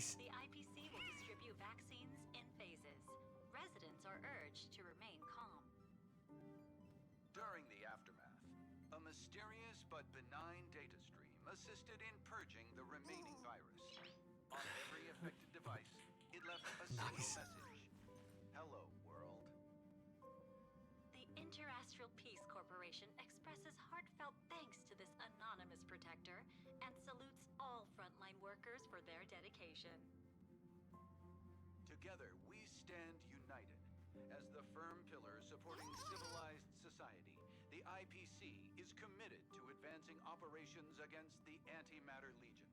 Nice. The IPC will distribute vaccines in phases. Residents are urged to remain calm. During the aftermath, a mysterious but benign data stream assisted in purging the remaining virus. On every affected device, it left a single Nice. message. Hello, world. The Interastral Peace Corporation expresses heartfelt thanks to this anonymous protector and salutes all frontline workers for their dedication. Together, we stand united. As the firm pillar supporting civilized society, the IPC is committed to advancing operations against the Antimatter Legion.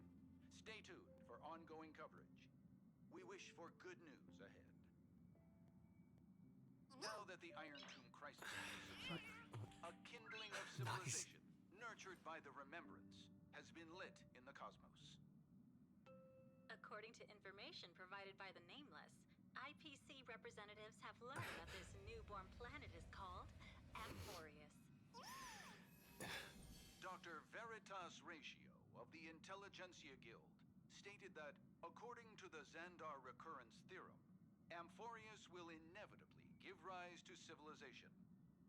Stay tuned for ongoing coverage. We wish for good news ahead. Now that the Iron Tomb crisis has subsided, a kindling of civilization, nurtured by the Remembrance, has been lit in the cosmos. According to information provided by the Nameless, IPC representatives have learned that this newborn planet is called Amphorius. Dr. Veritas Ratio of the Intelligentsia Guild stated that, according to the Xandar Recurrence Theorem, Amphorius will inevitably give rise to civilization,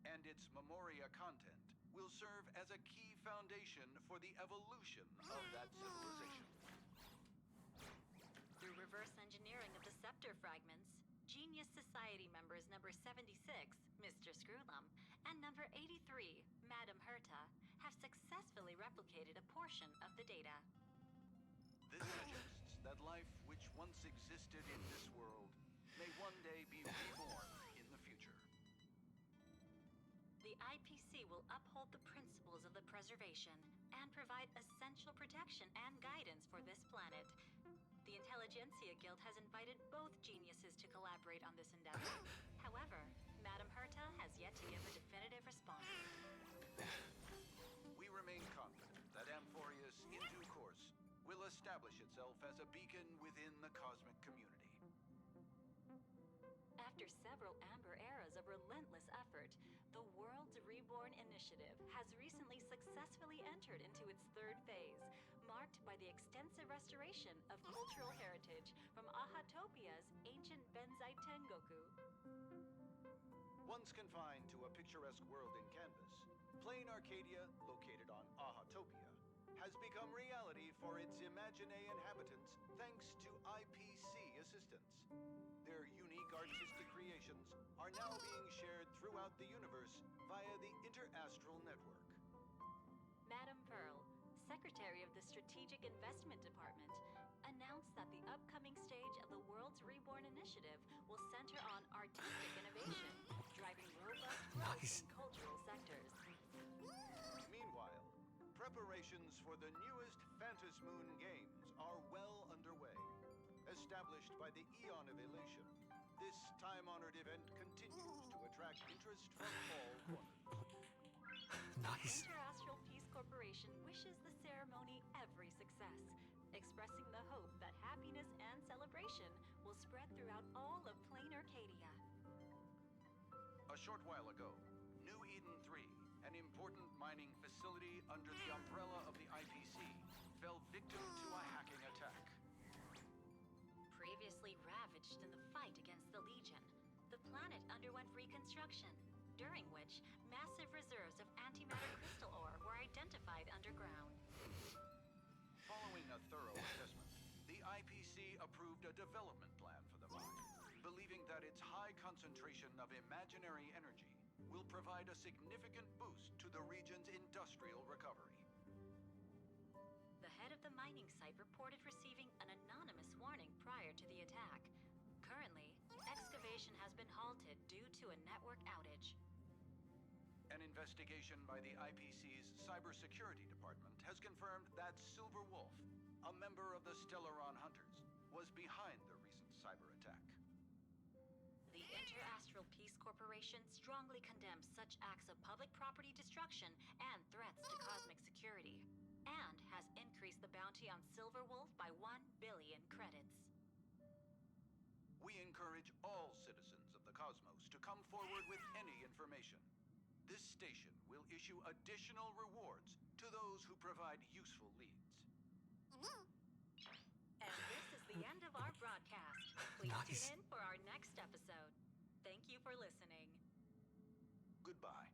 and its Memoria content will serve as a key foundation for the evolution of that civilization. Through reverse engineering of the Scepter fragments, Genius Society members number 76, Mr. Screwlum, and number 83, Madam Herta, have successfully replicated a portion of the data. This suggests that life which once existed in this world may one day be reborn in the future. The IPC will uphold the principles of the preservation and provide essential protection and guidance for this planet. The Intelligentsia Guild has invited both geniuses to collaborate on this endeavor. However, Madam Herta has yet to give a definitive response. We remain confident that Amphorius, in due course, will establish itself as a beacon within the cosmic community. After several amber eras of relentless effort, the World's Reborn Initiative has recently successfully entered into its third phase, marked by the extensive restoration of cultural heritage from Ahatopia's ancient Benzai Tengoku. Once confined to a picturesque world in canvas, Plain Arcadia, located on Ahatopia, has become reality for its Imaginae inhabitants thanks to IPC assistance. Their unique artistic creations are now being shared throughout the universe via the Interastral Network. Madam Pearl, Secretary of the Strategic Investment Department, announced that the upcoming stage of the World's Reborn Initiative will center on artistic innovation, driving robust growth in cultural sectors. Meanwhile, preparations for the newest Phantasmoon Games are well underway. Established by the Eon of Elation, this time-honored event continues to attract interest from all corners. Nice. Interastral Peace Corporation wishes the ceremony every success, expressing the hope that happiness and celebration will spread throughout all of Plain Arcadia. A short while ago, New Eden 3, an important mining facility under the umbrella of the IPC, fell victim to a hacking attack. Previously ravaged in the fight against the Legion, the planet underwent reconstruction, during which massive reserves of antimatter crystal ore were identified underground. Following a thorough assessment, the IPC approved a development plan for the mine, believing that its high concentration of imaginary energy will provide a significant boost to the region's industrial recovery. The head of the mining site reported receiving an anonymous warning prior to the attack. Currently, excavation has been halted due to a network outage. An investigation by the IPC's cybersecurity department has confirmed that Silver Wolf, a member of the Stellaron Hunters, was behind the recent cyber attack. The Interastral Peace Corporation strongly condemns such acts of public property destruction and threats to cosmic security, and has increased the bounty on Silver Wolf by 1 billion credits. We encourage all citizens of the cosmos to come forward with any information. This station will issue additional rewards to those who provide useful leads. And this is the end of guys. Tune in for our next episode. Thank you for listening. Goodbye.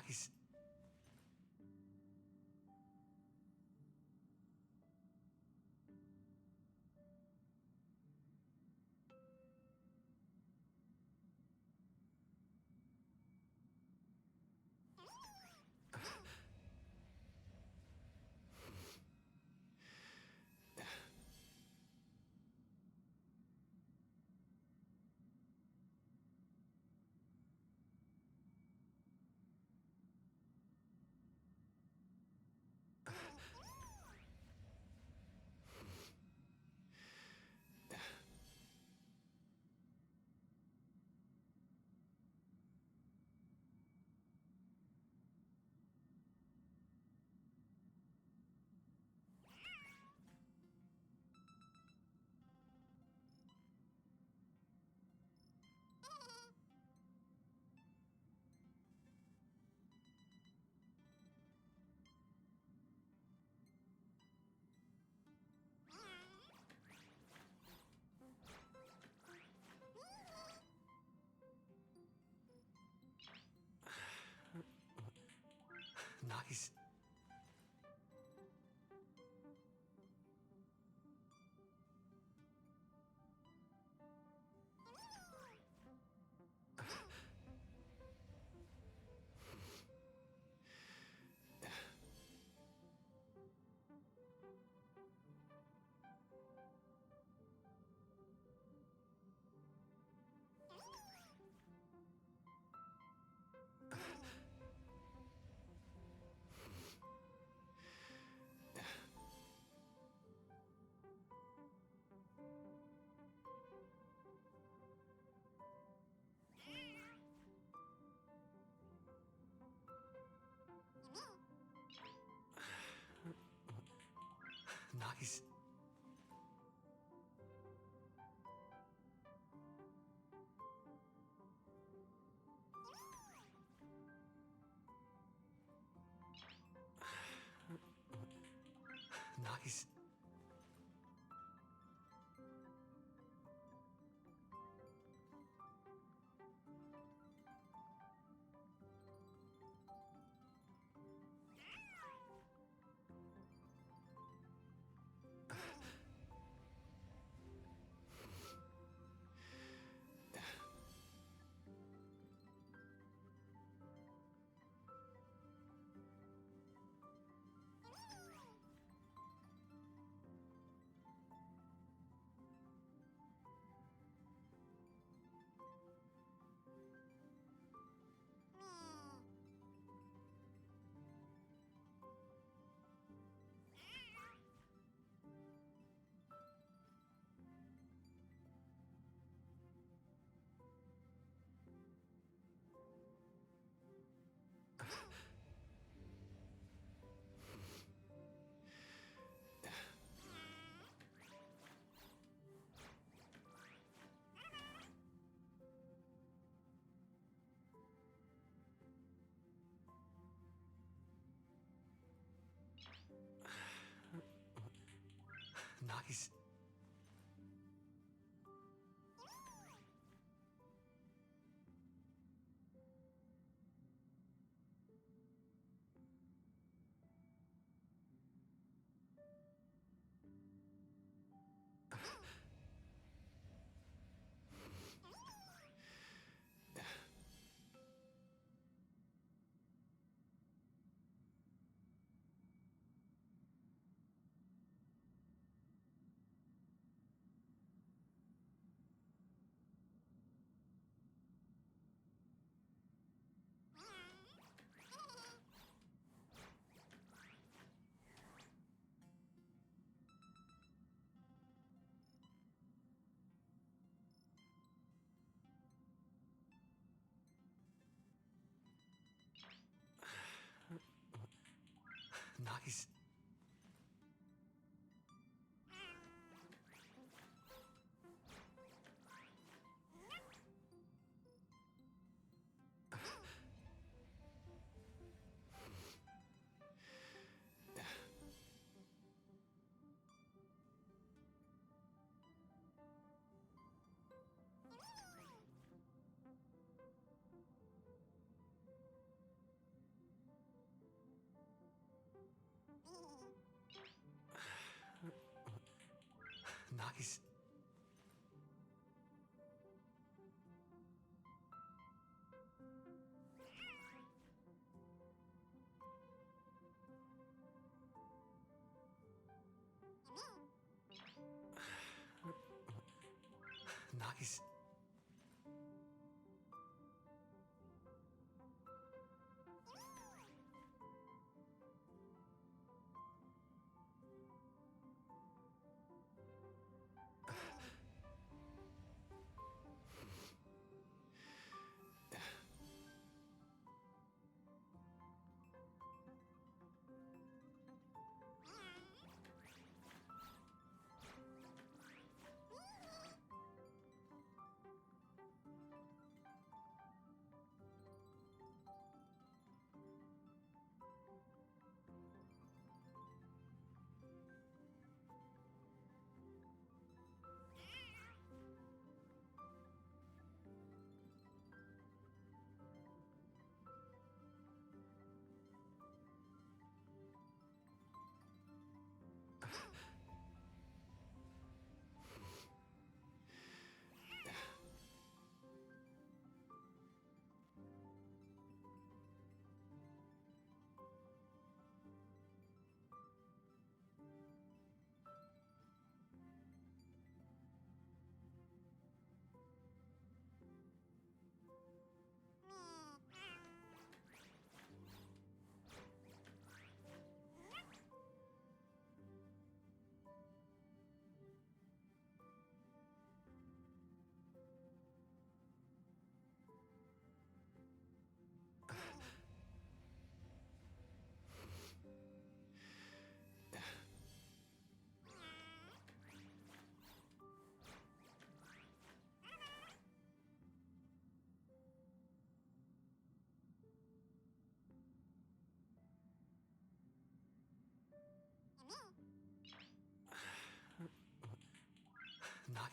Nice. Nice. Nice. Nice. Nice. Nice.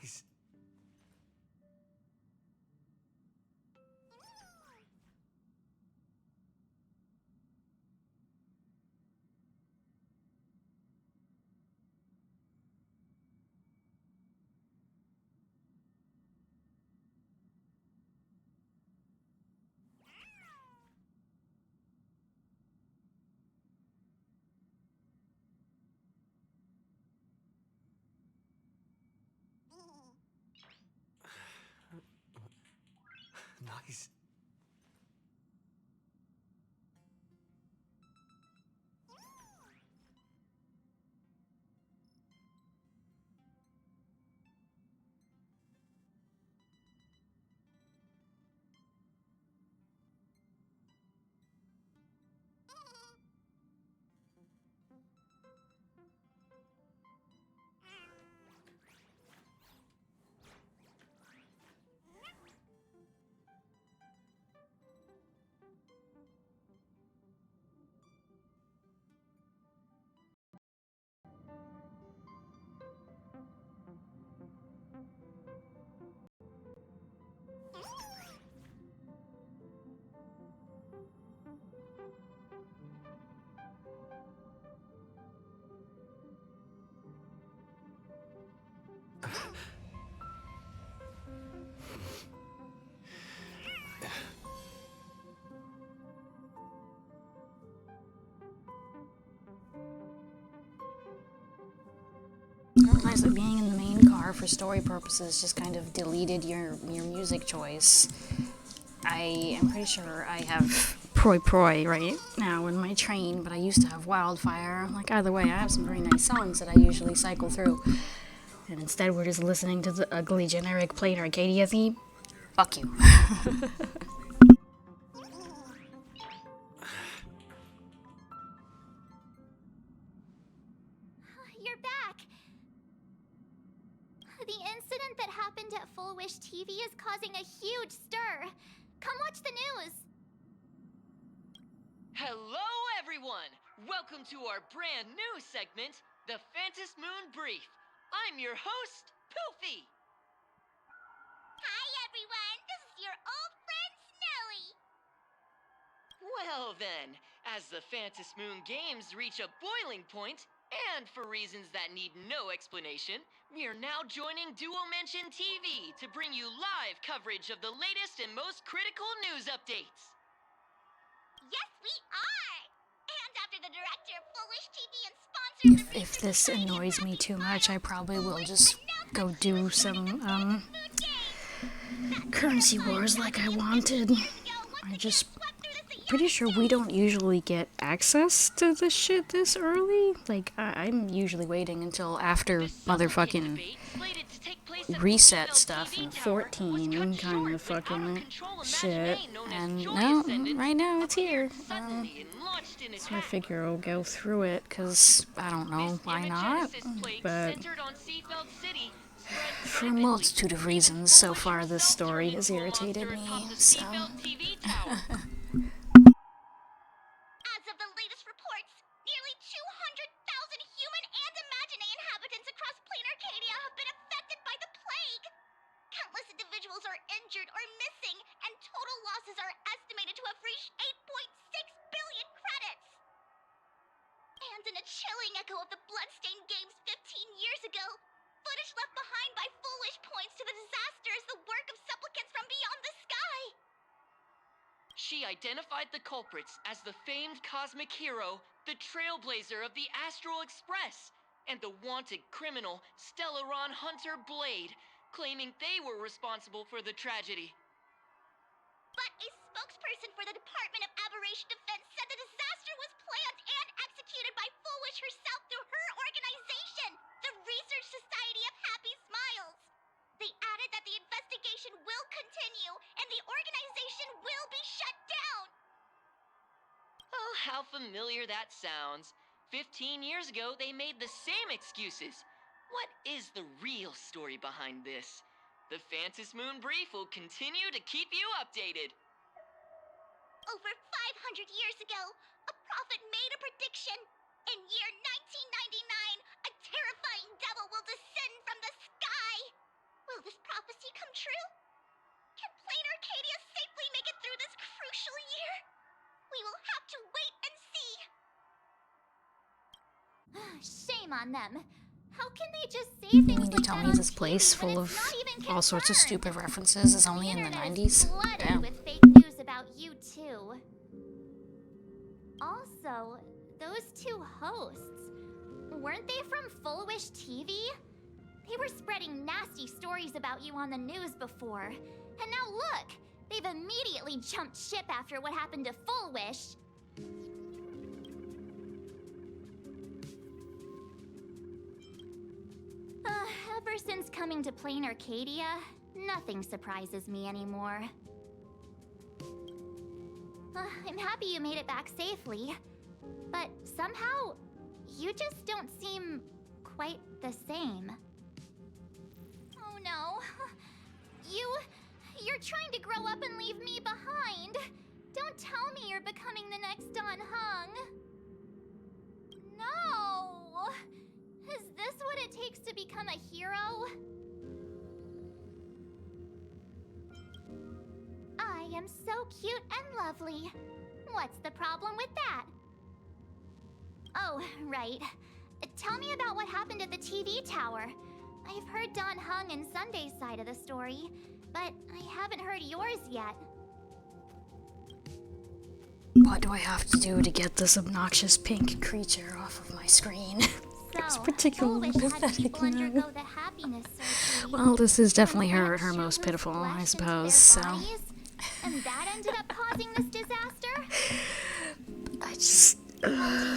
Nice. Nice. I realized that being in the main car for story purposes just kind of deleted your music choice. I am pretty sure I have Proi Proi right now in my train, but I used to have Wildfire. Like, either way, I have some very nice songs that I usually cycle through. And instead we're just listening to the ugly generic plain Arcadia theme. Fuck you. You're back! The incident that happened at Full Wish TV is causing a huge stir. Come watch the news! Hello, everyone! Welcome to our brand new segment, the Phantom Moon Brief. I'm your host, Poofy. Hi, everyone! This is your old friend, Snowy! Well then, as the Phantom Moon games reach a boiling point, and for reasons that need no explanation, we are now joining Duo Mention TV to bring you live coverage of the latest and most critical news updates. Yes, we are! And after the director of Full Wish TV and sponsor of the If this annoys me too much, I probably will just go do some, currency wars like I wanted. I just pretty sure we don't usually get access to this shit this early. Like, I'm usually waiting until after motherfucking reset stuff in 14 kind of fucking shit. And no, right now it's here. So I figure I'll go through it, because I don't know why not. But for a multitude of reasons, so far this story has irritated me, so... As of the latest reports, nearly 200,000 human and Imaginary inhabitants across plain Arcadia have been affected by the plague. Countless individuals are injured or missing, and total losses are estimated to have reached 8.6 billion credits. And in a chilling echo of the Bloodstained Games 15 years ago, footage left behind by Full Wish points to the disaster as the work of supplicants from beyond the sky. She identified the culprits as the famed cosmic hero, the trailblazer of the Astral Express, and the wanted criminal, Stellaron Hunter Blade, claiming they were responsible for the tragedy. But a spokesperson for the Department of Aberration Defense said the disaster was planned and executed by Full Wish herself through her organization, the Research Society of Happy Smiles. They added that the investigation will continue and the organization will be shut down. Oh, how familiar that sounds. 15 years ago, they made the same excuses. What is the real story behind this? The Phantom Moon Brief will continue to keep you updated. Over 500 years ago, a prophet made a prediction. In year 1999, a terrifying devil will descend from the sky. shame on them. How can they just say You things mean to like tell that me on this place TV when full it's of not even all sorts of confirmed? stupid references is only in the internet 90s? is flooded Damn. with fake news about you too. Also, those two hosts, weren't they from Full Wish TV? They were spreading nasty stories about you on the news before. And now look, they've immediately jumped ship after what happened to Full Wish. Ever since coming to Plain Arcadia, nothing surprises me anymore. I'm happy you made it back safely, but somehow, you just don't seem quite the same. Oh no. You're trying to grow up and leave me behind. Don't tell me you're becoming the next Don Hung. No! Is this what it takes to become a hero? I am so cute and lovely. What's the problem with that? Oh, right. Tell me about what happened at the TV tower. I've heard Don Hung and Sunday's side of the story, but I haven't heard yours yet. What do I have to do to get this obnoxious pink creature off of my screen? It's particularly pathetic now. Well, this is definitely her most pitiful, I suppose, so... And that ended up causing this disaster? I just...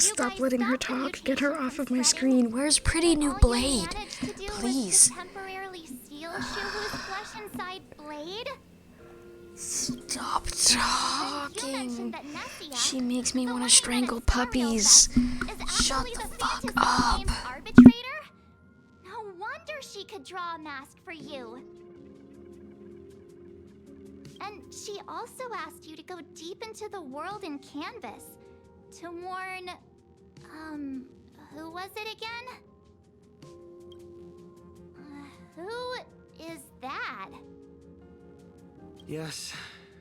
stop letting her talk. Get her off of my screen. Where's Pretty New Blade? Please. Temporarily steal Shuhu's flesh inside Blade? Stop You talking. mentioned that Nessia, She makes me the want one to who strangle went at Star puppies. Rail Fest, is Shut actually the the fuck Fantasy up. Games arbitrator? No wonder she could draw a mask for you. And she also asked you to go deep into the world in Canvas to warn, who was it again? Who is that? Yes.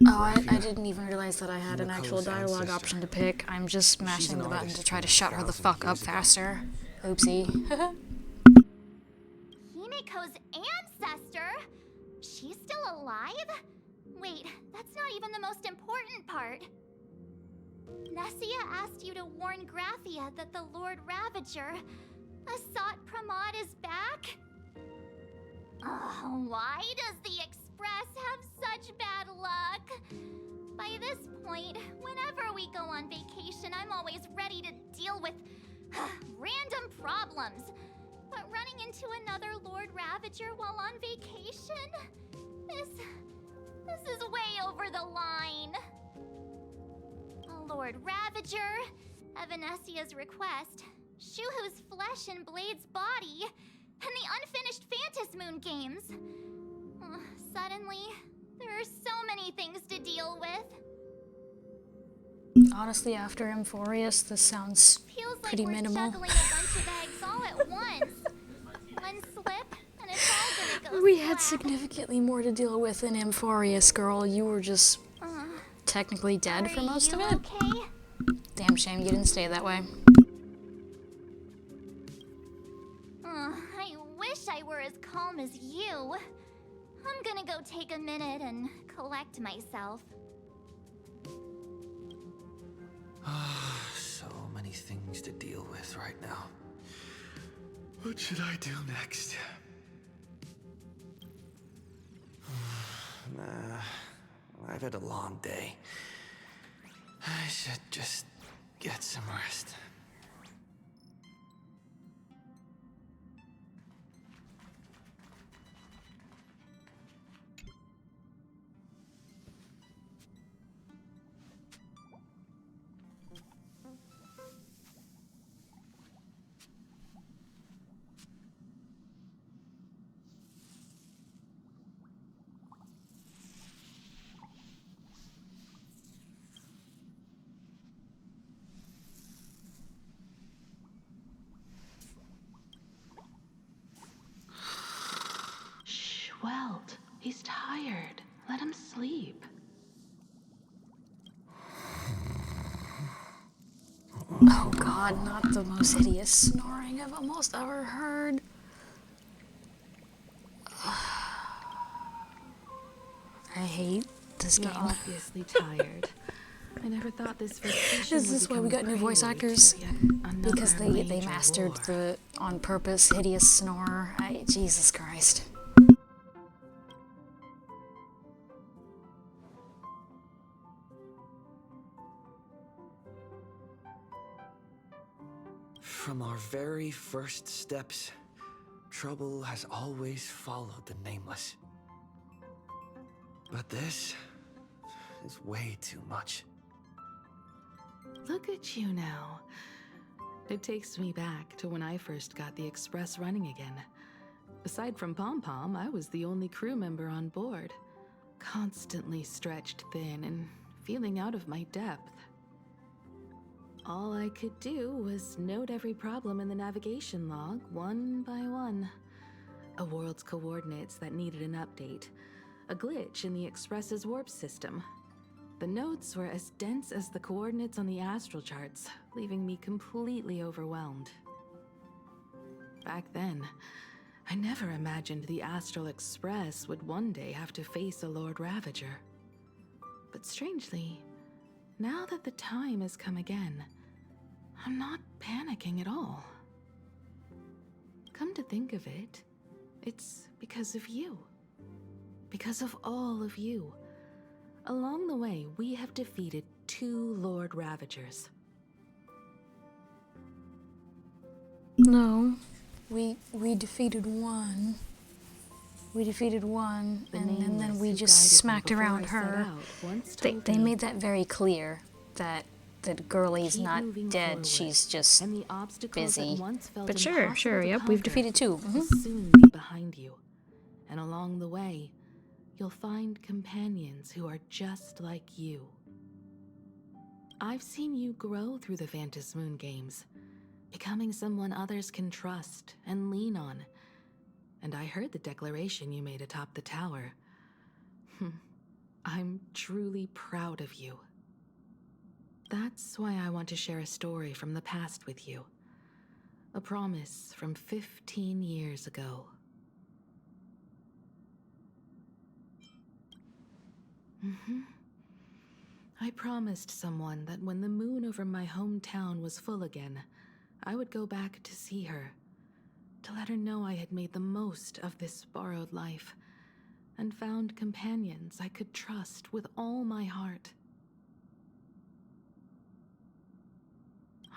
Oh, I didn't even realize that I had an actual Nicole's dialogue ancestor. option to pick. I'm just mashing an the button artist to try to from shut her the 1,000 fuck up years ago. faster. Oopsie. Himiko's ancestor? She's still alive? Wait, that's not even the most important part. Nessia asked you to warn Graphia that the Lord Ravager, Asat Pramod, is back? Why does the Express have such bad luck? By this point, whenever we go on vacation, I'm always ready to deal with random problems. But running into another Lord Ravager while on vacation? This is way over the line. Lord Ravager, Evanessia's request, Shuhu's flesh and Blade's body, and the unfinished Phantas Moon games. Suddenly, there are so many things to deal with. Honestly, after Amphorius, this sounds Feels pretty like we're minimal. juggling a bunch of eggs all at once. One slip, and it's all gonna go We had splat. significantly more to deal with than Amphorius, girl. You were just Uh, technically dead for most of Are it. you okay? Damn shame you didn't stay that way. I wish I were as calm as you. I'm gonna go take a minute and collect myself. So many things to deal with right now. What should I do next? Nah, I've had a long day. I should just get some rest. Shh, Welt. He's tired. Let him sleep. Oh god, not the most hideous snoring I've almost ever heard. I hate this You're game. obviously tired. I never thought this vacation Is would this why we become got new voice prelude actors? to yet Because another they major mastered war. the on purpose hideous snore. Jesus Christ. From our very first steps, trouble has always followed the Nameless. But this is way too much. Look at you now. It takes me back to when I first got the Express running again. Aside from Pom Pom, I was the only crew member on board, constantly stretched thin and feeling out of my depth. All I could do was note every problem in the navigation log one by one. A world's coordinates that needed an update, a glitch in the Express's warp system. The notes were as dense as the coordinates on the astral charts, leaving me completely overwhelmed. Back then, I never imagined the Astral Express would one day have to face a Lord Ravager. But strangely, now that the time has come again, I'm not panicking at all. Come to think of it, it's because of you. Because of all of you. Along the way, we have defeated 2 Lord Ravagers. No. We defeated one. We defeated one, The and then Nameless we who just guided me smacked before around I set her. out once They told they me, made that very clear that Girlie's "Keep not moving dead. forward, She's just and the obstacles busy. that once felt But sure, impossible to yep, we've conquer defeated 2. will soon be behind you. And along the way, you'll find companions who are just like you. I've seen you grow through the Vantis Moon games, becoming someone others can trust and lean on. And I heard the declaration you made atop the tower. I'm truly proud of you. That's why I want to share a story from the past with you. A promise from 15 years ago. I promised someone that when the moon over my hometown was full again, I would go back to see her, to let her know I had made the most of this borrowed life, and found companions I could trust with all my heart.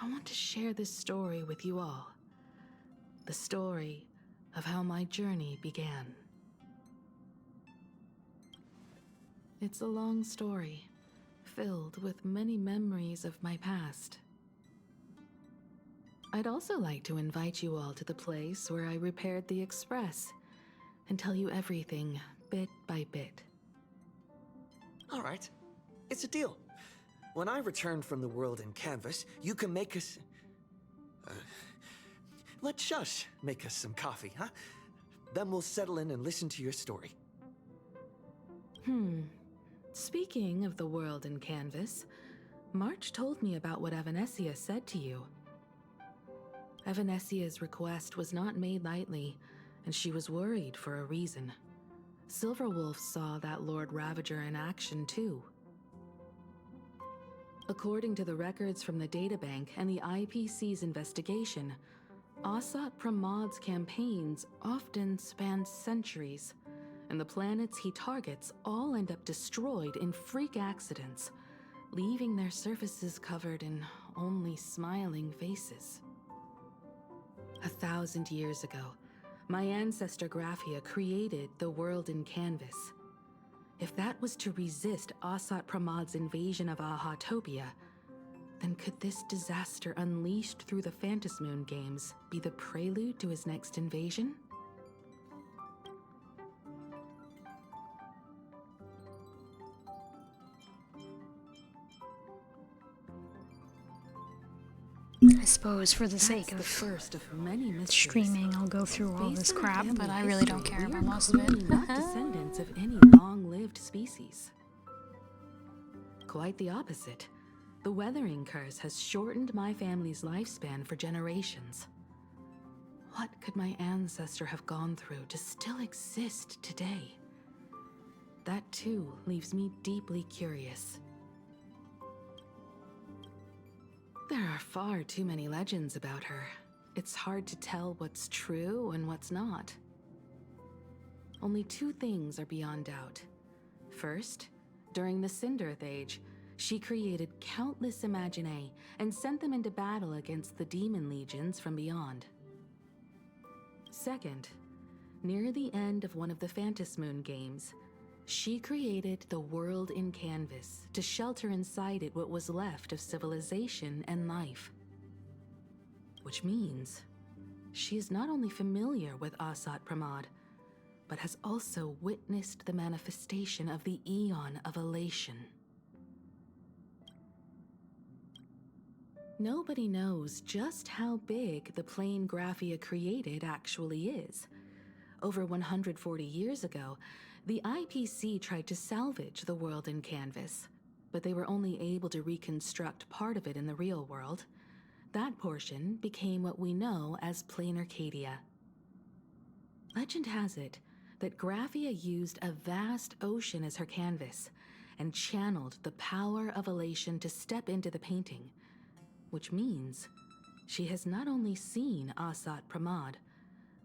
I want to share this story with you all. The story of how my journey began. It's a long story, filled with many memories of my past. I'd also like to invite you all to the place where I repaired the Express and tell you everything bit by bit. All right, it's a deal. When I return from the world in Canvas, you can make us... let Shush make us some coffee, huh? Then we'll settle in and listen to your story. Speaking of the world in Canvas, March told me about what Evanescia said to you. Evanessia's request was not made lightly, and she was worried for a reason. Silverwolf saw that Lord Ravager in action too. According to the records from the databank and the IPC's investigation, Asat Pramad's campaigns often span centuries, and the planets he targets all end up destroyed in freak accidents, leaving their surfaces covered in only smiling faces. 1,000 years ago, my ancestor Graphia created the world in Canvas. If that was to resist Asat Pramad's invasion of Ahatopia, then could this disaster unleashed through the Phantasmoon games be the prelude to his next invasion? I suppose for the sake That's the of first of many mysteries. streaming, I'll go through all Based this on our crap, family but I really don't history, care we about are most of it. clearly not descendants of any long-lived species. Quite the opposite. The weathering curse has shortened my family's lifespan for generations. What could my ancestor have gone through to still exist today? That too leaves me deeply curious. There are far too many legends about her. It's hard to tell what's true and what's not. Only two things are beyond doubt. First, during the Cinderth Age, she created countless Imaginae and sent them into battle against the demon legions from beyond. Second, near the end of one of the Phantasmoon games, she created the world in canvas to shelter inside it what was left of civilization and life. Which means she is not only familiar with Asat Pramod, but has also witnessed the manifestation of the Aeon of Elation. Nobody knows just how big the plane Graphia created actually is. Over 140 years ago, the IPC tried to salvage the world in canvas, but they were only able to reconstruct part of it in the real world. That portion became what we know as Plain Arcadia. Legend has it that Graphia used a vast ocean as her canvas and channeled the power of elation to step into the painting, which means she has not only seen Asat Pramod,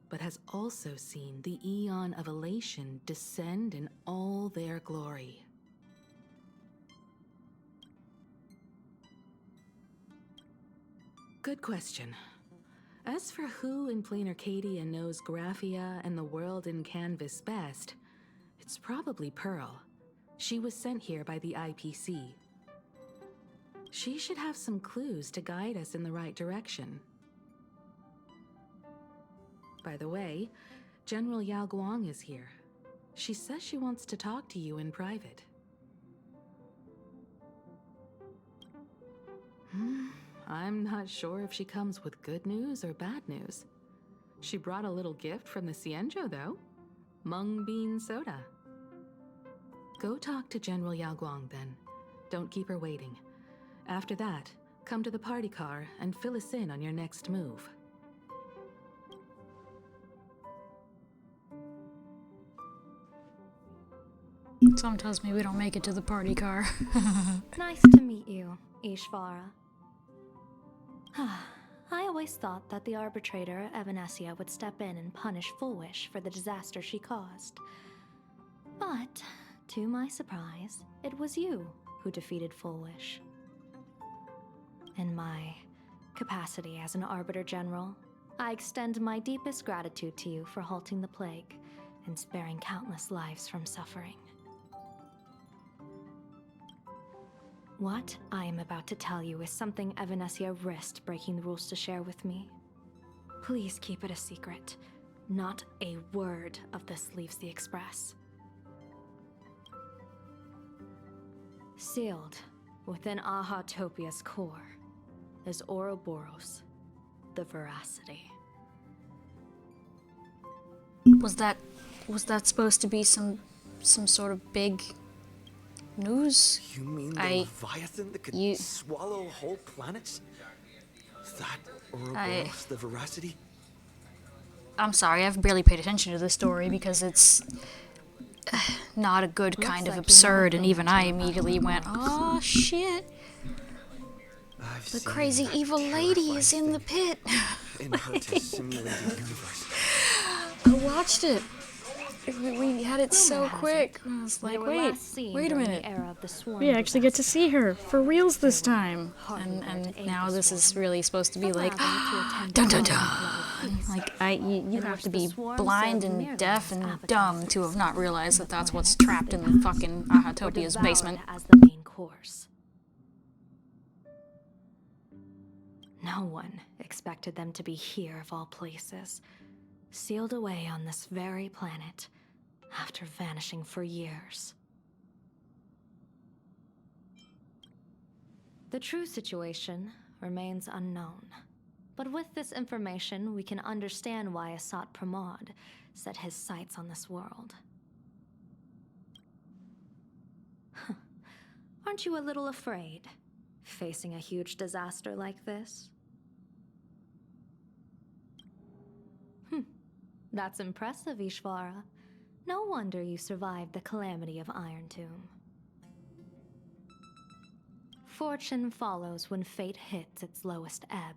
but has also seen the Aeon of Elation descend in all their glory. Good question. As for who in Plain Arcadia knows Graphia and the world in canvas best, it's probably Pearl. She was sent here by the IPC. She should have some clues to guide us in the right direction. By the way, General Yao Guang is here. She says she wants to talk to you in private. I'm not sure if she comes with good news or bad news. She brought a little gift from the Xianzhou, though. Mung bean soda. Go talk to General Yao Guang, then. Don't keep her waiting. After that, come to the party car and fill us in on your next move. Something tells me we don't make it to the party car. Nice to meet you, Ishvara. I always thought that the arbitrator, Evanescia, would step in and punish Fullwish for the disaster she caused. But, to my surprise, it was you who defeated Fullwish. In my capacity as an Arbiter General, I extend my deepest gratitude to you for halting the plague and sparing countless lives from suffering. What I am about to tell you is something Evanescia risked breaking the rules to share with me. Please keep it a secret. Not a word of this leaves the Express. Sealed within Ahatopia's core is Ouroboros, the Veracity. Was that supposed to be some sort of big news? You mean the Leviathan that could swallow whole planets? That Ouroboros, the Veracity? I'm sorry, I've barely paid attention to this story because it's not a good kind of absurd, and even I immediately went, oh shit. The crazy evil lady is in the pit. In Herta's simulated universe. I watched it. We had it so quick. I was like, wait a minute. We actually get to see her for reals this time. And now this is really supposed to be like, dun dun dun. Like, you have to be blind and deaf and dumb to have not realized that that's what's trapped in the fucking Ahatopia's basement. As the main course. No one expected them to be here of all places, sealed away on this very planet after vanishing for years. The true situation remains unknown, but with this information we can understand why Asat Pramod set his sights on this world. Aren't you a little afraid? facing a huge disaster like this? That's impressive, Ishvara. No wonder you survived the calamity of Iron Tomb. Fortune follows when fate hits its lowest ebb.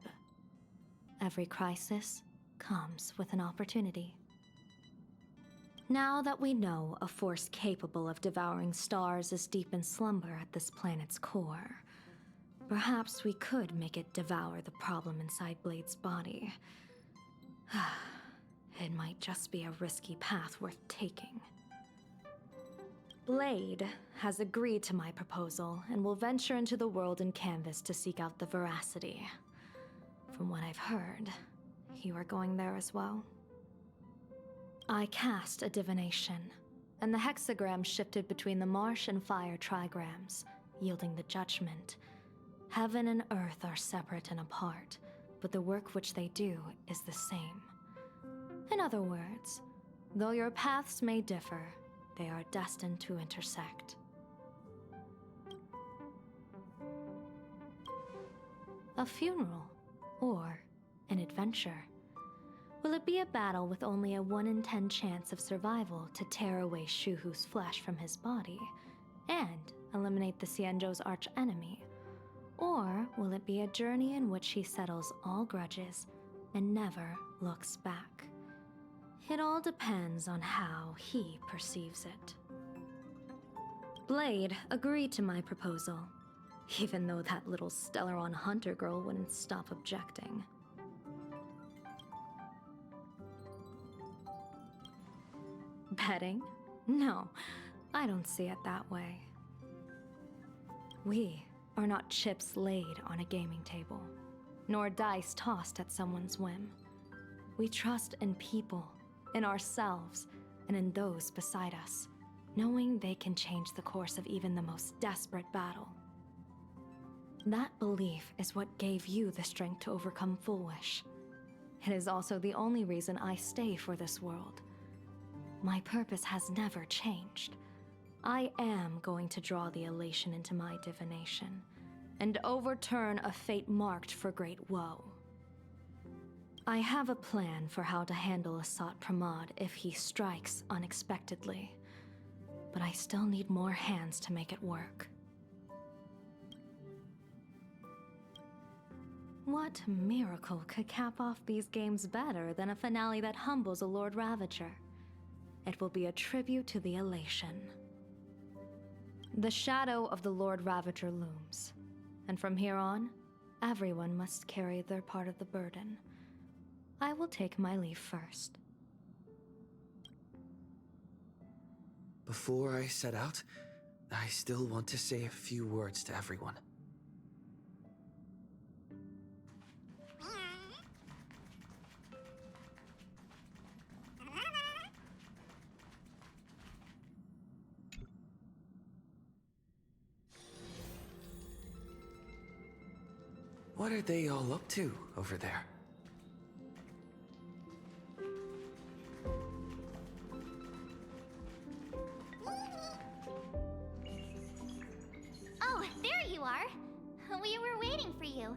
Every crisis comes with an opportunity. Now that we know a force capable of devouring stars is deep in slumber at this planet's core, perhaps we could make it devour the problem inside Blade's body. It might just be a risky path worth taking. Blade has agreed to my proposal and will venture into the world in canvas to seek out the veracity. From what I've heard, you are going there as well. I cast a divination, and the hexagram shifted between the marsh and fire trigrams, yielding the judgment. Heaven and earth are separate and apart, but the work which they do is the same. In other words, though your paths may differ, they are destined to intersect. A funeral, or an adventure. Will it be a battle with only a 1 in 10 chance of survival to tear away Shuhu's flesh from his body and eliminate the Xianzhou's arch-enemy? Or will it be a journey in which he settles all grudges and never looks back? It all depends on how he perceives it. Blade agreed to my proposal, even though that little Stellaron hunter girl wouldn't stop objecting. Betting? No, I don't see it that way. We are not chips laid on a gaming table, nor dice tossed at someone's whim. We trust in people, in ourselves, and in those beside us, knowing they can change the course of even the most desperate battle. That belief is what gave you the strength to overcome Fullwish. It is also the only reason I stay for this world. My purpose has never changed. I am going to draw the elation into my divination, and overturn a fate marked for great woe. I have a plan for how to handle Asat Pramod if he strikes unexpectedly, but I still need more hands to make it work. What miracle could cap off these games better than a finale that humbles a Lord Ravager? It will be a tribute to the elation. The shadow of the Lord Ravager looms, and from here on, everyone must carry their part of the burden. I will take my leave first. Before I set out, I still want to say a few words to everyone. What are they all up to over there? Oh, there you are. We were waiting for you.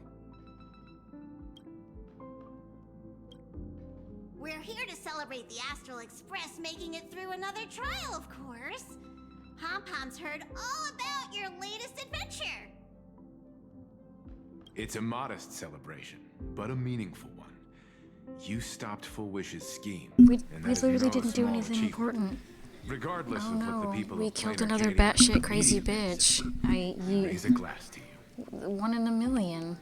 We're here to celebrate the Astral Express making it through another trial, of course. Pom-Pom's heard all about your latest adventure. It's a modest celebration, but a meaningful one. You stopped Fullwish's scheme. We and that is literally no didn't do small anything achievement. important. Regardless Oh of what the no, people we of killed Planar another Cadia batshit crazy immediately bitch. raise a glass to you. 1 in a million.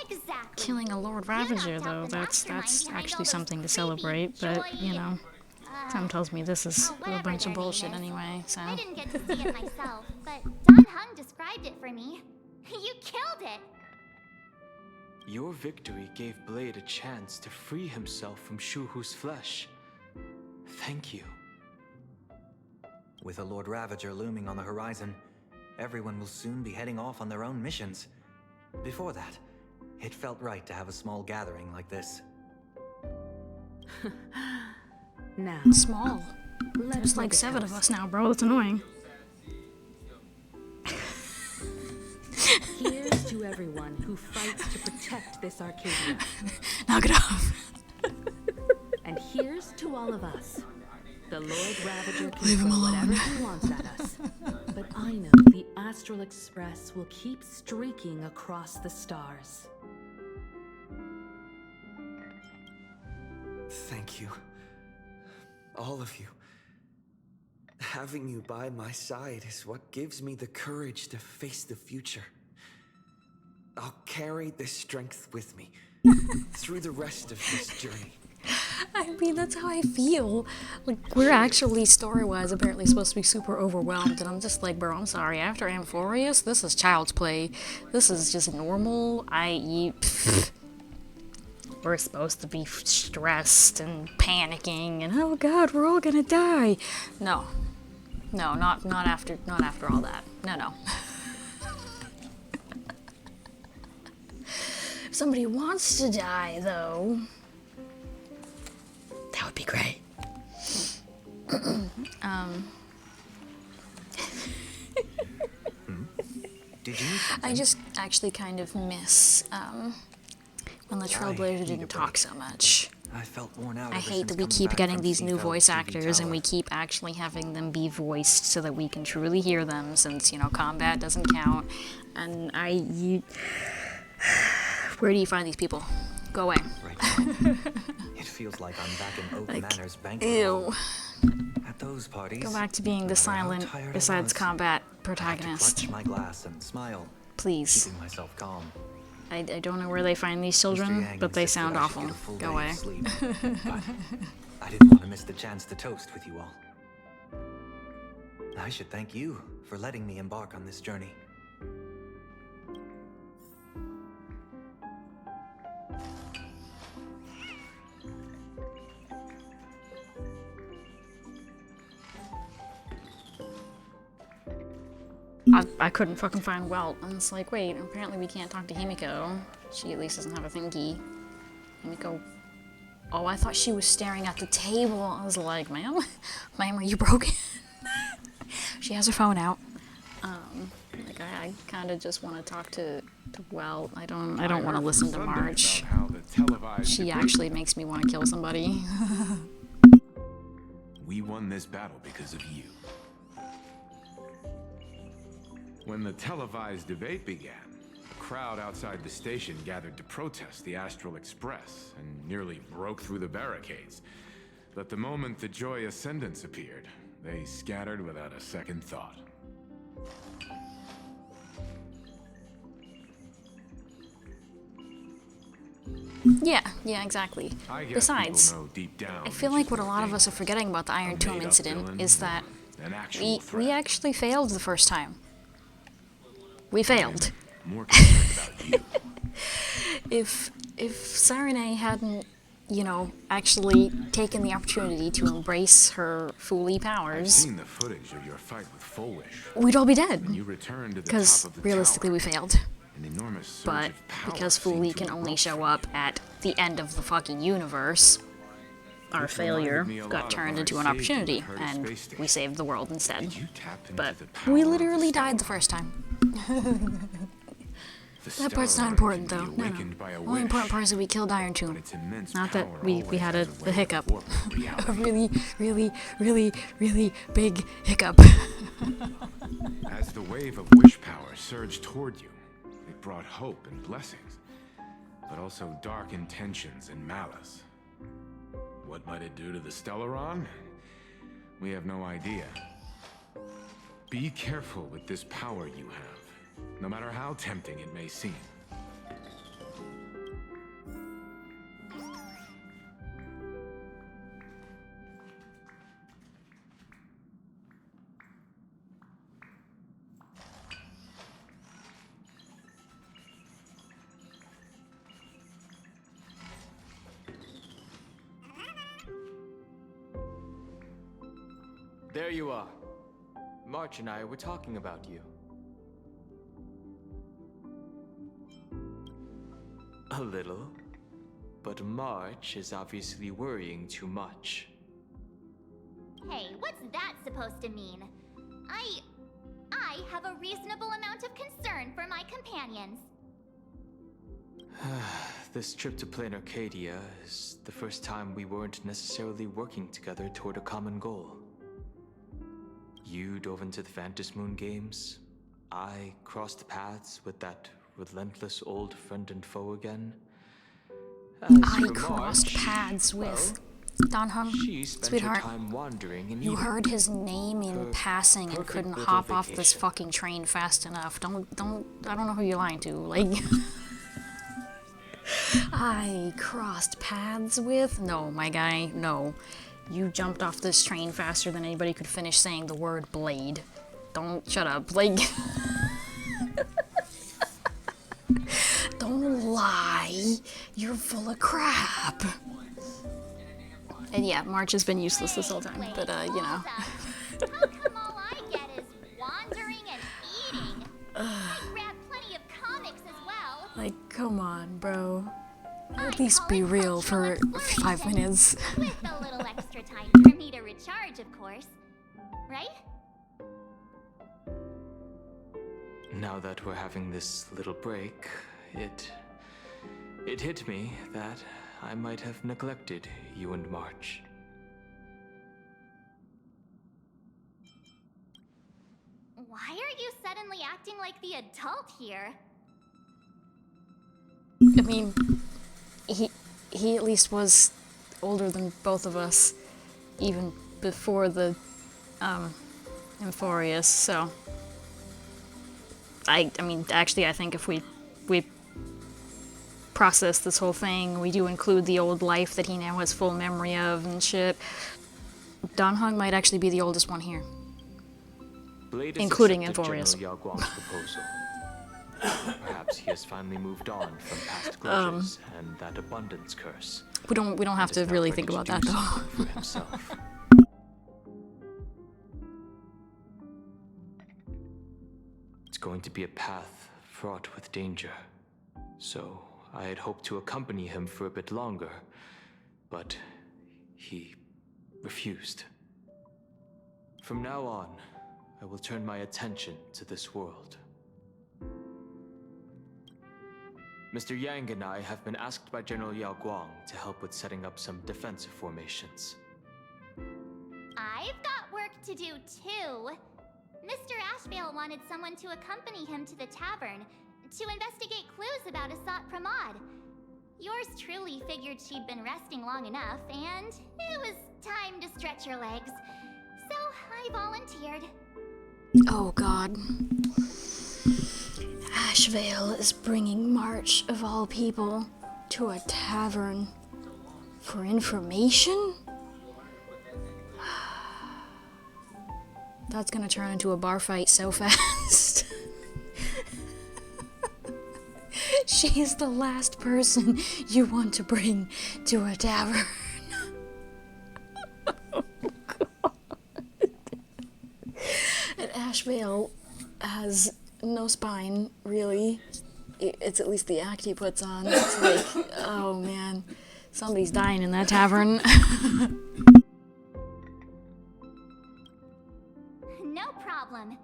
Exactly. Killing a Lord You're not Ravager, though, the that's mastermind behind all actually those something to creepy, celebrate, but, you know, joy, Tom tells me this is a whatever bunch of their name bullshit is. anyway, so... I didn't get to see it myself, but Don Hung described it for me. You killed it! Your victory gave Blade a chance to free himself from Shuhu's flesh. Thank you. With a Lord Ravager looming on the horizon, everyone will soon be heading off on their own missions. Before that, it felt right to have a small gathering like this. Now, Small. There's like 7 of us now, bro. It's annoying. Here's to everyone who fights to protect this Arcadia. Knock it off. And here's to all of us. The Lord Ravager can Leave him throw alone. whatever he wants at us. But I know the Astral Express will keep streaking across the stars. Thank you. All of you. Having you by my side is what gives me the courage to face the future. I'll carry this strength with me through the rest of this journey. I mean, that's how I feel. Like, we're actually, story-wise, apparently supposed to be super overwhelmed, and I'm just like, bro, I'm sorry. After Amphorius, this is child's play. This is just normal. We're supposed to be stressed and panicking, and oh god, we're all gonna die. No, not after all that. No. If somebody wants to die, though, that would be great. Did you? I just actually kind of miss when the Trailblazer didn't talk so much. I felt worn out. I ever hate since that we coming keep back getting from these new Seafeld's voice TV actors and tower. we keep actually having them be voiced so that we can truly hear them, since, you know, combat doesn't count. And where do you find these people? Go away. Right now, it feels like I'm back in Oak Manor's banquet Ew. hall. At those parties, Go back to being no the matter how silent, tired I besides was, combat I had to protagonist. clutch my glass and smile, Please. keeping myself calm. I don't know where they find these Mr. children, Yang but they insisted sound I should awful. get a full Go day away. of sleep, but I didn't want to miss the chance to toast with you all. I should thank you for letting me embark on this journey. I couldn't fucking find Welt, and it's like, wait, apparently we can't talk to Himiko. She at least doesn't have a thingy. Himiko. Oh, I thought she was staring at the table. I was like, ma'am? Ma'am, are you broken? She has her phone out. Like, I kind of just want to talk to Welt. I don't want to listen to March. She actually makes me want to kill somebody. We won this battle because of you. When the televised debate began, a crowd outside the station gathered to protest the Astral Express and nearly broke through the barricades. But the moment the Joy Ascendants appeared, they scattered without a second thought. Yeah, exactly. I guess Besides, people know deep down I feel that like you're what a lot of us are forgetting about the Iron a Tomb made-up incident villain is that or an actual threat. we actually failed the first time. We failed. More concerned about you. If Sarene hadn't, you know, actually taken the opportunity to embrace her Fooly I've powers, seen the footage of your fight with Fulwish. we'd all be dead. When you returned to the Because top of the realistically, tower, we failed. an enormous surge But of power because seemed Fooly to can only erupt show from up you. at the end of the fucking universe, our Which failure reminded me a lot got of turned our into an saving opportunity, at Curtis and Space Station. we saved the world instead. Did you tap into But the power we of the literally died the Stellar? first time. The That part's Stellar not important, can though. be No. awakened by a The only important wish, part is that we killed Iron Tomb. but its immense Not that power we always had has a way of hiccup. warping A reality. really big hiccup. As the wave of wish power surged toward you, it brought hope and blessings, but also dark intentions and malice. What might it do to the Stellaron? We have no idea. Be careful with this power you have, no matter how tempting it may seem. There you are. March and I were talking about you. A little. But March is obviously worrying too much. Hey, what's that supposed to mean? I have a reasonable amount of concern for my companions. This trip to Plain Arcadia is the first time we weren't necessarily working together toward a common goal. You dove into the Phantom Moon games. I crossed paths with that relentless old friend and foe again. I crossed paths with Dan Heng, She spent her sweetheart. time wandering and You eating. heard his name in Her passing and perfect couldn't little hop off this vacation. fucking train fast enough. I don't know who you're lying to. Like, I crossed paths with? No, my guy, no. You jumped off this train faster than anybody could finish saying the word blade. Don't, shut up. Like, don't lie. You're full of crap. And yeah, March has been useless this whole time, but you know. How come all I get is wandering and eating? I grabbed plenty of comics as well. Like, come on, bro. At I least call be it real cultural for 5 exploration. minutes. With a little extra time for me to recharge, of course. Right? Now that we're having this little break, it hit me that I might have neglected you and March. Why are you suddenly acting like the adult here? I mean, he at least was older than both of us, even before the Euphorius, so I mean, actually, I think if we process this whole thing, we do include the old life that he now has full memory of and shit, Dan Heng might actually be the oldest one here. Blade has Including accepted Euphorius. General Yao Guang's proposal. Perhaps he has finally moved on from past grudges and that abundance curse. We don't have and to is now really ready think to about do that, though. something for himself. It's going to be a path fraught with danger, so I had hoped to accompany him for a bit longer, but he refused. From now on, I will turn my attention to this world. Mr. Yang and I have been asked by General Yao Guang to help with setting up some defensive formations. I've got work to do too. Mr. Ashvale wanted someone to accompany him to the tavern to investigate clues about Asat Pramod. Yours truly figured she'd been resting long enough, and it was time to stretch her legs. So I volunteered. Oh god. Ashvale is bringing March, of all people, to a tavern for information? That's gonna turn into a bar fight so fast. She's the last person you want to bring to a tavern. Oh god. And Ashvale has no spine, really. It's at least the act he puts on. It's like, oh man, somebody's dying in that tavern. No problem.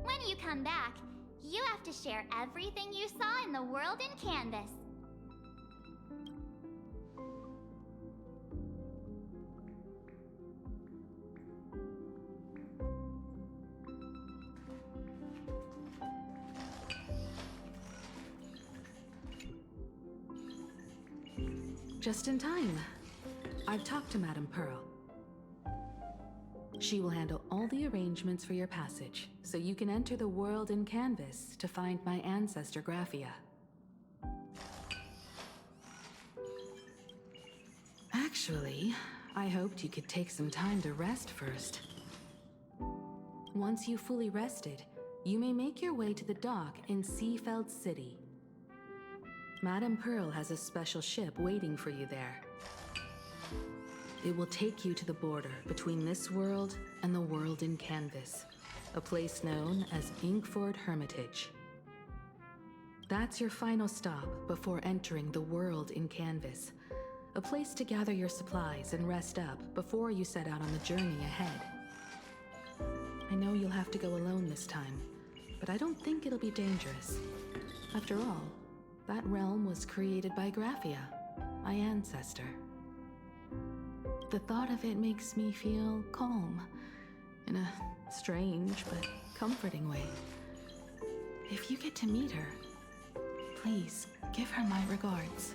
When you come back, you have to share everything you saw in the world in Canvas. Just in time. I've talked to Madame Pearl. She will handle all the arrangements for your passage, so you can enter the world in Canvas to find my ancestor Graphia. Actually, I hoped you could take some time to rest first. Once you've fully rested, you may make your way to the dock in Seafeld City. Madame Pearl has a special ship waiting for you there. It will take you to the border between this world and the world in Canvas, a place known as Inkford Hermitage. That's your final stop before entering the world in Canvas, a place to gather your supplies and rest up before you set out on the journey ahead. I know you'll have to go alone this time, but I don't think it'll be dangerous. After all, That realm was created by Graphia, my ancestor. The thought of it makes me feel calm, in a strange but comforting way. If you get to meet her, please give her my regards.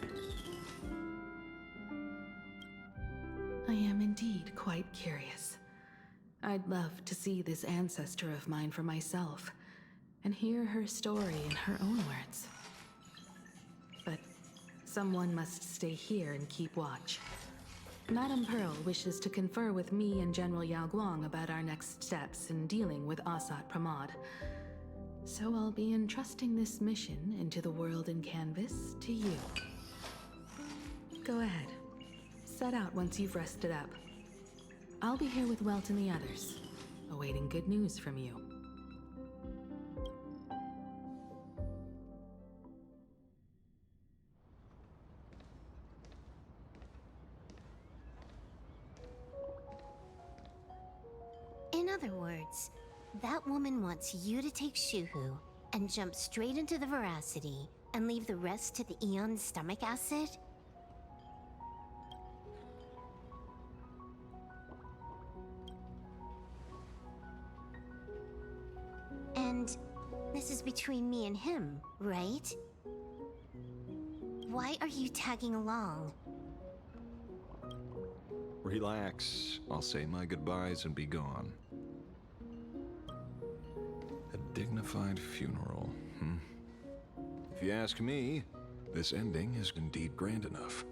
I am indeed quite curious. I'd love to see this ancestor of mine for myself, and hear her story in her own words. But someone must stay here and keep watch. Madame Pearl wishes to confer with me and General Yao Guang about our next steps in dealing with Asat Pramod. So I'll be entrusting this mission into the world in canvas to you. Go ahead. Set out once you've rested up. I'll be here with Welt and the others, awaiting good news from you. In other words, that woman wants you to take Shuhu and jump straight into the Veracity and leave the rest to the Aeon's stomach acid? And this is between me and him, right? Why are you tagging along? Relax. I'll say my goodbyes and be gone. A dignified funeral, If you ask me, this ending is indeed grand enough.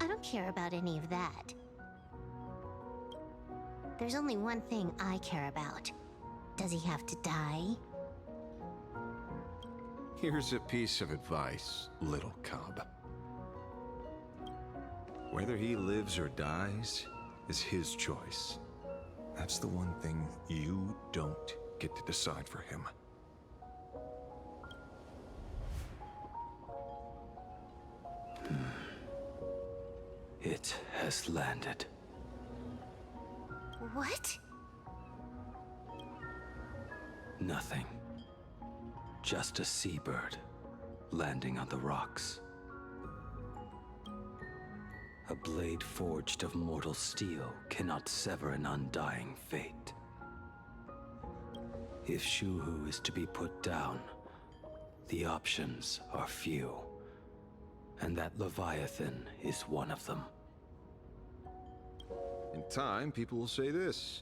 I don't care about any of that. There's only one thing I care about. Does he have to die? Here's a piece of advice, little cub. Whether he lives or dies is his choice. That's the one thing you don't get to decide for him. It has landed. What? Nothing. Just a seabird landing on the rocks. A blade forged of mortal steel cannot sever an undying fate. If Shuhu is to be put down, the options are few, and that Leviathan is one of them. In time, people will say this.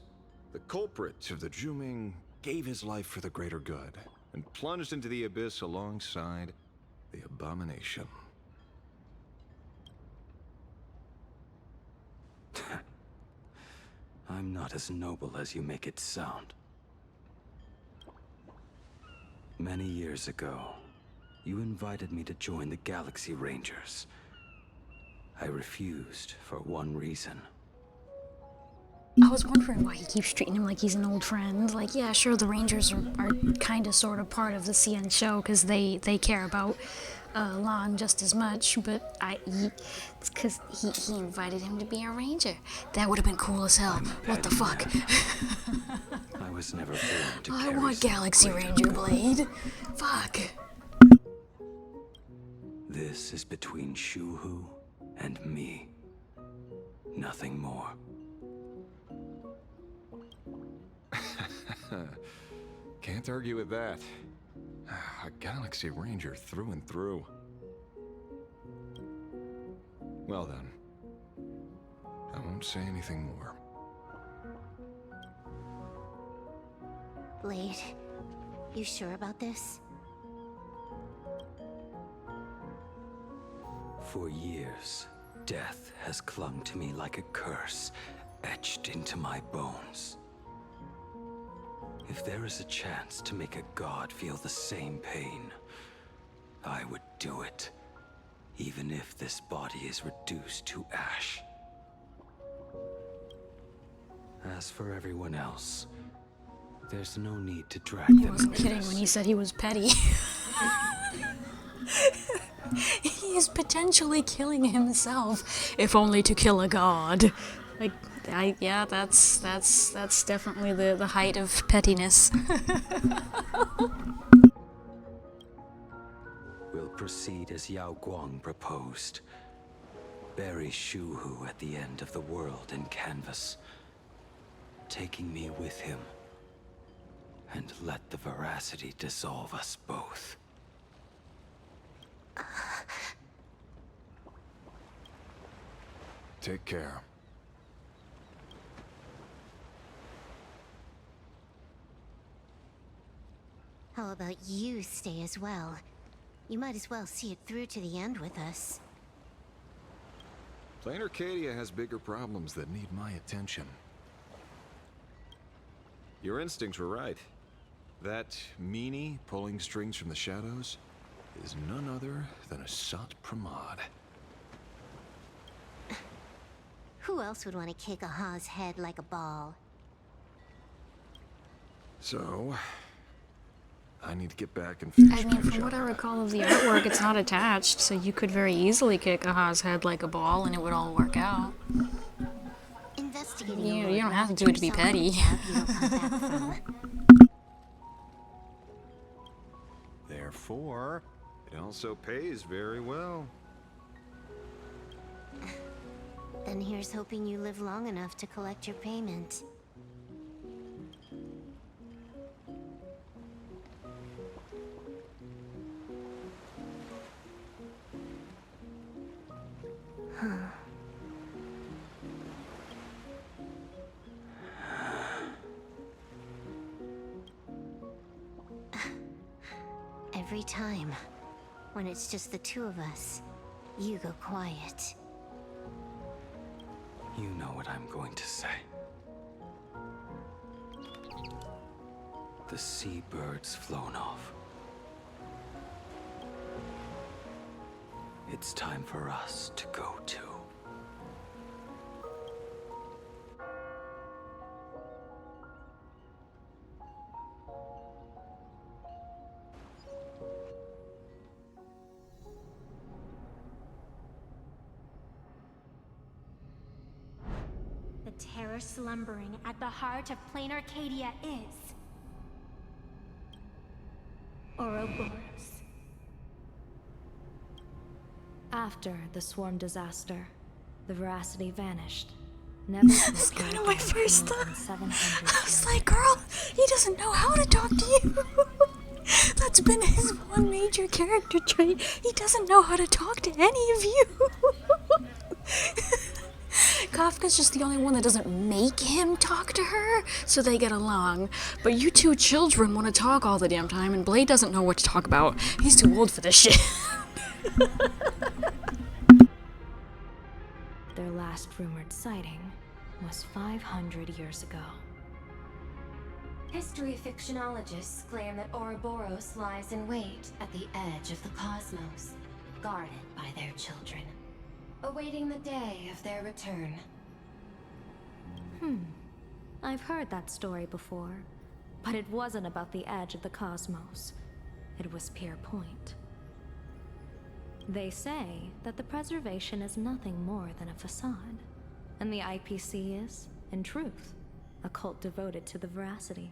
The culprit of the Zhuming gave his life for the greater good, and plunged into the abyss alongside the abomination. I'm not as noble as you make it sound. Many years ago, you invited me to join the Galaxy Rangers. I refused for one reason. I was wondering why he keeps treating him like he's an old friend. Like, yeah, sure, the Rangers are kind of sort of part of the CN show because they care about Lon just as much, but it's because he invited him to be a ranger. That would have been cool as hell. What the fuck? I was never born to I carry want such Galaxy great Ranger ability. Blade. Fuck. This is between Shuhu and me. Nothing more. Can't argue with that. A Galaxy Ranger through and through. Well then. I won't say anything more. Blade, you sure about this? For years, death has clung to me like a curse, etched into my bones. If there is a chance to make a god feel the same pain, I would do it, even if this body is reduced to ash. As for everyone else, there's no need to drag He them wasn't into kidding this. when he said he was petty. He is potentially killing himself, if only to kill a god. Like, yeah, that's definitely the height of pettiness. proceed as Yao Guang proposed. Bury Shu Hu at the end of the world in canvas, taking me with him, and let the veracity dissolve us both. Take care. How about you stay as well? You might as well see it through to the end with us. Plain Arcadia has bigger problems that need my attention. Your instincts were right. That meanie pulling strings from the shadows is none other than Asat Pramod. Who else would want to kick a Ha's head like a ball? So, I need to get back and finish I mean, my from job. what I recall of the artwork, it's not attached, so you could very easily kick Aha's head like a ball and it would all work out. Investigating You don't have to do it to be petty. Therefore, it also pays very well. Then here's hoping you live long enough to collect your payment. Huh. Every time, when it's just the two of us, you go quiet. You know what I'm going to say. The seabird's flown off. It's time for us to go too. The terror slumbering at the heart of Plain Arcadia is Ouroboros. After the swarm disaster, the veracity vanished. Never That's kind of my first thought. I was like, girl, he doesn't know how to talk to you. That's been his one major character trait. He doesn't know how to talk to any of you. Kafka's just the only one that doesn't make him talk to her, so they get along. But you two children want to talk all the damn time, and Blade doesn't know what to talk about. He's too old for this shit. Their last rumored sighting was 500 years ago. History fictionologists claim that Ouroboros lies in wait at the edge of the cosmos, guarded by their children, awaiting the day of their return. I've heard that story before, but it wasn't about the edge of the cosmos. It was Pier Point. They say that the preservation is nothing more than a facade, and the IPC is, in truth, a cult devoted to the veracity.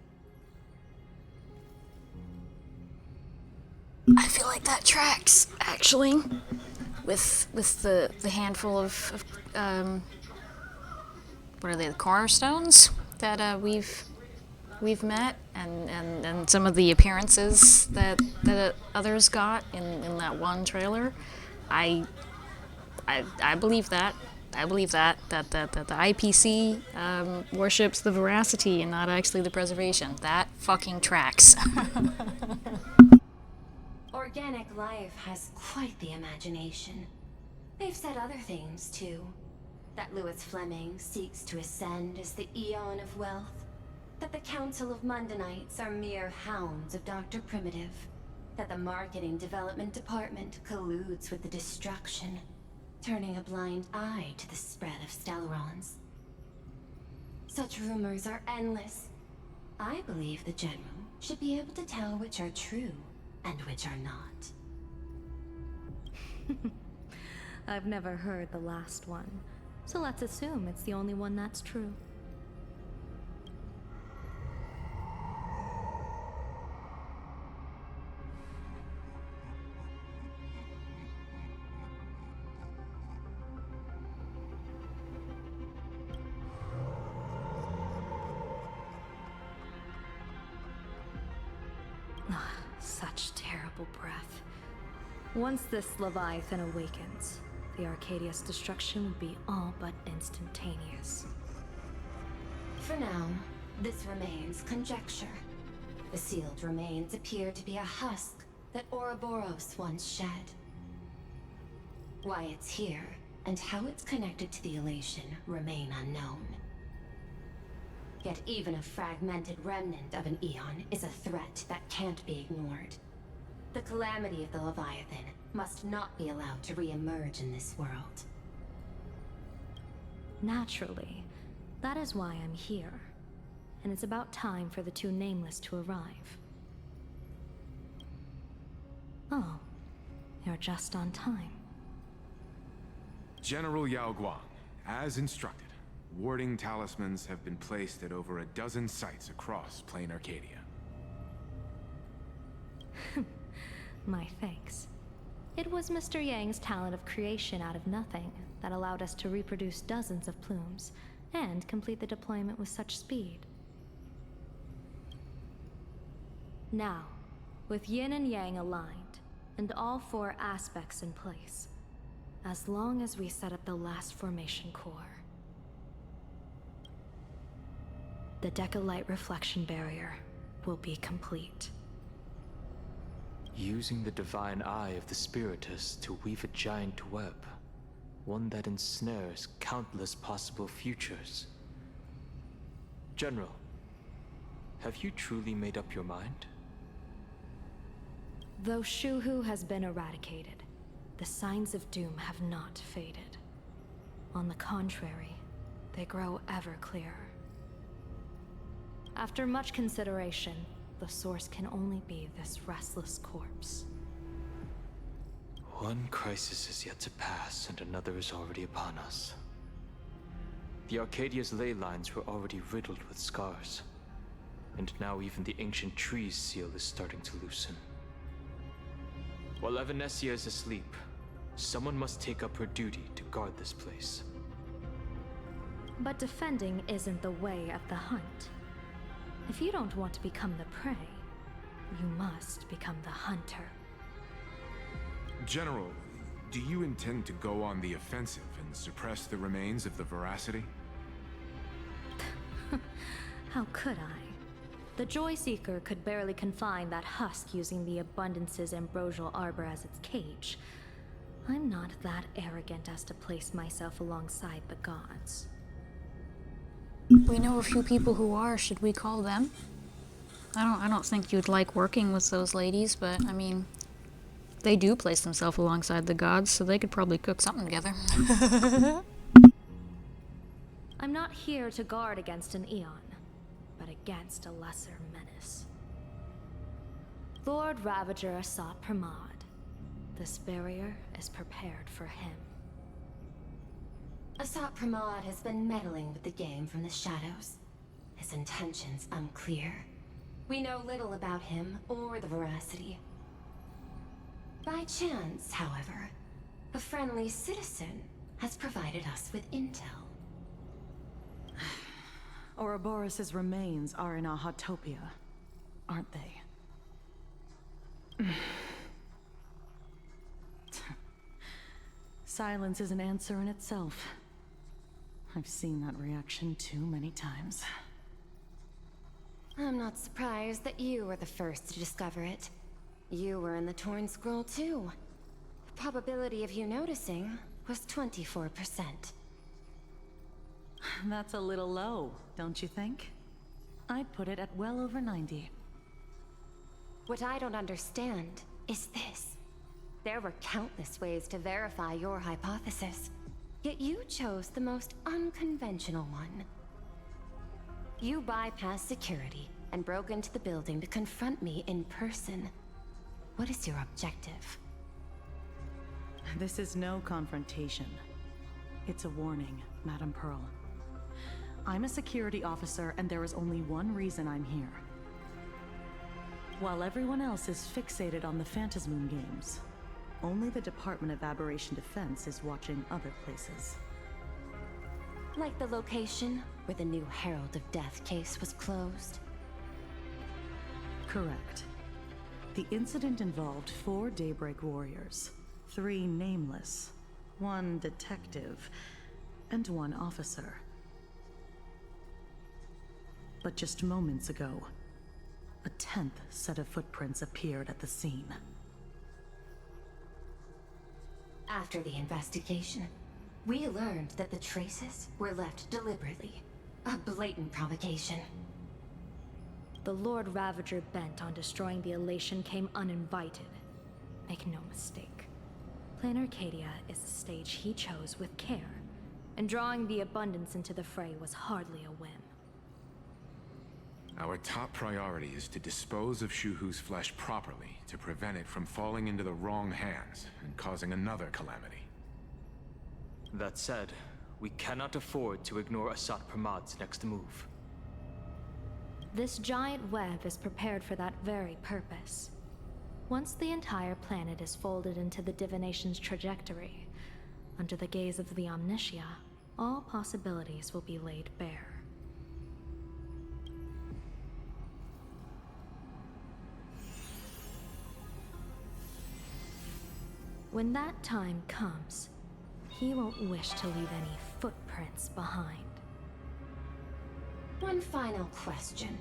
I feel like that tracks, actually, with the handful of what are they, the cornerstones that we've met, and some of the appearances that others got in that one trailer. I believe that. I believe that the IPC worships the veracity and not actually the preservation. That fucking tracks. Organic life has quite the imagination. They've said other things, too. That Louis Fleming seeks to ascend as the Eon of Wealth. That the Council of Mundanites are mere hounds of Dr. Primitive. That the Marketing Development Department colludes with the destruction, turning a blind eye to the spread of Stellaron's. Such rumors are endless. I believe the General should be able to tell which are true and which are not. I've never heard the last one, so let's assume it's the only one that's true. horrible breath. Once this Leviathan awakens, the Arcadia's destruction would be all but instantaneous. For now, this remains conjecture. The sealed remains appear to be a husk that Ouroboros once shed. Why it's here, and how it's connected to the Elation, remain unknown. Yet even a fragmented remnant of an Eon is a threat that can't be ignored. The calamity of the Leviathan must not be allowed to re-emerge in this world. Naturally, that is why I'm here. And it's about time for the two Nameless to arrive. Oh, you're just on time. General Yao Guang, as instructed, warding talismans have been placed at over a dozen sites across Plain Arcadia. My thanks. It was Mr. Yang's talent of creation out of nothing that allowed us to reproduce dozens of plumes and complete the deployment with such speed. Now, with Yin and Yang aligned, and all four aspects in place, as long as we set up the last formation core, the Decalight reflection barrier will be complete. Using the divine eye of the Spiritus to weave a giant web, one that ensnares countless possible futures. General, have you truly made up your mind? Though Shuhu has been eradicated, the signs of doom have not faded. On the contrary, they grow ever clearer. After much consideration, the source can only be this restless corpse. One crisis is yet to pass, and another is already upon us. The Arcadia's ley lines were already riddled with scars, and now even the ancient tree's seal is starting to loosen. While Evanesia is asleep, someone must take up her duty to guard this place. But defending isn't the way of the hunt. If you don't want to become the prey, you must become the hunter. General, do you intend to go on the offensive and suppress the remains of the Veracity? How could I? The Joyseeker could barely confine that husk using the Abundance's ambrosial arbor as its cage. I'm not that arrogant as to place myself alongside the gods. We know a few people who are. Should we call them? I don't think you'd like working with those ladies, but I mean, they do place themselves alongside the gods, so they could probably cook something together. I'm not here to guard against an Eon, but against a lesser menace. Lord Ravager Asat Pramod. This barrier is prepared for him. Asat Pramod has been meddling with the game from the shadows. His intentions unclear. We know little about him or the Veracity. By chance, however, a friendly citizen has provided us with intel. Ouroboros' remains are in Ahatopia, aren't they? Silence is an answer in itself. I've seen that reaction too many times. I'm not surprised that you were the first to discover it. You were in the Torn Scroll too. The probability of you noticing was 24%. That's a little low, don't you think? I'd put it at well over 90. What I don't understand is this. There were countless ways to verify your hypothesis, yet you chose the most unconventional one. You bypassed security and broke into the building to confront me in person. What is your objective? This is no confrontation. It's a warning, Madame Pearl. I'm a security officer, and there is only one reason I'm here. While everyone else is fixated on the Phantasmoon games, only the Department of Aberration Defense is watching other places. Like the location where the new Herald of Death case was closed? Correct. The incident involved 4 Daybreak warriors, 3 nameless, 1 detective, and 1 officer. But just moments ago, a 10th set of footprints appeared at the scene. After the investigation, we learned that the traces were left deliberately. A blatant provocation. The Lord Ravager bent on destroying the Elation came uninvited. Make no mistake. Plan Arcadia is a stage he chose with care, and drawing the Abundance into the fray was hardly a whim. Our top priority is to dispose of Shuhu's flesh properly to prevent it from falling into the wrong hands and causing another calamity. That said, we cannot afford to ignore Asat Pramad's next move. This giant web is prepared for that very purpose. Once the entire planet is folded into the divination's trajectory, under the gaze of the Omnitia, all possibilities will be laid bare. When that time comes, he won't wish to leave any footprints behind. One final question.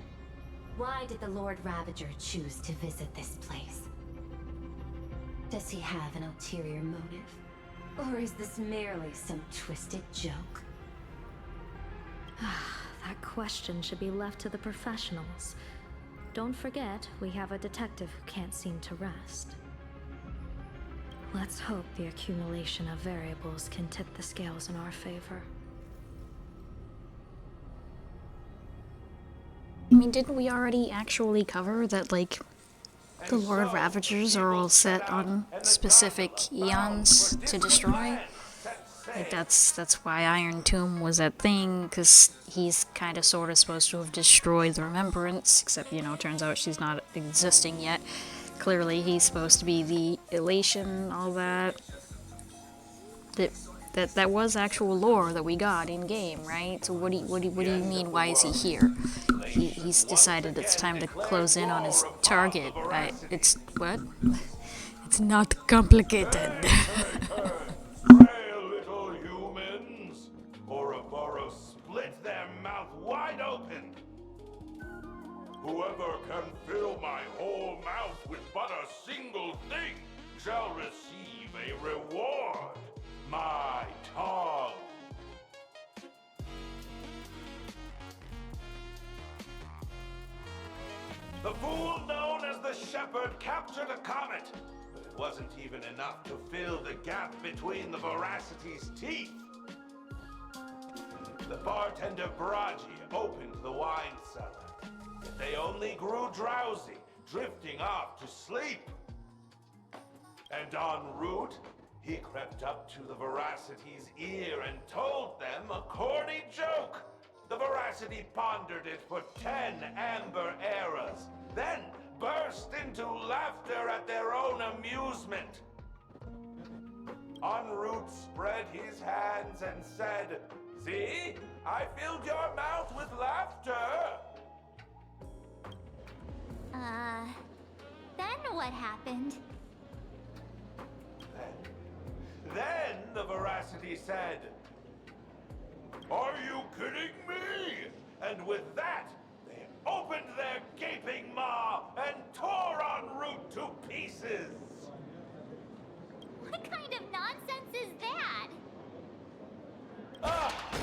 Why did the Lord Ravager choose to visit this place? Does he have an ulterior motive? Or is this merely some twisted joke? That question should be left to the professionals. Don't forget, we have a detective who can't seem to rest. Let's hope the accumulation of variables can tip the scales in our favor. I mean, didn't we already actually cover that, like, the Lord Ravagers are all set on specific eons to destroy? Like, that's why Iron Tomb was that thing, because he's kind of sort of supposed to have destroyed the Remembrance, except, you know, turns out she's not existing yet. Clearly, he's supposed to be the Elation, all that. That was actual lore that we got in game, right? So what do you mean? Why is he here? He's decided it's time to close in on his target. It's what? It's not complicated. Frail little humans, Ouroboros split their mouth wide open. Whoever can fill my whole mouth with but a single thing shall receive a reward. My tongue. The fool known as the Shepherd captured a comet, but it wasn't even enough to fill the gap between the Veracity's teeth. The bartender Baraji opened the wine cellar, but they only grew drowsy, drifting off to sleep. And en route, he crept up to the Veracity's ear and told them a corny joke. The Veracity pondered it for 10 amber eras, then burst into laughter at their own amusement. En route spread his hands and said, "See, I filled your mouth with laughter." Then what happened? Then the Veracity said, "Are you kidding me?" And with that, they opened their gaping maw and tore en route to pieces. What kind of nonsense is that?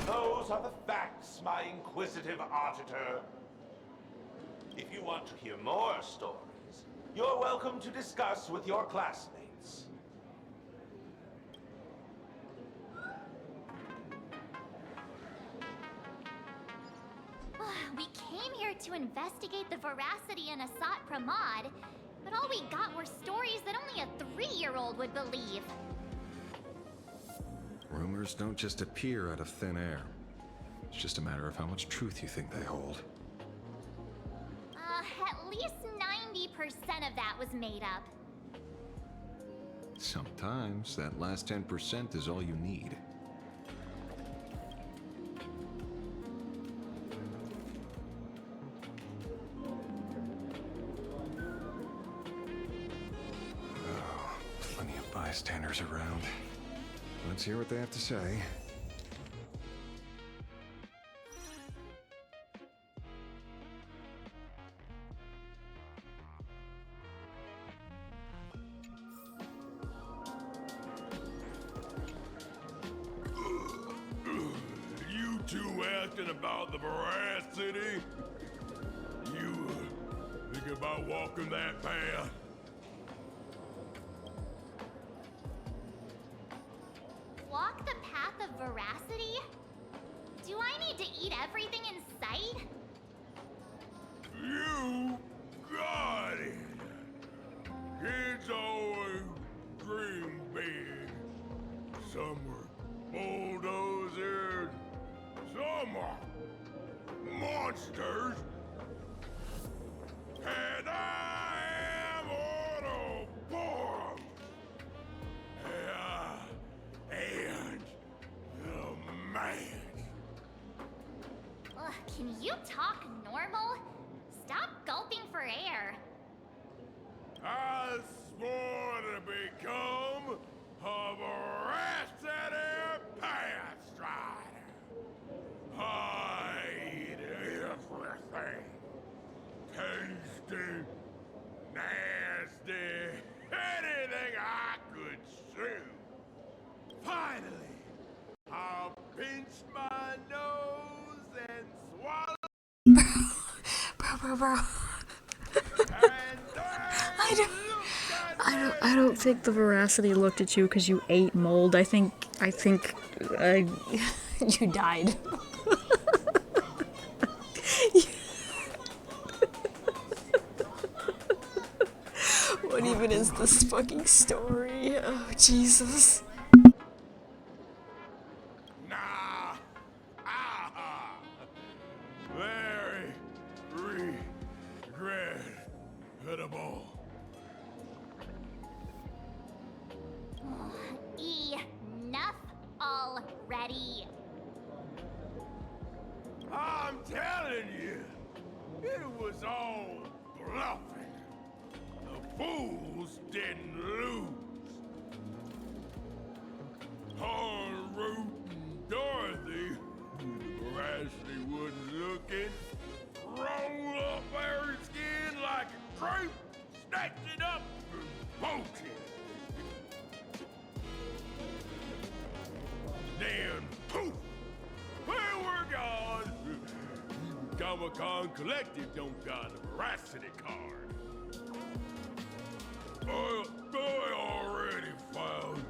Those are the facts, my inquisitive auditor. If you want to hear more stories, you're welcome to discuss with your classmates. We came here to investigate the Veracity and Asat Pramod, but all we got were stories that only a 3-year-old would believe. Rumors don't just appear out of thin air. It's just a matter of how much truth you think they hold. At least 90% of that was made up. Sometimes that last 10% is all you need. bystanders around. Let's hear what they have to say. You two asking about the veracity? You thinking about walking that path? Walk the path of veracity? Do I need to eat everything in sight? You got it. Kids always dream big. Some are bulldozers, some are monsters. And I am Autoborum. And the man. Ugh, can you talk normal? Stop gulping for air. I swore to become a veracity pathstrider. I eat everything. Tasty, nasty, anything I could chew. Finally, I'll pinch my nose and swallow. Bro. I don't think the veracity looked at you because you ate mold. I think you died. What even is this fucking story? Oh, Jesus. Very regrettable. Enough already. I'm telling you, it was all bluffing. The fools didn't lose. En route and Dorothy, the veracity wasn't looking, roll up her skin like a creep, snatch it up and poke it. Then poof, we were gone. Comic-Con Collective don't got a veracity card. I already filed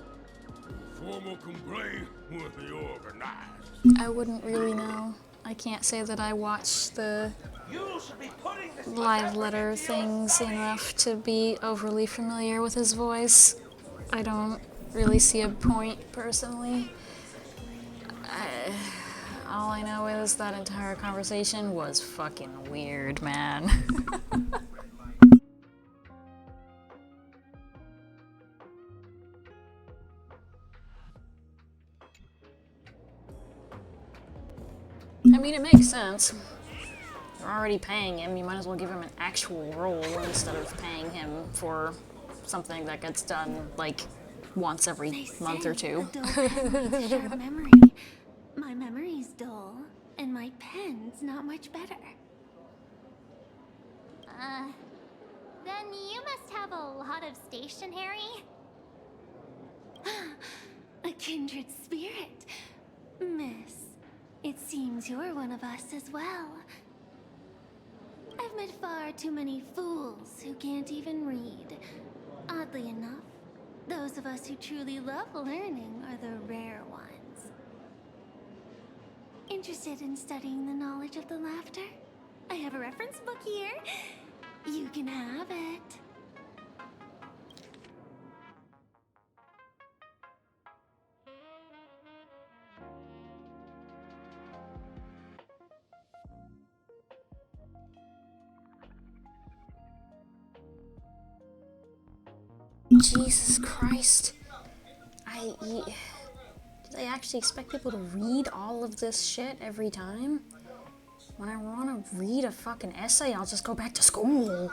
a formal complaint with the organizers. I wouldn't really know. I can't say that I watched the live letter things enough to be overly familiar with his voice. I don't really see a point, personally. All I know is that entire conversation was fucking weird, man. I mean, it makes sense. You're already paying him, you might as well give him an actual role instead of paying him for something that gets done, like, once every month or two. Sharp memory. My memory's dull, and my pen's not much better. Then you must have a lot of stationery? A kindred spirit. Miss, it seems you're one of us as well. I've met far too many fools who can't even read. Oddly enough, those of us who truly love learning are the rare ones. Interested in studying the knowledge of the laughter? I have a reference book here. You can have it. Jesus Christ. Do they actually expect people to read all of this shit every time? When I want to read a fucking essay, I'll just go back to school.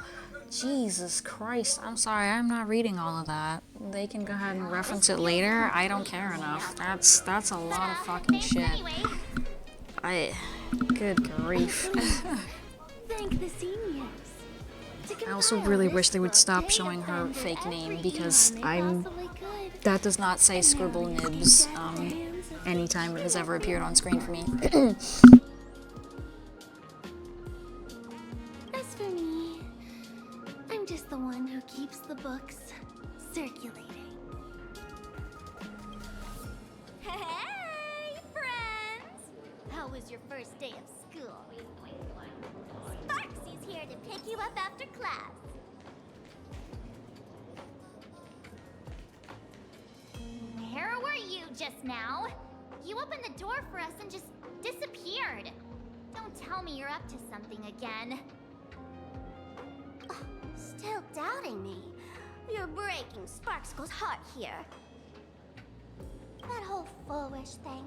Jesus Christ. I'm sorry, I'm not reading all of that. They can go ahead and reference it later. I don't care enough. That's a lot of fucking shit. Good grief. Thank the seniors. I also really wish they would stop showing her fake name because that does not say Scribble Nibs anytime it has ever appeared on screen for me. As for me, I'm just the one who keeps the books circulating. Hey, friends! How was your first day of school? Sparksy's here to pick you up after class. Where were you just now? You opened the door for us and just disappeared. Don't tell me you're up to something again. Oh, still doubting me? You're breaking Sparkskull's heart here. That whole foolish thing.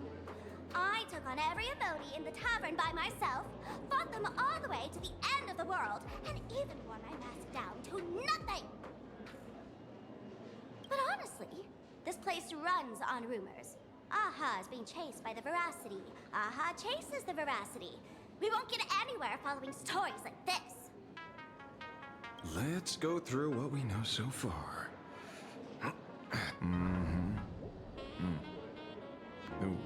I took on every emoji in the tavern by myself, fought them all the way to the end of the world, and even wore my mask down to nothing! But honestly, this place runs on rumors. Aha is being chased by the Veracity. Aha chases the Veracity. We won't get anywhere following stories like this. Let's go through what we know so far. Ooh.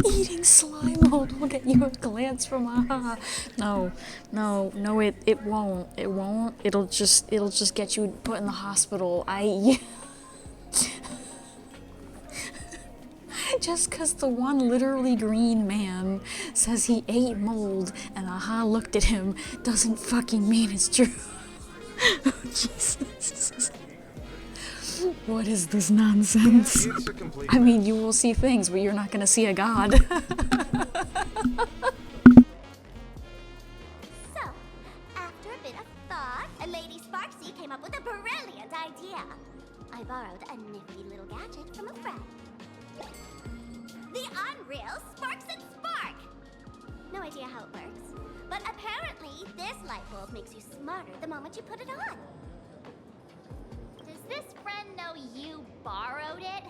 Eating slime mold will get you a glance from Aha. No, it won't. It won't. It'll just get you put in the hospital. Just cause the one literally green man says he ate mold and Aha looked at him doesn't fucking mean it's true. Oh, Jesus. What is this nonsense? I mean, you will see things, but you're not gonna see a god. So, after a bit of thought, Lady Sparksy came up with a brilliant idea. I borrowed a nifty little gadget from a friend. The Unreal Sparks and Spark! No idea how it works, but apparently this light bulb makes you smarter the moment you put it on. Does this friend know you borrowed it?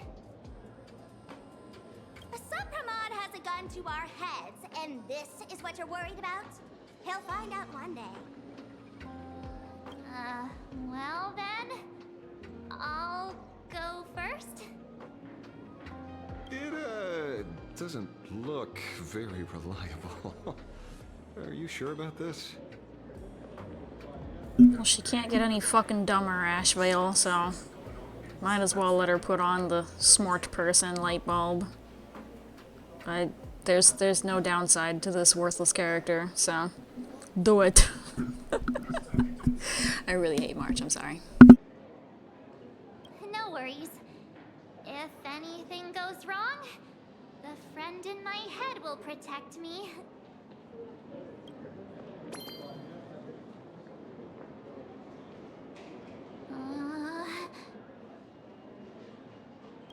Sopramod has a gun to our heads, and this is what you're worried about? He'll find out one day. Well then, I'll go first. It, doesn't look very reliable. Are you sure about this? Well, she can't get any fucking dumber, Ashvale, so might as well let her put on the smart person light bulb. There's no downside to this worthless character, so do it. I really hate March, I'm sorry. No worries. If anything goes wrong, the friend in my head will protect me.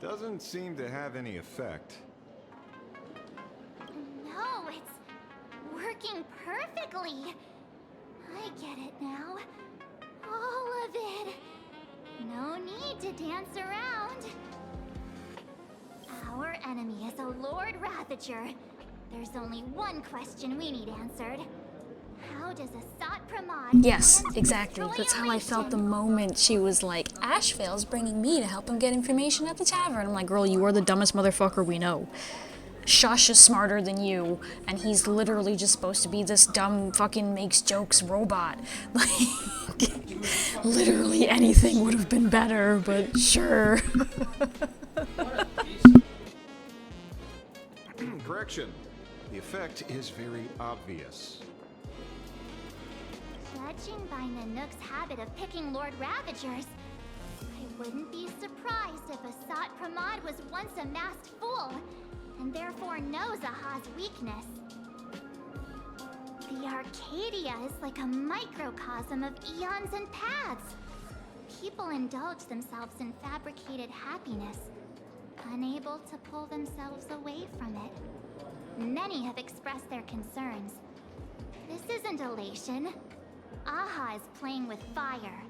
Doesn't seem to have any effect. No, it's working perfectly. I get it now. All of it. No need to dance around. Our enemy is a Lord Ravager. There's only one question we need answered. How does Asat Pramod... Yes, exactly. That's how I felt the moment she was like, Ashvale's bringing me to help him get information at the tavern. I'm like, girl, you are the dumbest motherfucker we know. Shush is smarter than you, and he's literally just supposed to be this dumb fucking makes jokes robot. Like, literally anything would have been better, but sure. Correction. The effect is very obvious. Judging by Nanook's habit of picking Lord Ravagers, I wouldn't be surprised if Asat Pramod was once a masked fool, and therefore knows Aha's weakness. The Arcadia is like a microcosm of eons and paths. people indulge themselves in fabricated happiness, unable to pull themselves away from it. Many have expressed their concerns. This isn't elation. Aha is playing with fire.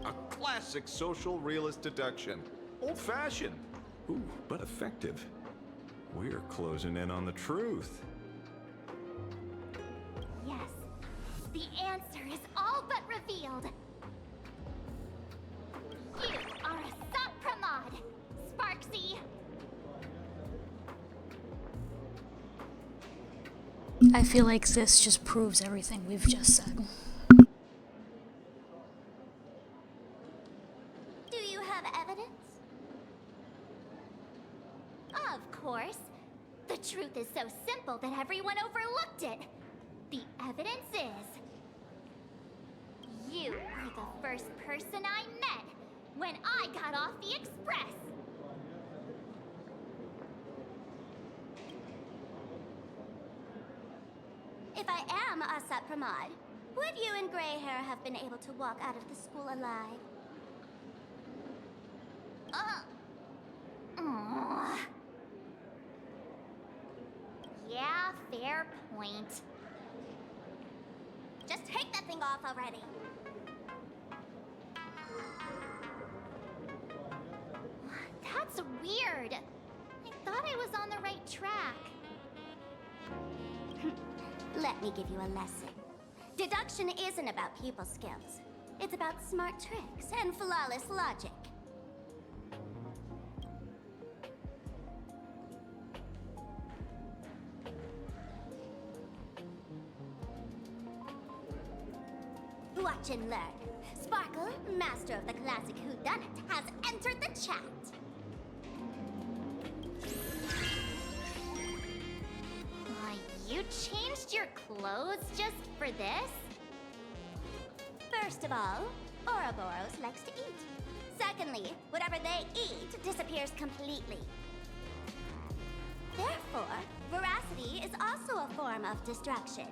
A classic social realist deduction. Old-fashioned. Ooh, but effective. We're closing in on the truth. Yes, the answer is all but revealed. You are Asat Pramod, Sparksy. I feel like this just proves everything we've just said. Do you have evidence? Of course. The truth is so simple that everyone overlooked it. The evidence is... you were the first person I met when I got off the Express. If I am Asat Pramod, would you and Grey Hair have been able to walk out of the school alive? Yeah, fair point. Just take that thing off already. That's weird. I thought I was on the right track. Let me give you a lesson. Deduction isn't about people skills. It's about smart tricks and flawless logic. Watch and learn. Sparkle, master of the classic whodunit, has entered the chat. You changed your clothes just for this? First of all, Ouroboros likes to eat. Secondly, whatever they eat disappears completely. Therefore, veracity is also a form of distraction.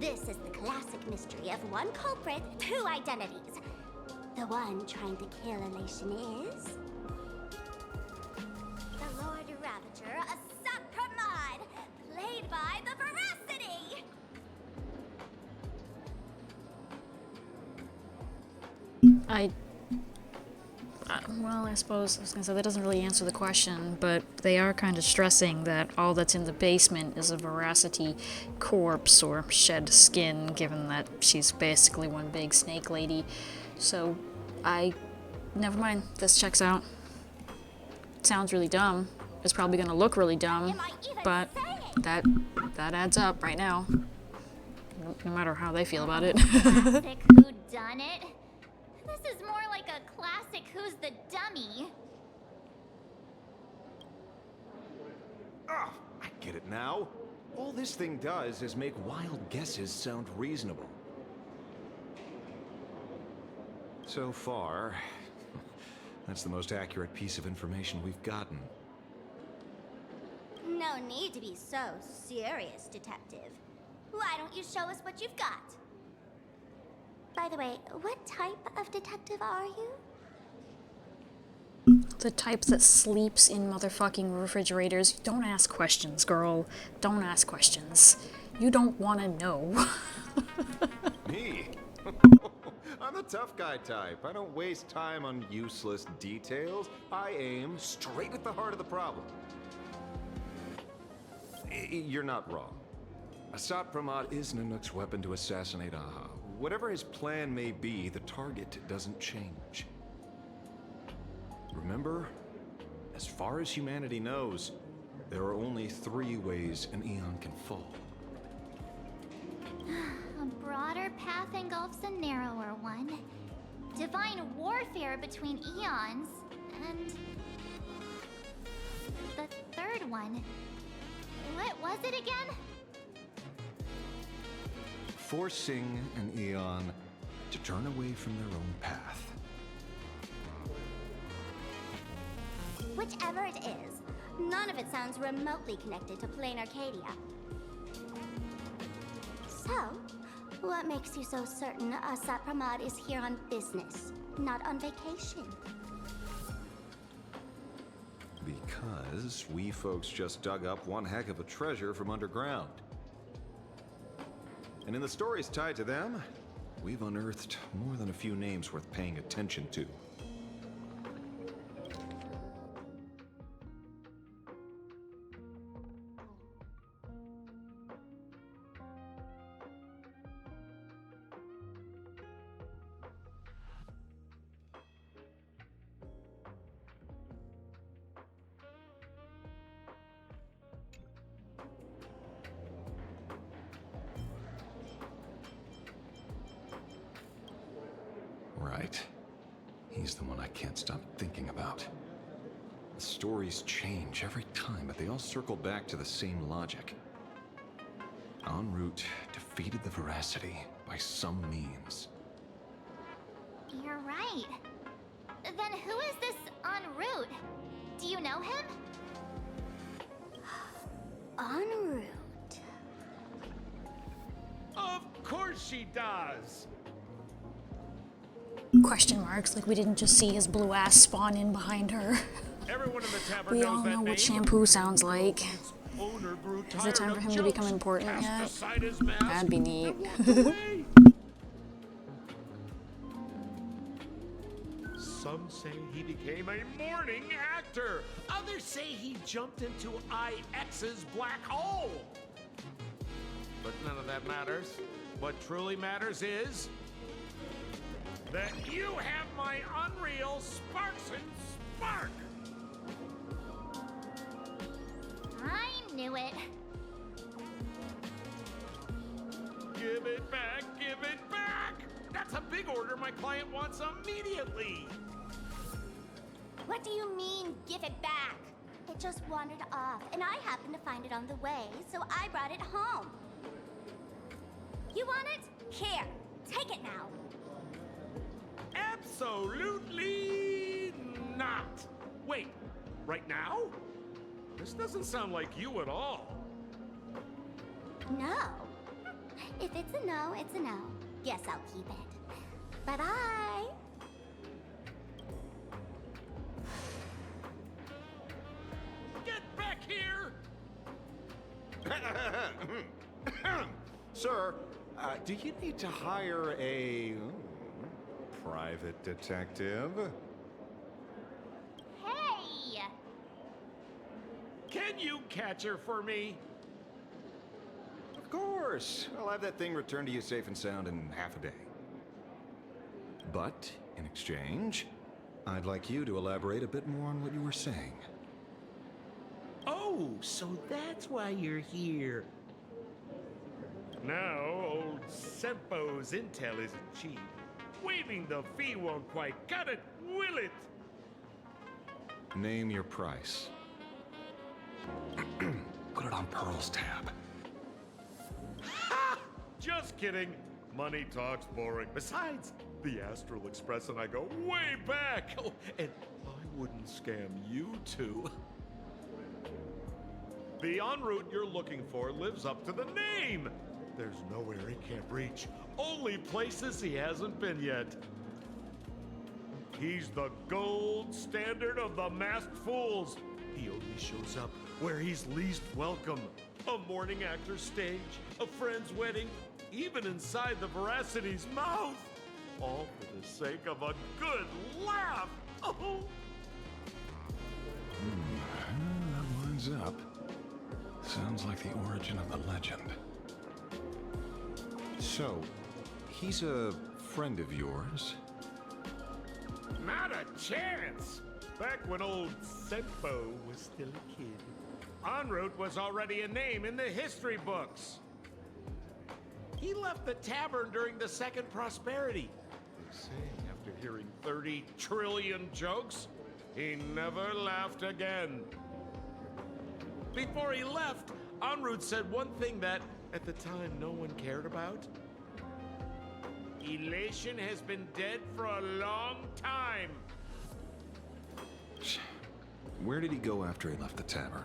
This is the classic mystery of one culprit, two identities. The one trying to kill elation is... the Lord Ravager, Asat Pramod, played by the Veracity! Well, I suppose I was gonna say that doesn't really answer the question, but they are kind of stressing that all that's in the basement is a Veracity corpse or shed skin, given that she's basically one big snake lady. So, never mind, this checks out. It sounds really dumb. It's probably gonna look really dumb, but that adds up right now. No matter how they feel about it. Classic whodunit? This is more like a classic Who's the Dummy. Ah, I get it now. All this thing does is make wild guesses sound reasonable. So far, that's the most accurate piece of information we've gotten. No need to be so serious, Detective. Why don't you show us what you've got? By the way, what type of detective are you? The type that sleeps in motherfucking refrigerators. Don't ask questions, girl. Don't ask questions. You don't want to know. Me? I'm the tough guy type. I don't waste time on useless details. I aim straight at the heart of the problem. You're not wrong. Asat Pramod is Nanook's weapon to assassinate Aha. Whatever his plan may be, the target doesn't change. Remember, as far as humanity knows, there are only 3 ways an Eon can fall. A broader path engulfs a narrower one. Divine warfare between eons, and... the third one. What was it again? Forcing an Eon to turn away from their own path. Whichever it is, none of it sounds remotely connected to Plain Arcadia. So, What makes you so certain Asat Pramad is here on business, not on vacation? Because we folks just dug up one heck of a treasure from underground. And in the stories tied to them, we've unearthed more than a few names worth paying attention to. Right. He's the one I can't stop thinking about. The stories change every time, but they all circle back to the same logic. En route defeated the Veracity by some means. You're right. Then who is this en route? Do you know him? En route. Of course she does! Question marks, like we didn't just see his blue ass spawn in behind her. Everyone in the tavern We knows all that know what name. shampoo sounds like. Owner grew Is it time tired for of him to jokes, become important cast yet? aside his mask, That'd be neat. and walked away. Some say he became a morning actor. Others say he jumped into IX's black hole. But none of that matters. What truly matters is that you have my unreal Sparks and Spark. I knew it. Give it back, give it back! That's a big order my client wants immediately! What do you mean, give it back? It just wandered off, and I happened to find it on the way, so I brought it home. You want it? Here, take it now. Absolutely not! Wait, right now? This doesn't sound like you at all. No. If it's a no, it's a no. Guess I'll keep it. Bye-bye. Get back here! Sir, do you need to hire a private detective? Hey! Can you catch her for me? Of course. I'll have that thing returned to you safe and sound in half a day. But, in exchange, I'd like you to elaborate a bit more on what you were saying. Oh, so that's why you're here. Now, old Sempo's intel isn't cheap. Waiving the fee won't quite cut it, will it? Name your price. Put it on Pearl's tab. Ha! Just kidding. Money talks boring. Besides, the Astral Express and I go way back. Oh, and I wouldn't scam you two. The en route you're looking for lives up to the name. There's nowhere he can't reach. Only places he hasn't been yet. He's the gold standard of the masked fools. He only shows up where he's least welcome. A morning actor's stage, a friend's wedding, even inside the Veracity's mouth. All for the sake of a good laugh. Oh. That lines up. Sounds like the origin of the legend. So, he's a friend of yours? Not a chance! Back when old Sempo was still a kid, En route was already a name in the history books. He left the tavern during the Second Prosperity. They say after hearing 30 trillion jokes, he never laughed again. Before he left, En route said one thing that, at the time, no one cared about. Elation has been dead for a long time. Where did he go after he left the tavern?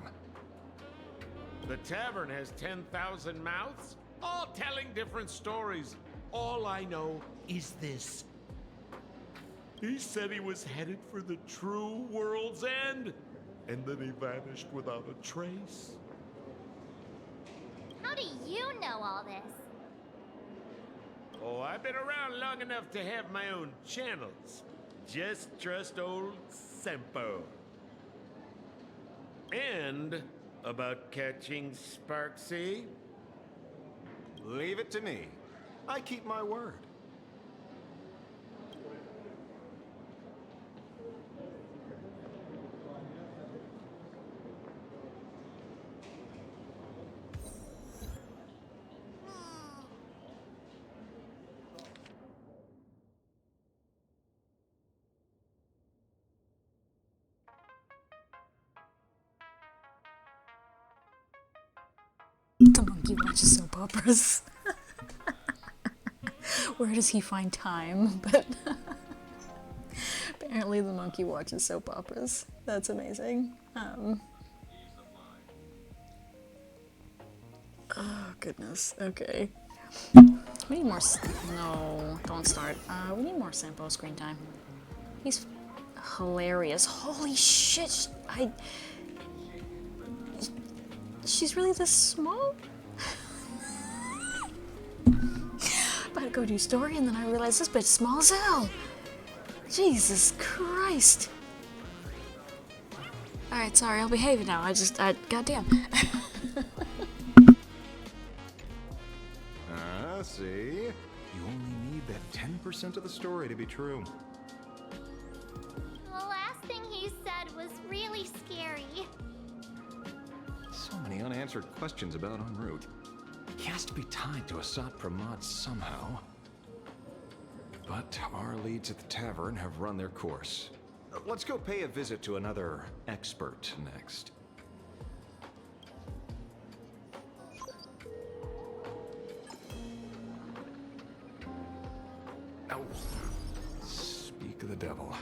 The tavern has 10,000 mouths, all telling different stories. All I know is this. He said he was headed for the true world's end, and then he vanished without a trace. How do you know all this? Oh, I've been around long enough to have my own channels. Just trust old Sempo. And about catching Sparksy? Leave it to me. I keep my word. The monkey watches soap operas. Where does he find time? But apparently the monkey watches soap operas. That's amazing. Oh goodness. Okay. We need more. No, don't start. We need more Sempo screen time. He's hilarious. Holy shit! She's really this small? About to go do story and then I realized this bitch small as hell. Jesus Christ. Alright, sorry, I'll behave now. Goddamn. See? You only need that 10% of the story to be true. The last thing he said was really scary. So many unanswered questions about en route. He has to be tied to Asat Pramod somehow. But our leads at the tavern have run their course. Let's go pay a visit to another expert next. Oh. Speak of the devil.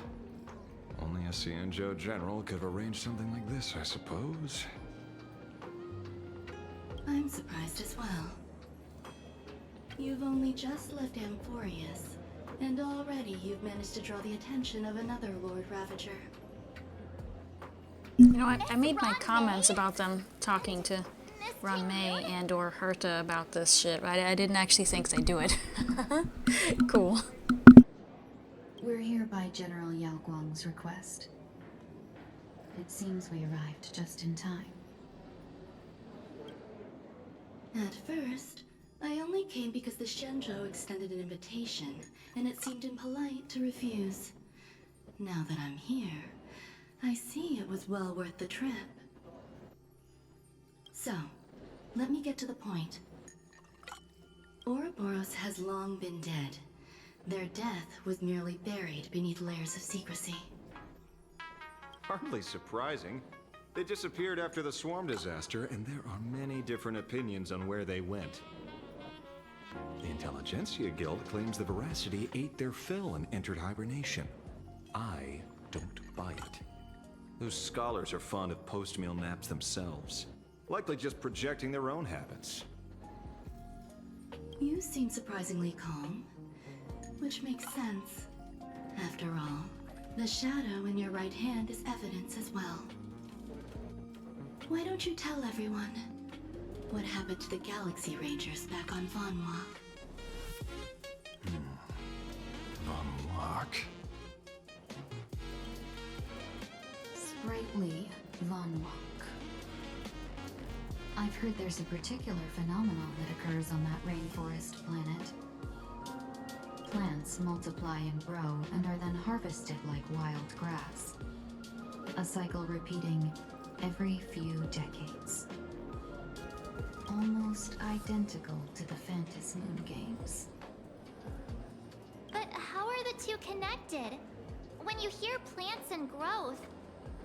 Only a Cienjo general could have arranged something like this, I suppose. I'm surprised as well. You've only just left Amphorius, and already you've managed to draw the attention of another Lord Ravager. You know what? I made my comments about them talking to Ron May and or Herta about this shit. I didn't actually think they'd do it. Cool. We're here by General Yao Guang's request. It seems we arrived just in time. At first, I only came because the Shenzhou extended an invitation, and it seemed impolite to refuse. Now that I'm here, I see it was well worth the trip. So, let me get to the point. Ouroboros has long been dead. Their death was merely buried beneath layers of secrecy. Hardly surprising. They disappeared after the swarm disaster, and there are many different opinions on where they went. The Intelligentsia Guild claims the Veracity ate their fill and entered hibernation. I don't buy it. Those scholars are fond of post-meal naps themselves, likely just projecting their own habits. You seem surprisingly calm, which makes sense. After all, the shadow in your right hand is evidence as well. Why don't you tell everyone what happened to the Galaxy Rangers back on Vanwa? Vanwa? Sprightly Vanwalk. I've heard there's a particular phenomenon that occurs on that rainforest planet. Plants multiply and grow and are then harvested like wild grass. A cycle repeating every few decades. Almost identical to the Phantas Moon games. But how are the two connected? When you hear plants and growth,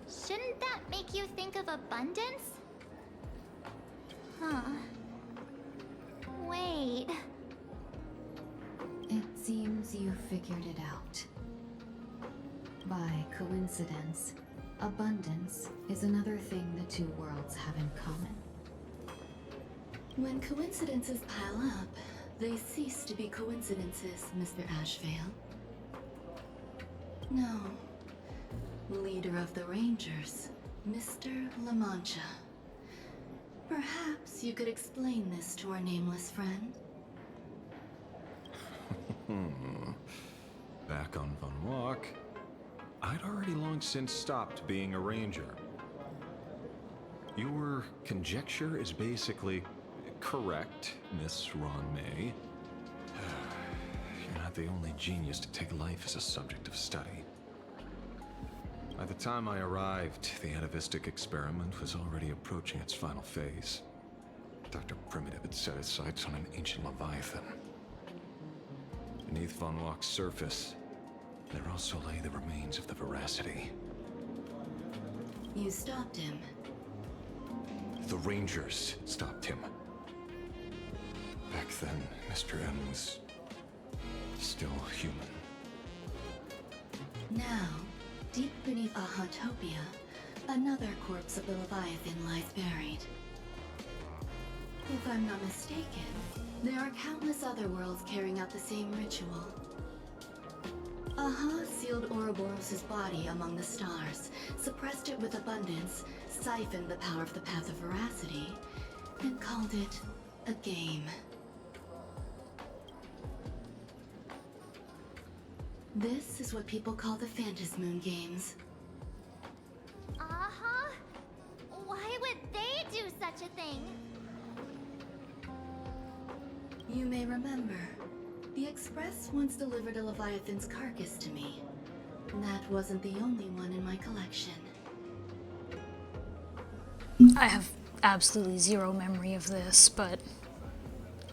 shouldn't that make you think of abundance? Huh. Wait. It seems you figured it out. By coincidence, abundance is another thing the two worlds have in common. When coincidences pile up, They cease to be coincidences, Mr. Ashvale. No. Leader of the Rangers, Mr. La Mancha. Perhaps you could explain this to our nameless friend? Back on Von Walk, I'd already long since stopped being a ranger. Your conjecture is basically correct, Miss Ron May. You're not the only genius to take life as a subject of study. By the time I arrived, the atavistic experiment was already approaching its final phase. Dr. Primitive had set his sights on an ancient Leviathan. Beneath Von Walk's surface, there also lay the remains of the Veracity. You stopped him. The Rangers stopped him. Back then, Mr. M was still human. Now, deep beneath Ahatopia, another corpse of the Leviathan lies buried. If I'm not mistaken, there are countless other worlds carrying out the same ritual. Aha sealed Ouroboros' body among the stars, suppressed it with abundance, siphoned the power of the Path of Veracity, and called it a game. This is what people call the Phantasmoon Games. Uh-huh. Why would they do such a thing? You may remember, the Express once delivered a Leviathan's carcass to me. That wasn't the only one in my collection. I have absolutely zero memory of this, but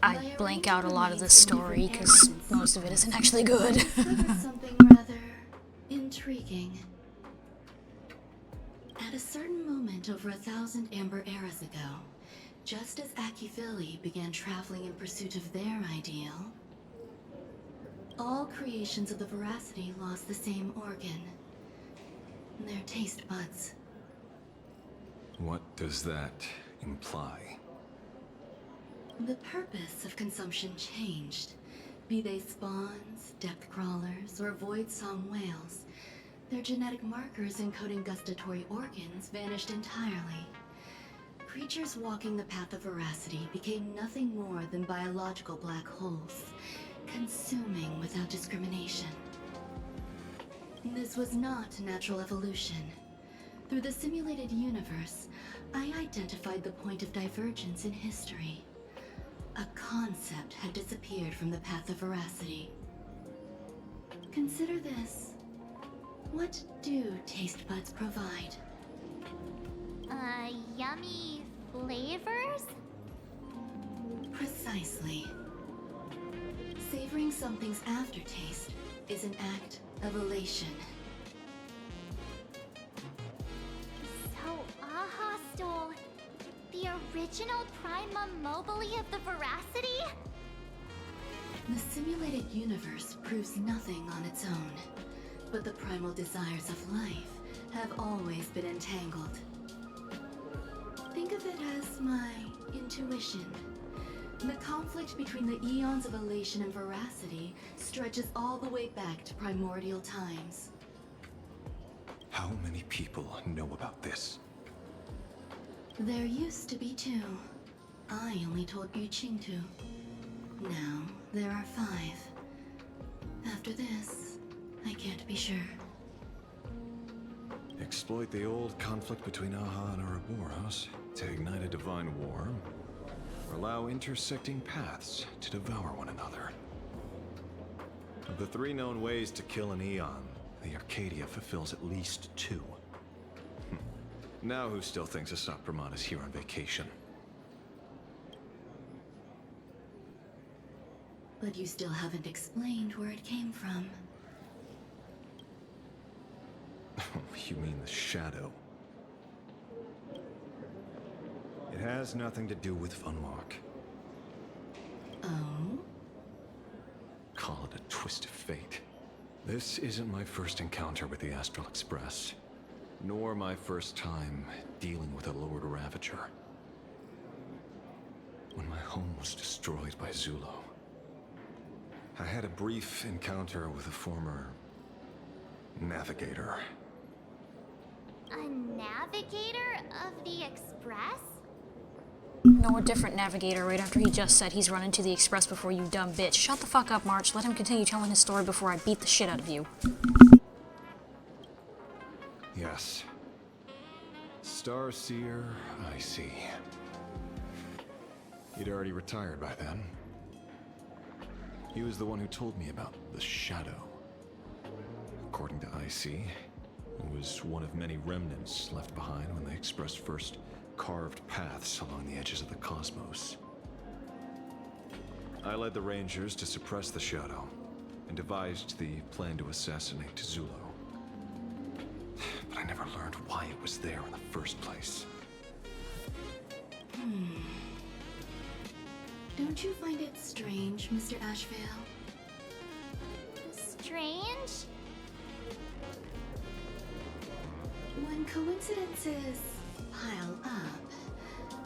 I blank out a lot of this story because most of it isn't actually good. Discovered something rather intriguing. At a certain moment over 1,000 Amber Eras ago, just as Akifili began traveling in pursuit of their ideal, all creations of the Veracity lost the same organ. Their taste buds. What does that imply? The purpose of consumption changed. Be they spawns, depth crawlers, or void song whales, their genetic markers encoding gustatory organs vanished entirely. Creatures walking the path of Veracity became nothing more than biological black holes, consuming without discrimination. This was not natural evolution. Through the simulated universe, I identified the point of divergence in history. A concept had disappeared from the path of Veracity. Consider this. What do taste buds provide? Yummy flavors? Precisely. Savoring something's aftertaste is an act of elation. So Aha stole the original Prima Mobile of the Veracity? The simulated universe proves nothing on its own, but the primal desires of life have always been entangled. Think of it as my intuition. The conflict between the eons of elation and Veracity stretches all the way back to primordial times. How many people know about this? There used to be 2. I only told Yu Qingtu. Now, there are 5. After this, I can't be sure. Exploit the old conflict between Aha and Ouroboros to ignite a divine war, or allow intersecting paths to devour one another. Of the 3 known ways to kill an Eon, the Arcadia fulfills at least 2. Now who still thinks Asakramon is here on vacation? But you still haven't explained where it came from. You mean the shadow? It has nothing to do with Von Walk. Oh? Call it a twist of fate. This isn't my first encounter with the Astral Express, nor my first time dealing with a Lord Ravager. When my home was destroyed by Zulo, I had a brief encounter with a former navigator. A navigator of the Express? No, a different navigator right after he just said he's run into the Express before, you dumb bitch. Shut the fuck up, March. Let him continue telling his story before I beat the shit out of you. Yes. Starseer, I see. He'd already retired by then. He was the one who told me about the Shadow. According to IC, it was one of many remnants left behind when the Express first carved paths along the edges of the cosmos. I led the Rangers to suppress the Shadow and devised the plan to assassinate Zulo. But I never learned why it was there in the first place. Don't you find it strange, Mr. Ashvale? Strange? When coincidences pile up,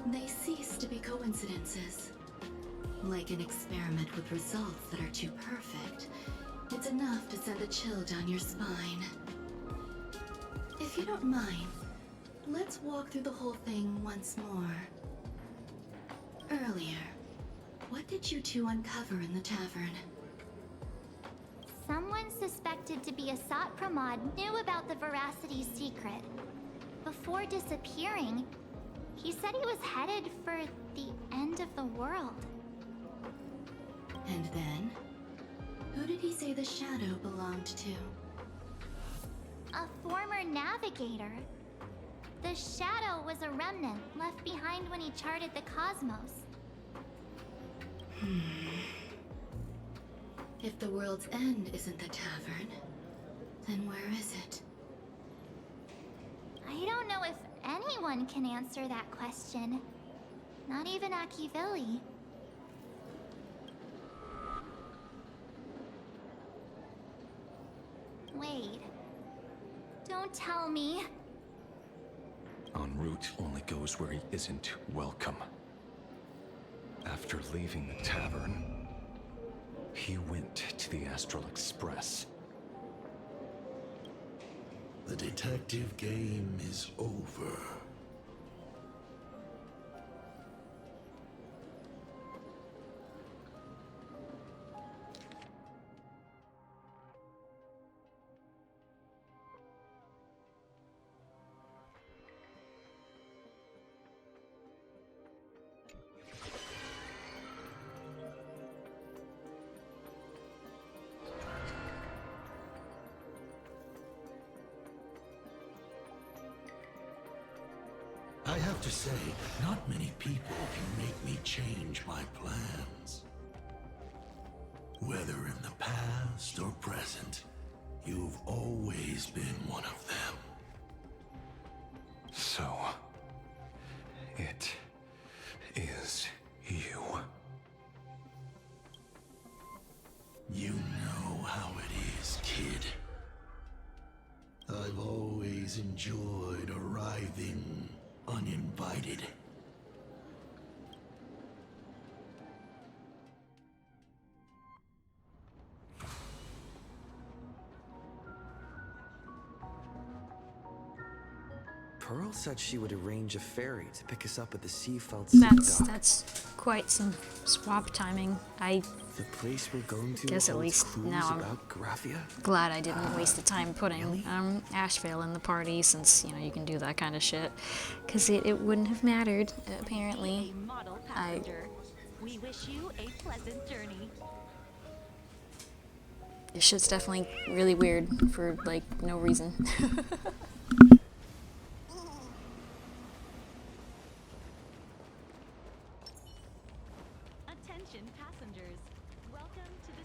they cease to be coincidences. Like an experiment with results that are too perfect, it's enough to send a chill down your spine. If you don't mind, let's walk through the whole thing once more. Earlier, what did you two uncover in the tavern? Someone suspected to be Asat Pramod knew about the Veracity's secret. Before disappearing, he said he was headed for the end of the world. And then? Who did he say the Shadow belonged to? A former navigator. The Shadow was a remnant left behind when he charted the cosmos. If the world's end isn't the tavern, then where is it? I don't know if anyone can answer that question. Not even Akivili. Wait. Don't tell me. En route only goes where he isn't welcome. After leaving the tavern, he went to the Astral Express. The detective game is over. I have to say, not many people can make me change my plans. Whether in the past or present, you've always been one of them. So, it is you. You know how it is, kid. I've always enjoyed arriving uninvited. Pearl said she would arrange a ferry to pick us up at the Seafeld dock. That's quite some swap timing. The place we're going to guess at holds least clues now I'm about Graphia? glad I didn't waste the time putting Ashvale in the party, since, you know, you can do that kind of shit. Because it wouldn't have mattered, apparently. Model passenger. We wish you a pleasant journey. This shit's definitely really weird for, like, no reason. Attention passengers. Welcome to the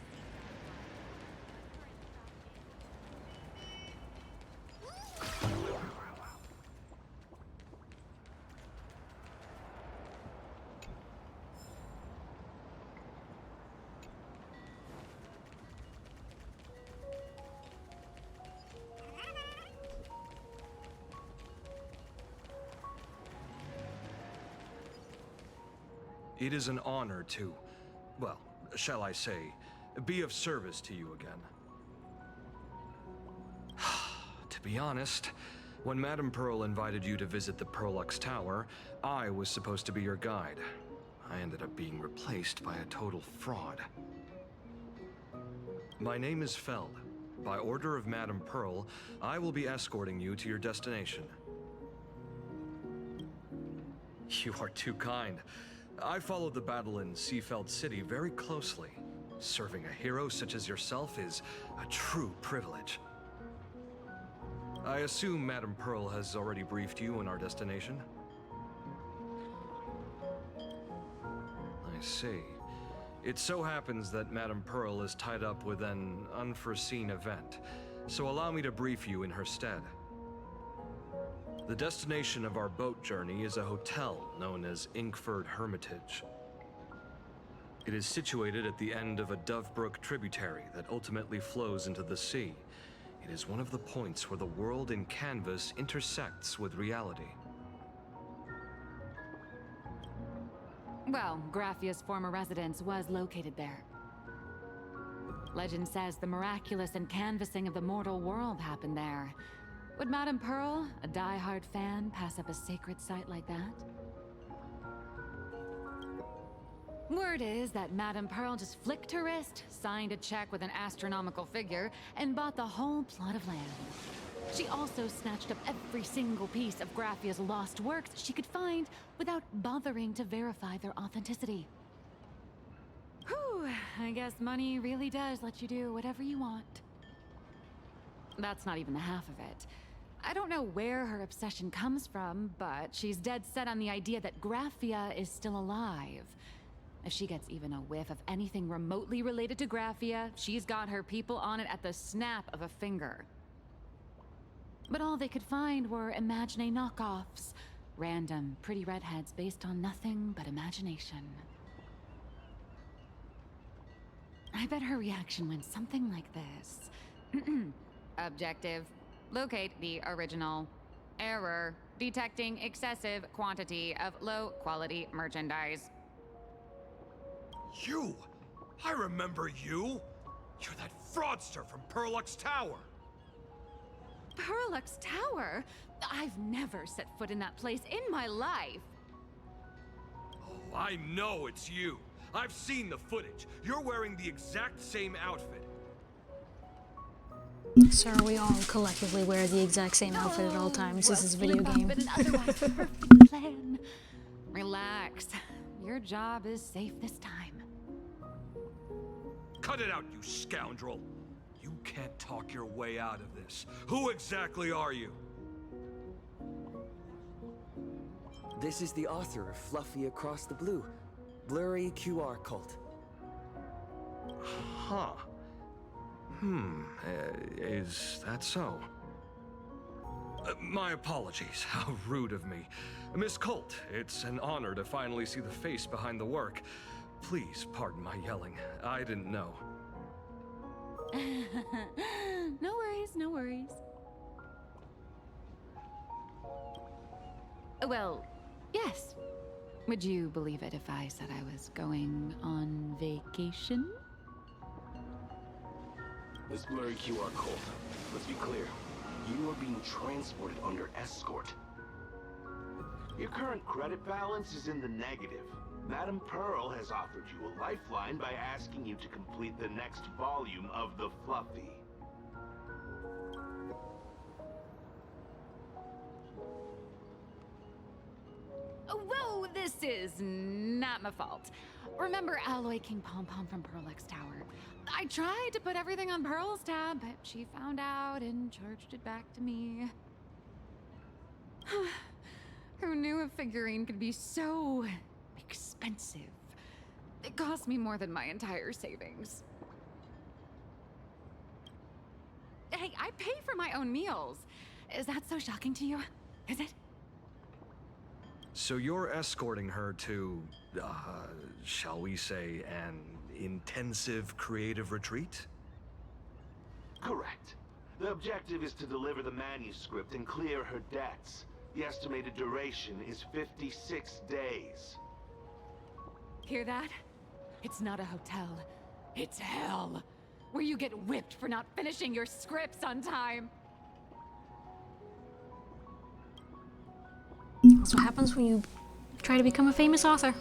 It is an honor to, well, shall I say, be of service to you again. To be honest, when Madame Pearl invited you to visit the Perlux Tower, I was supposed to be your guide. I ended up being replaced by a total fraud. My name is Feld. By order of Madame Pearl, I will be escorting you to your destination. You are too kind. I followed the battle in Seafeld City very closely. Serving a hero such as yourself is a true privilege. I assume Madame Pearl has already briefed you on our destination? I see. It so happens that Madame Pearl is tied up with an unforeseen event, so allow me to brief you in her stead. The destination of our boat journey is a hotel known as Inkford Hermitage. It is situated at the end of a Dovebrook tributary that ultimately flows into the sea. It is one of the points where the world in canvas intersects with reality. Well, Graffia's former residence was located there. Legend says the miraculous canvassing of the mortal world happened there. Would Madame Pearl, a die-hard fan, pass up a sacred site like that? Word is that Madame Pearl just flicked her wrist, signed a check with an astronomical figure, and bought the whole plot of land. She also snatched up every single piece of Graffia's lost works she could find without bothering to verify their authenticity. Whew, I guess money really does let you do whatever you want. That's not even the half of it. I don't know where her obsession comes from, but she's dead set on the idea that Graffia is still alive. If she gets even a whiff of anything remotely related to Graffia, she's got her people on it at the snap of a finger. But all they could find were Imagine knockoffs. Random, pretty redheads based on nothing but imagination. I bet her reaction went something like this. Objective. Locate the original. Error. Detecting excessive quantity of low-quality merchandise. You! I remember you! You're that fraudster from Perlux Tower! Perlux Tower? I've never set foot in that place in my life. Oh, I know it's you. I've seen the footage. You're wearing the exact same outfit. Sir, we all collectively wear the exact same outfit at all times. This is a video game. An otherwise perfect plan. Relax. Your job is safe this time. Cut it out, you scoundrel! You can't talk your way out of this. Who exactly are you? This is the author of Fluffy Across the Blue, Blurry QR Cult. Huh. Is that so? My apologies. How rude of me. Miss Colt, it's an honor to finally see the face behind the work. Please pardon my yelling. I didn't know. No worries, no worries. Well, yes. Would you believe it if I said I was going on vacation? This blurry QR code. Let's be clear. You are being transported under escort. Your current credit balance is in the negative. Madame Pearl has offered you a lifeline by asking you to complete the next volume of the Fluffy. Whoa, this is not my fault. Remember Alloy King Pom Pom from Perlux Tower? I tried to put everything on Pearl's tab, but she found out and charged it back to me. Who knew a figurine could be so expensive? It cost me more than my entire savings. Hey, I pay for my own meals. Is that so shocking to you? Is it? So you're escorting her to, shall we say, an intensive creative retreat? Correct. The objective is to deliver the manuscript and clear her debts. The estimated duration is 56 days. Hear that? It's not a hotel. It's hell, where you get whipped for not finishing your scripts on time. That's what happens when you try to become a famous author.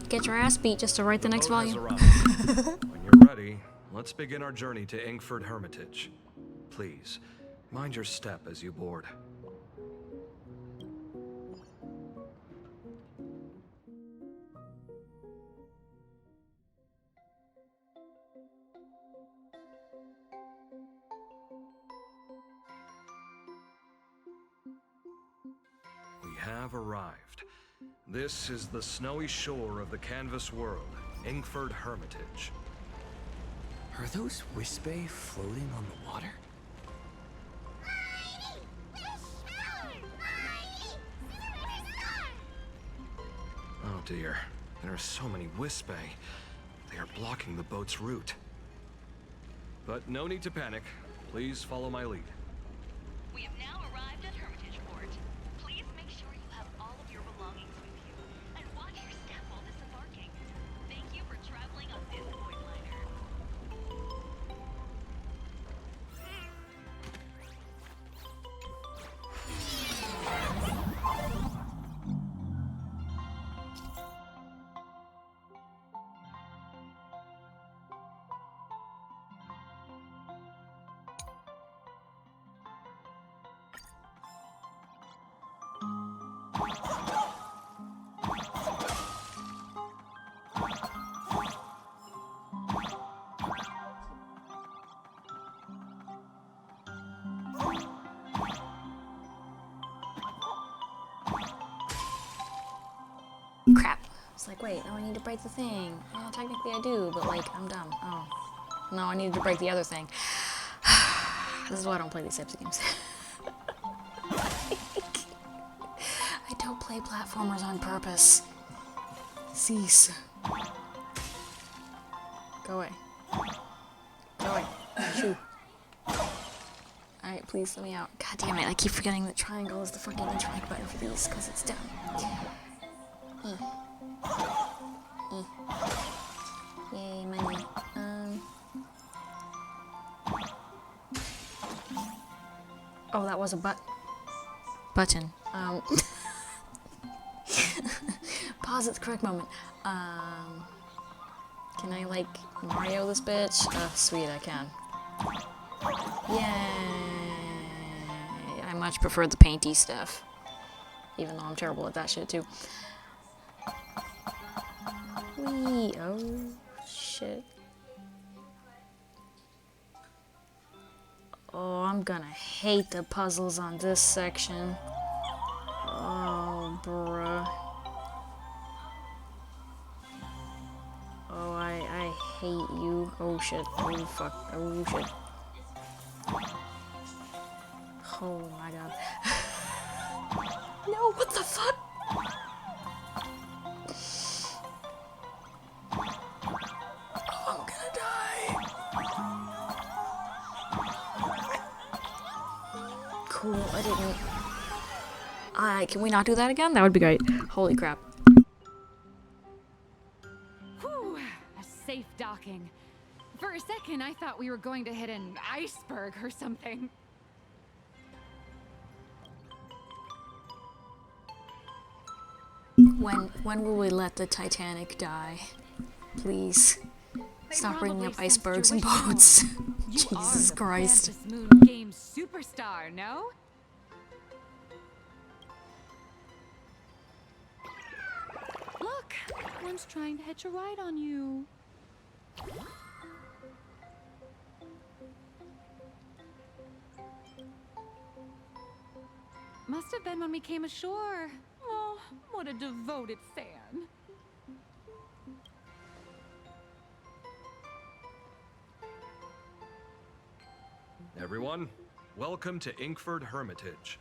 Get your ass beat just to write the next boat has volume. arrived. When you're ready, let's begin our journey to Inkford Hermitage. Please, mind your step as you board. We have arrived. This is the snowy shore of the canvas world, Inkford Hermitage. Are those Wispe floating on the water? Oh dear, there are so many Wispe. They are blocking the boat's route. But no need to panic. Please follow my lead. We have now arrived at Hermitage Port. Please make sure you have all of your belongings with you, and watch your step while disembarking. Thank you for traveling on this void liner. Crap. It's like, wait, no, I need to break the thing. Well, technically I do, but like, I'm dumb. Oh. No, I needed to break the other thing. This is why I don't play these types of games. I don't play platformers on purpose. Cease. Go away. Go away. Shoo. Alright, please let me out. God damn it, I keep forgetting that triangle is the fucking interact button for these, because it's dumb. Yay, money. Oh, that was a button. Pause at the correct moment. Can I, like, Mario this bitch? Oh, sweet, I can. Yay! I much prefer the painty stuff. Even though I'm terrible at that shit, too. Whee! Oh, shit. Oh, I'm gonna hate the puzzles on this section. Oh, bruh. Oh, I hate you. Oh, shit. Oh, fuck. Oh, shit. Oh, my God. No, what the fuck? I'm gonna die. Cool, I didn't... can we not do that again? That would be great. Holy crap. Whew, a safe docking. For a second, I thought we were going to hit an iceberg or something. When will we let the Titanic die? Please. Stop bringing up icebergs and boats. Jesus Christ. Kansas Moon Game superstar, no? Look, one's trying to hitch a ride on you. Must have been when we came ashore. Oh, what a devoted fan. Everyone, welcome to Inkford Hermitage.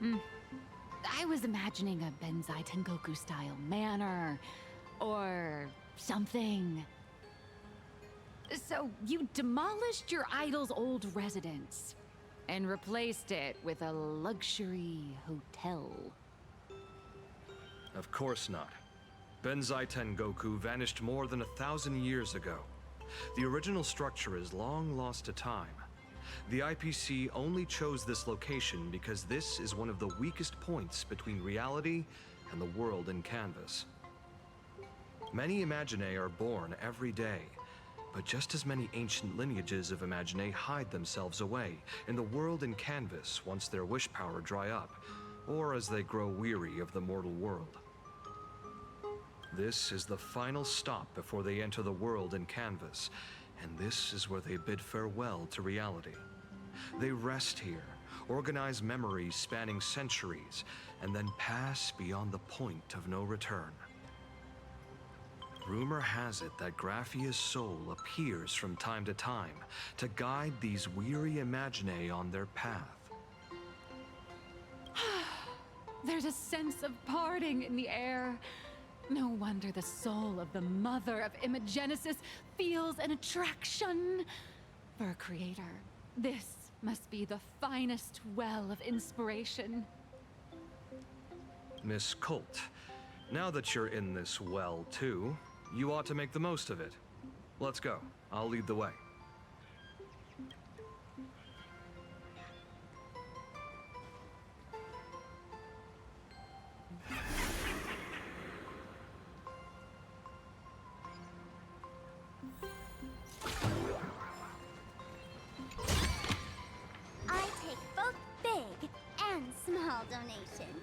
I was imagining a Benzai Tengoku style manor or something. So you demolished your idol's old residence and replaced it with a luxury hotel. Of course not. Benzai Tengoku vanished more than 1,000 years ago. The original structure is long lost to time. The IPC only chose this location because this is one of the weakest points between reality and the world in Canvas. Many Imaginae are born every day, but just as many ancient lineages of Imaginae hide themselves away in the world in Canvas once their wish power dry up, or as they grow weary of the mortal world. This is the final stop before they enter the world in Canvas, and this is where they bid farewell to reality. They rest here, organize memories spanning centuries, and then pass beyond the point of no return. Rumor has it that Graphia's soul appears from time to time to guide these weary Imaginae on their path. There's a sense of parting in the air. No wonder the soul of the mother of Imagenesis feels an attraction for a creator. This must be the finest well of inspiration. Miss Colt, now that you're in this well too, you ought to make the most of it. Let's go. I'll lead the way. I take both big and small donations.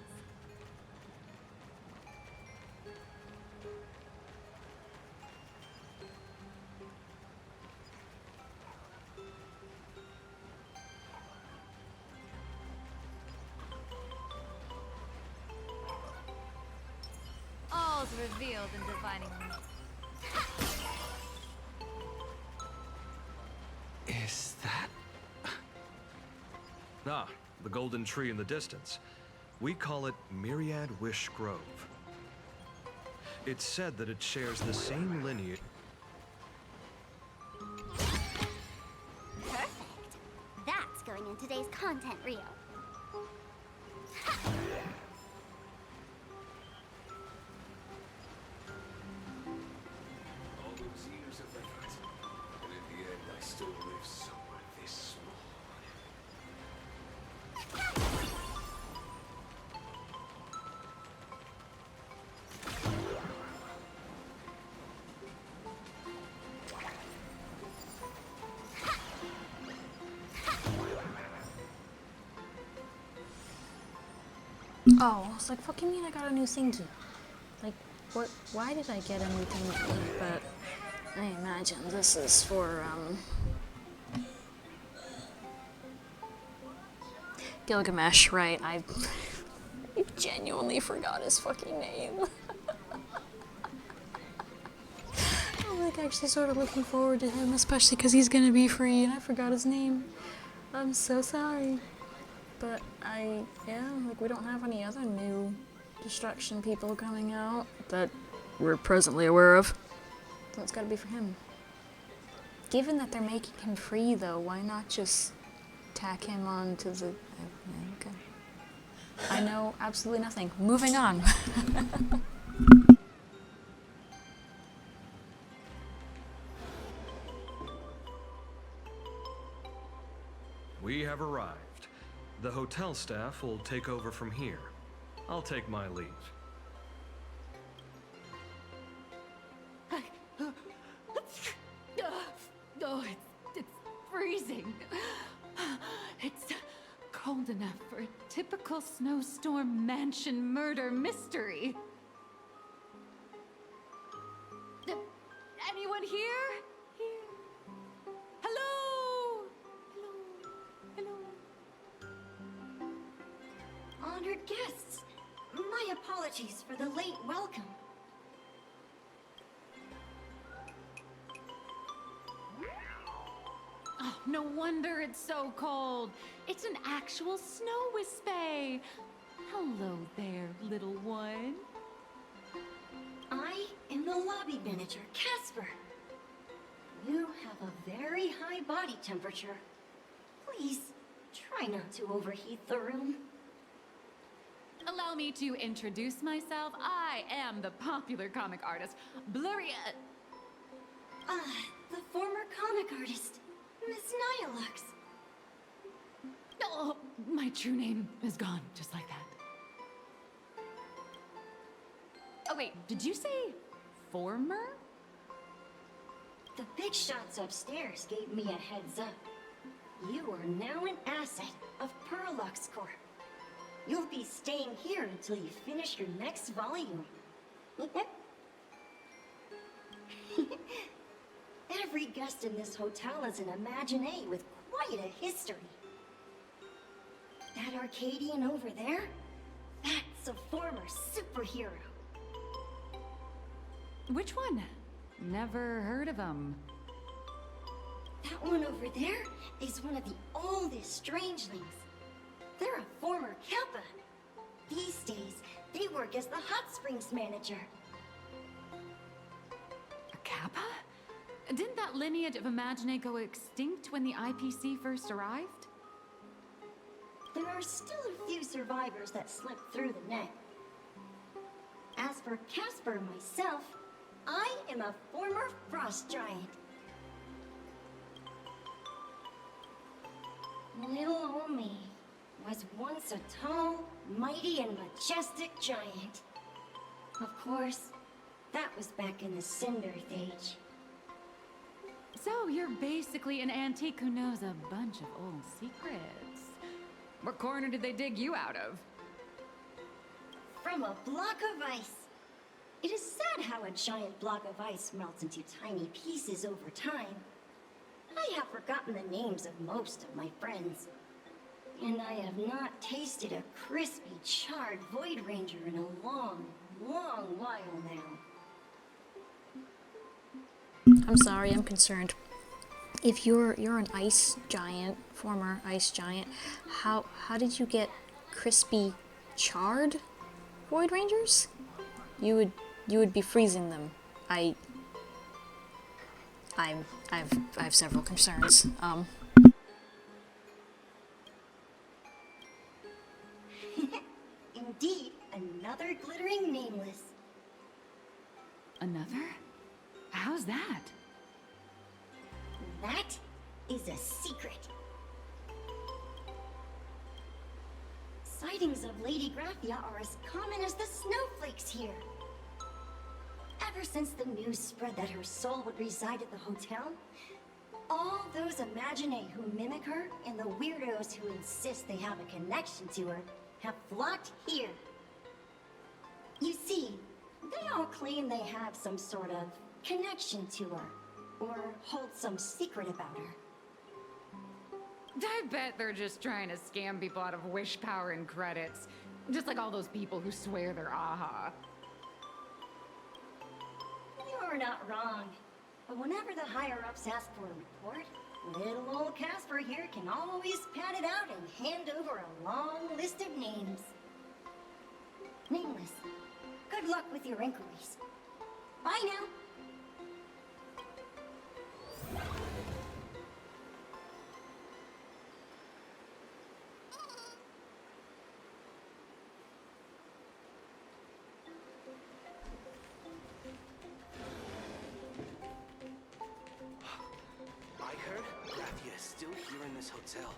All's revealed in divining light. Is that... Ah, the golden tree in the distance. We call it Myriad Wish Grove. It's said that it shares the same lineage. Perfect. That's going in today's content reel. All those years of effort, and in the end I still live somewhere this small. Oh, it's like, fucking mean I got a new thing to... Like, what? Why did I get a new thing to eat? But I imagine this is for, Gilgamesh, right? I genuinely forgot his fucking name. I'm like actually sort of looking forward to him, especially because he's gonna be free and I forgot his name. I'm so sorry. But yeah, like we don't have any other new destruction people coming out that we're presently aware of. So it's gotta be for him. Given that they're making him free though, why not just tack him on to the... Okay. I know absolutely nothing. Moving on. We have arrived. The hotel staff will take over from here. I'll take my leave. Oh, it's freezing. It's cold enough for a typical snowstorm mansion murder mystery. Anyone here? Hello? Honored guests, my apologies for the late welcome. Oh, no wonder it's so cold. It's an actual snow wispy. Hello there, little one. I am the lobby manager, Casper. You have a very high body temperature. Please, try not to overheat the room. Allow me to introduce myself. I am the popular comic artist, Blurry. The former comic artist, Miss Nihilux. Oh, my true name is gone, just like that. Oh wait, did you say former? The big shots upstairs gave me a heads up. You are now an asset of Perlux Corp. You'll be staying here until you finish your next volume. Every guest in this hotel is an Imaginé with quite a history. That Arcadian over there? That's a former superhero. Which one? Never heard of him. That one over there is one of the oldest Strangelings. They're a former Kappa. These days, they work as the Hot Springs manager. A Kappa? Didn't that lineage of Imaginé go extinct when the IPC first arrived? There are still a few survivors that slipped through the net. As for Casper myself, I am a former frost giant. Little old me was once a tall, mighty, and majestic giant. Of course, that was back in the Cinder Age. So you're basically an antique who knows a bunch of old secrets. What corner did they dig you out of? From a block of ice. It is sad how a giant block of ice melts into tiny pieces over time. I have forgotten the names of most of my friends. And I have not tasted a crispy, charred Void Ranger in a long, long while now. I'm sorry, I'm concerned. If you're an ice giant, former ice giant, how did you get crispy, charred Void Rangers? You would be freezing them. I have several concerns. Indeed, another glittering nameless. Another? How's that? That is a secret. Sightings of Lady Graphia are as common as the snowflakes here. Ever since the news spread that her soul would reside at the hotel, all those Imaginé who mimic her and the weirdos who insist they have a connection to her have flocked here. You see, they all claim they have some sort of connection to her, or hold some secret about her. I bet they're just trying to scam people out of wish power and credits. Just like all those people who swear they're AHA. You're not wrong. But whenever the higher-ups ask for a report, little old Casper here can always pad it out and hand over a long list of names. Nameless, good luck with your inquiries. Bye now. I heard Graphia is still here in this hotel.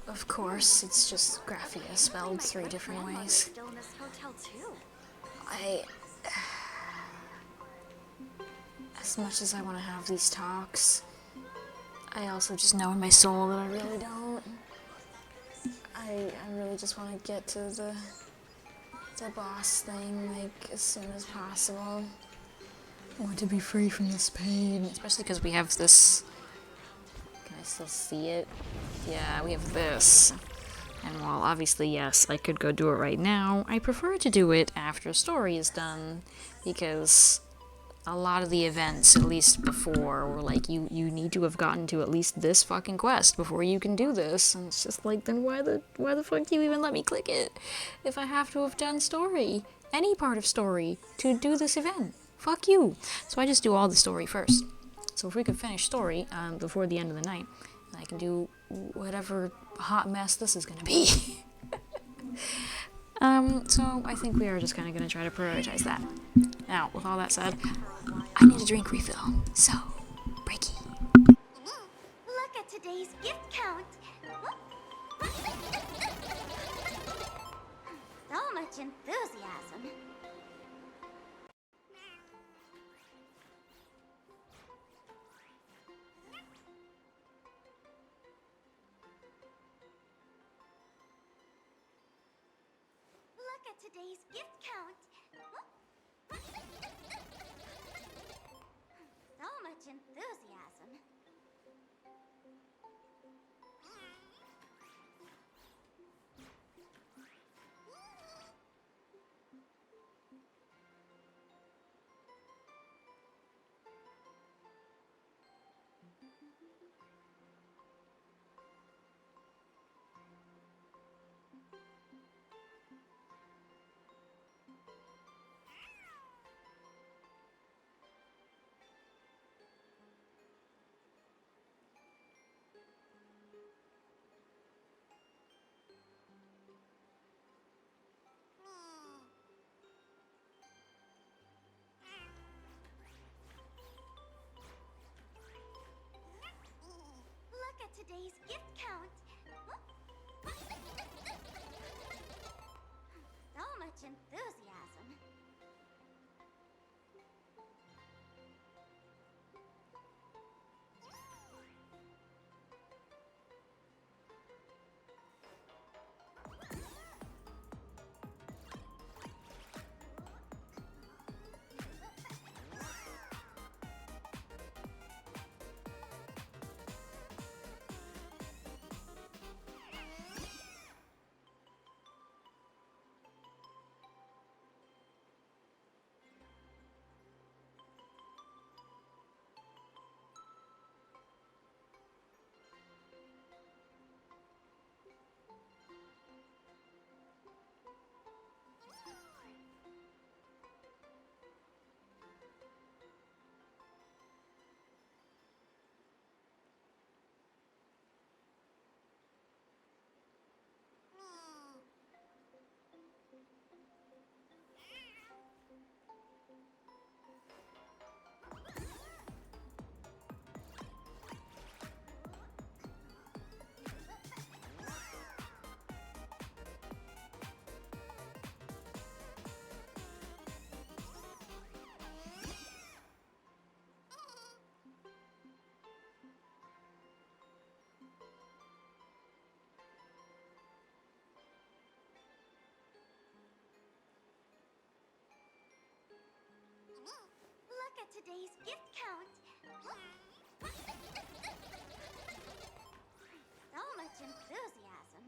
Of course, it's just Graphia spelled 3 different ways. Still in this hotel too. As much as I want to have these talks, I also just know in my soul that I really don't. I really just want to get to the boss thing, like, as soon as possible. I want to be free from this pain, especially because we have this. Can I still see it? Yeah, we have this. And while obviously, yes, I could go do it right now, I prefer to do it after a story is done, because a lot of the events, at least before, were like, you need to have gotten to at least this fucking quest before you can do this, and it's just like, then why the fuck do you even let me click it if I have to have done story, any part of story, to do this event? Fuck you. So I just do all the story first. So if we could finish story before the end of the night, I can do whatever hot mess this is gonna be. So I think we are just kind of gonna try to prioritize that. Now, with all that said, I need a drink refill, so breaky. Look at today's gift count. So much enthusiasm. Look at today's gift count. So much enthusiasm. Look at today's gift count. So much enthusiasm. Look at today's gift count. So much enthusiasm.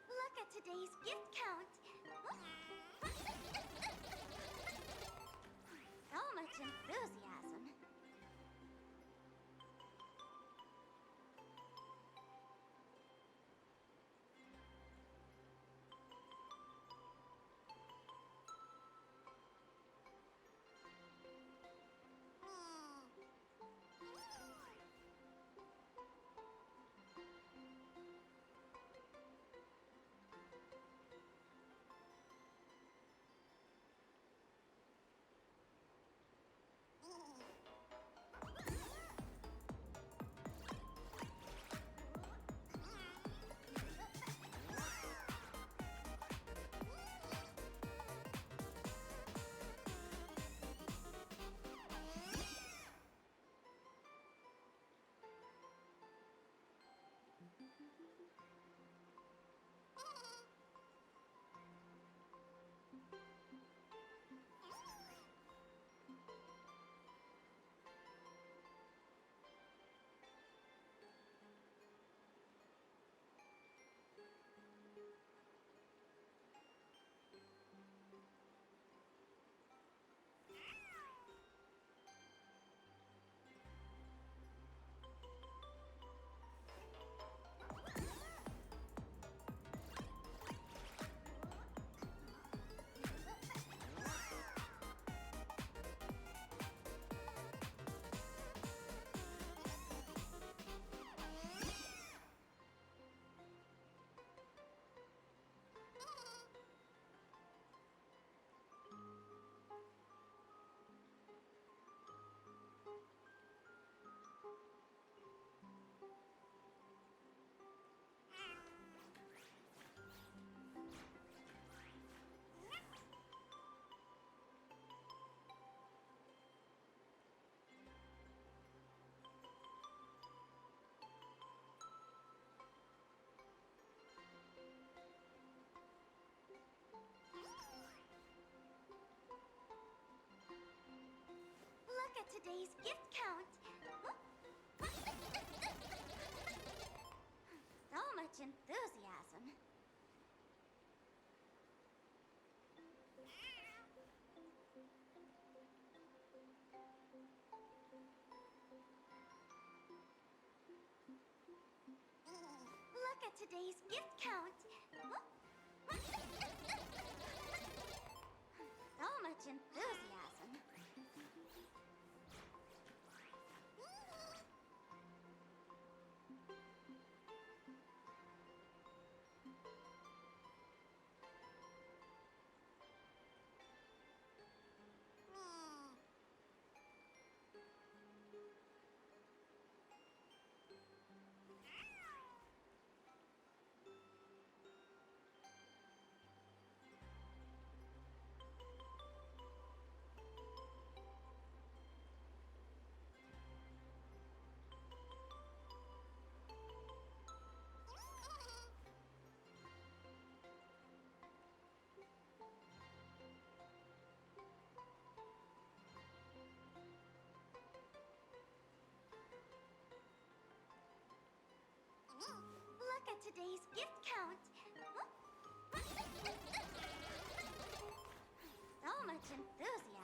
Look at today's gift count. So much enthusiasm. at today's gift count. So much enthusiasm. Look at today's gift count. So much enthusiasm. Look at today's gift count. So much enthusiasm.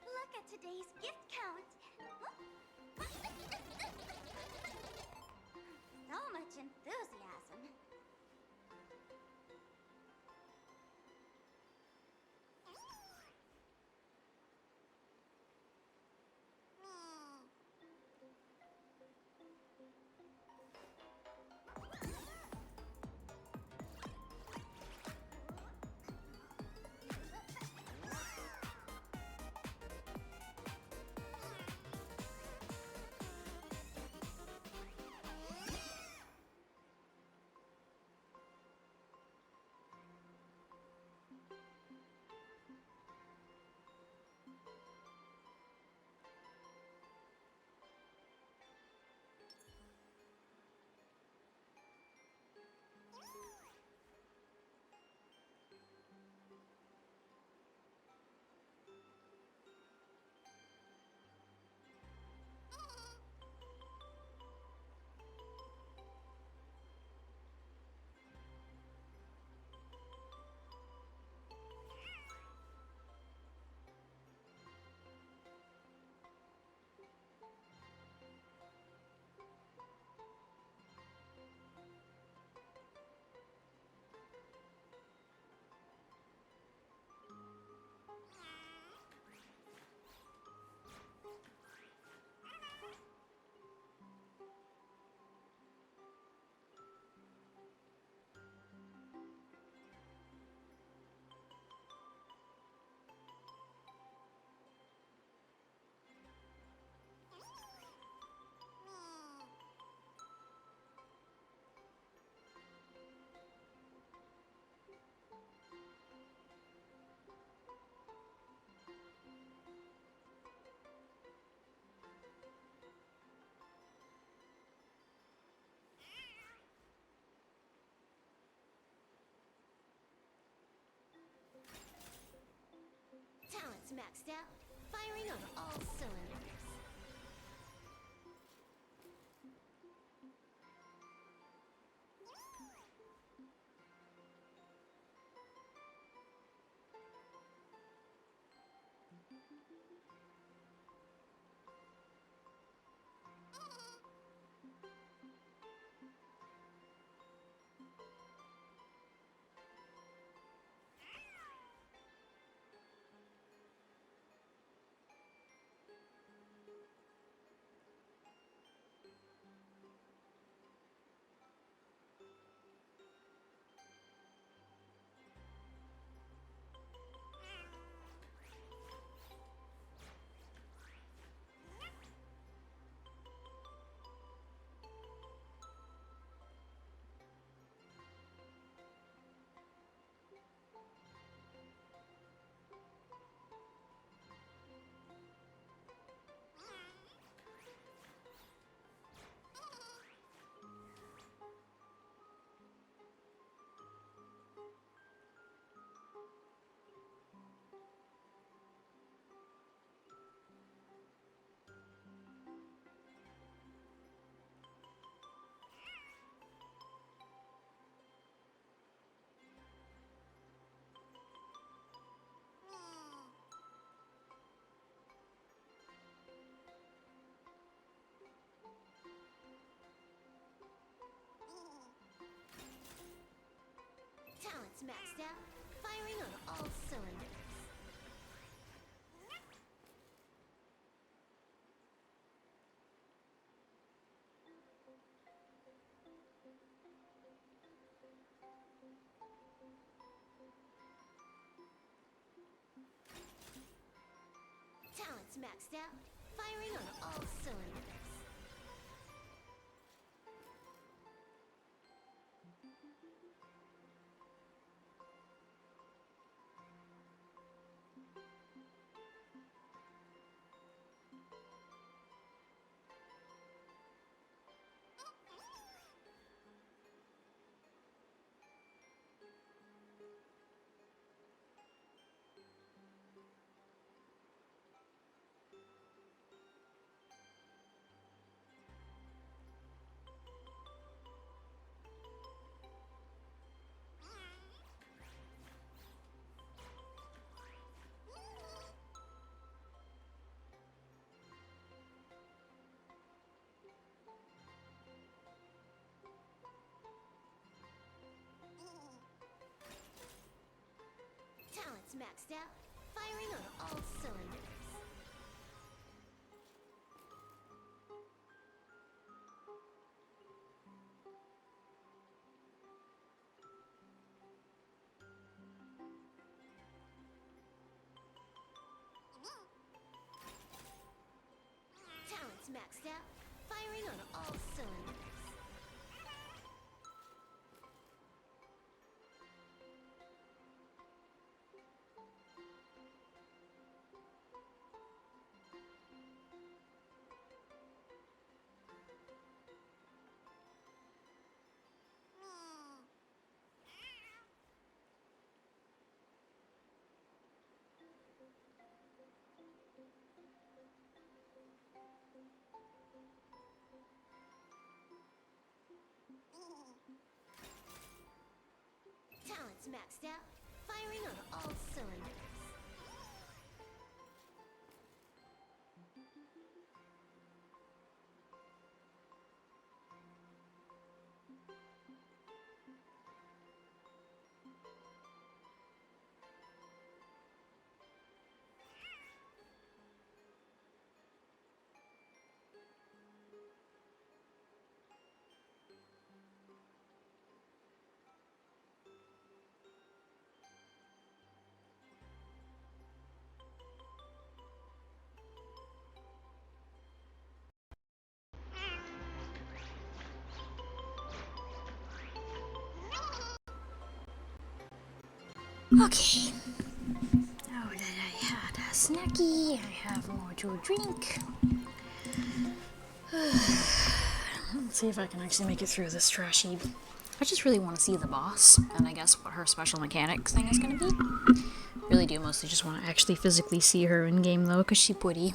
Look at today's gift count. So much enthusiasm. maxed out, firing on all cylinders. Talents maxed out, firing on all cylinders. Talents maxed out, firing on all cylinders. Talents maxed out, firing on all cylinders. Talents maxed out, firing on all cylinders. Talents maxed out, firing on all cylinders. Okay. Now that I had a snacky, I have more to drink. Let's see if I can actually make it through this trashy I just really want to see the boss, and I guess what her special mechanics thing is going to be. Really do mostly just want to actually physically see her in game though, because she's pretty.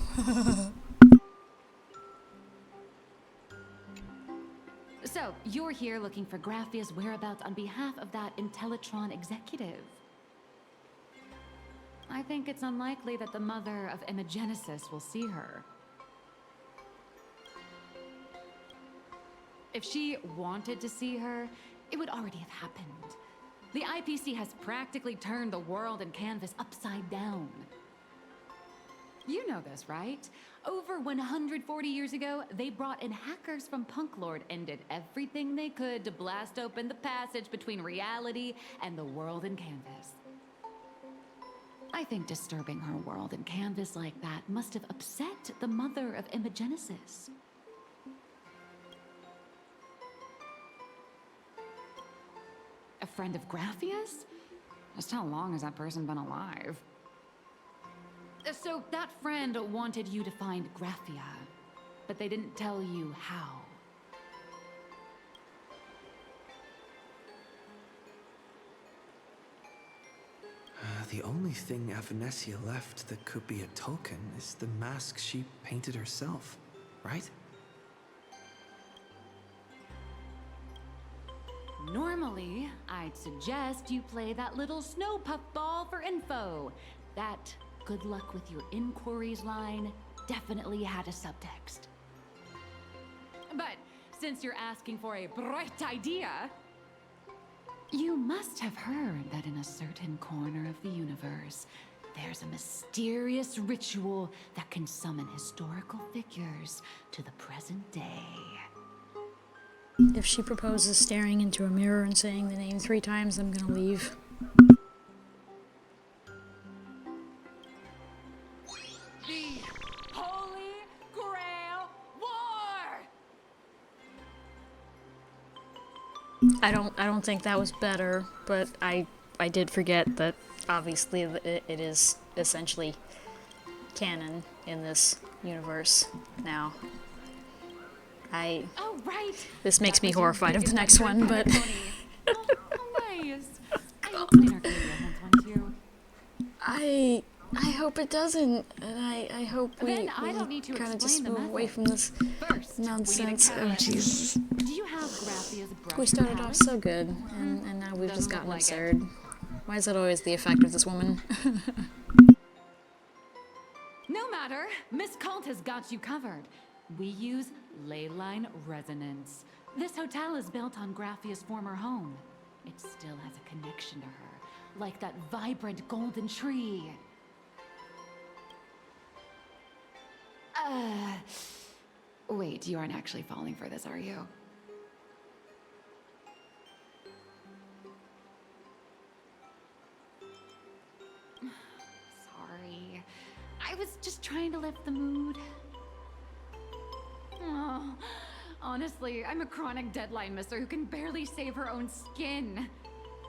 So, you're here looking for Graphia's whereabouts on behalf of that Intellitron executive. I think it's unlikely that the mother of Imogenesis will see her. If she wanted to see her, it would already have happened. The IPC has practically turned the world and Canvas upside down. You know this, right? Over 140 years ago, they brought in hackers from Punklord and did everything they could to blast open the passage between reality and the world in Canvas. I think disturbing her world in Canvas like that must have upset the mother of Imogenesis. A friend of Graphia's? Just how long has that person been alive? So that friend wanted you to find Graphia, but they didn't tell you how. The only thing Avanessia left that could be a token is the mask she painted herself, right? Normally, I'd suggest you play that little snow puffball for info. That good luck with your inquiries line definitely had a subtext. But since you're asking for a bright idea, you must have heard that in a certain corner of the universe, there's a mysterious ritual that can summon historical figures to the present day. If she proposes staring into a mirror and saying the name 3 times, I'm gonna leave. The Holy Grail War! I don't think that was better, but I did forget that obviously it is essentially canon in this universe now. Oh, right. This makes me horrified of the next one, but Nice. I hope Planar Arcadia has one too. I hope it doesn't, and I hope we kind of just move away from this nonsense. Oh Jesus! Do you have Graphia's brush We started off palette? so good, and now we've just gotten absurd. Why is that always the effect of this woman? No matter, Miss Cult has got you covered. We use leyline resonance. This hotel is built on Graphia's former home. It still has a connection to her, like that vibrant golden tree. Wait, you aren't actually falling for this, are you? Sorry. I was just trying to lift the mood. Oh, honestly, I'm a chronic deadline misser who can barely save her own skin.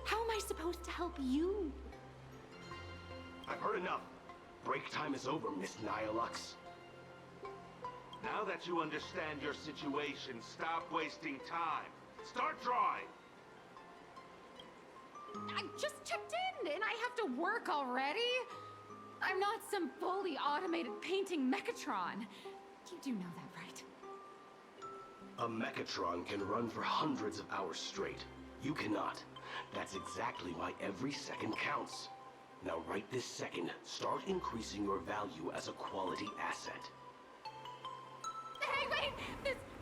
How am I supposed to help you? I've heard enough. Break time is over, Miss Nihilux. Now that you understand your situation, stop wasting time. Start drawing. I just checked in and I have to work already? I'm not some fully automated painting Mechatron. You do know that, right? A Mechatron can run for hundreds of hours straight. You cannot. That's exactly why every second counts. Now right this second, start increasing your value as a quality asset. Hey, wait!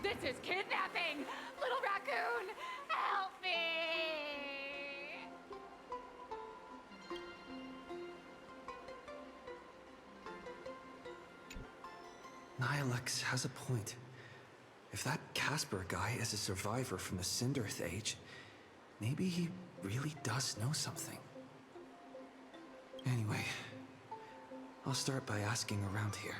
This is kidnapping! Little raccoon, help me! Nihilux has a point. If that Casper guy is a survivor from the Cinderth Age, maybe he really does know something. Anyway, I'll start by asking around here.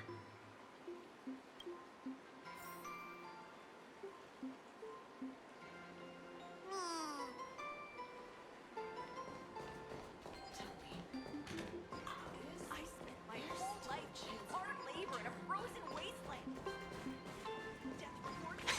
I spent my whole life doing hard labor in a frozen wasteland. Death reports.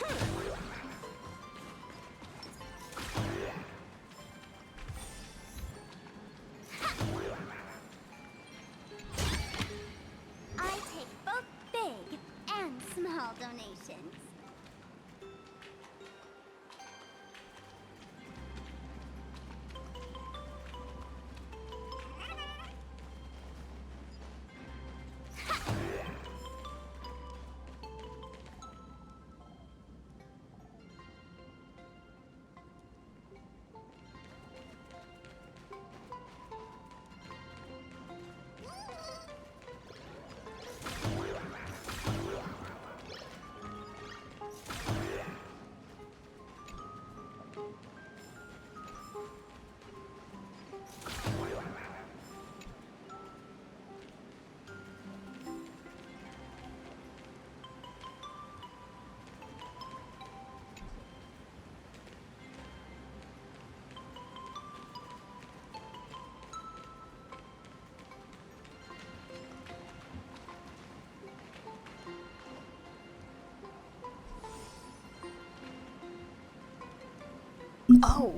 Oh,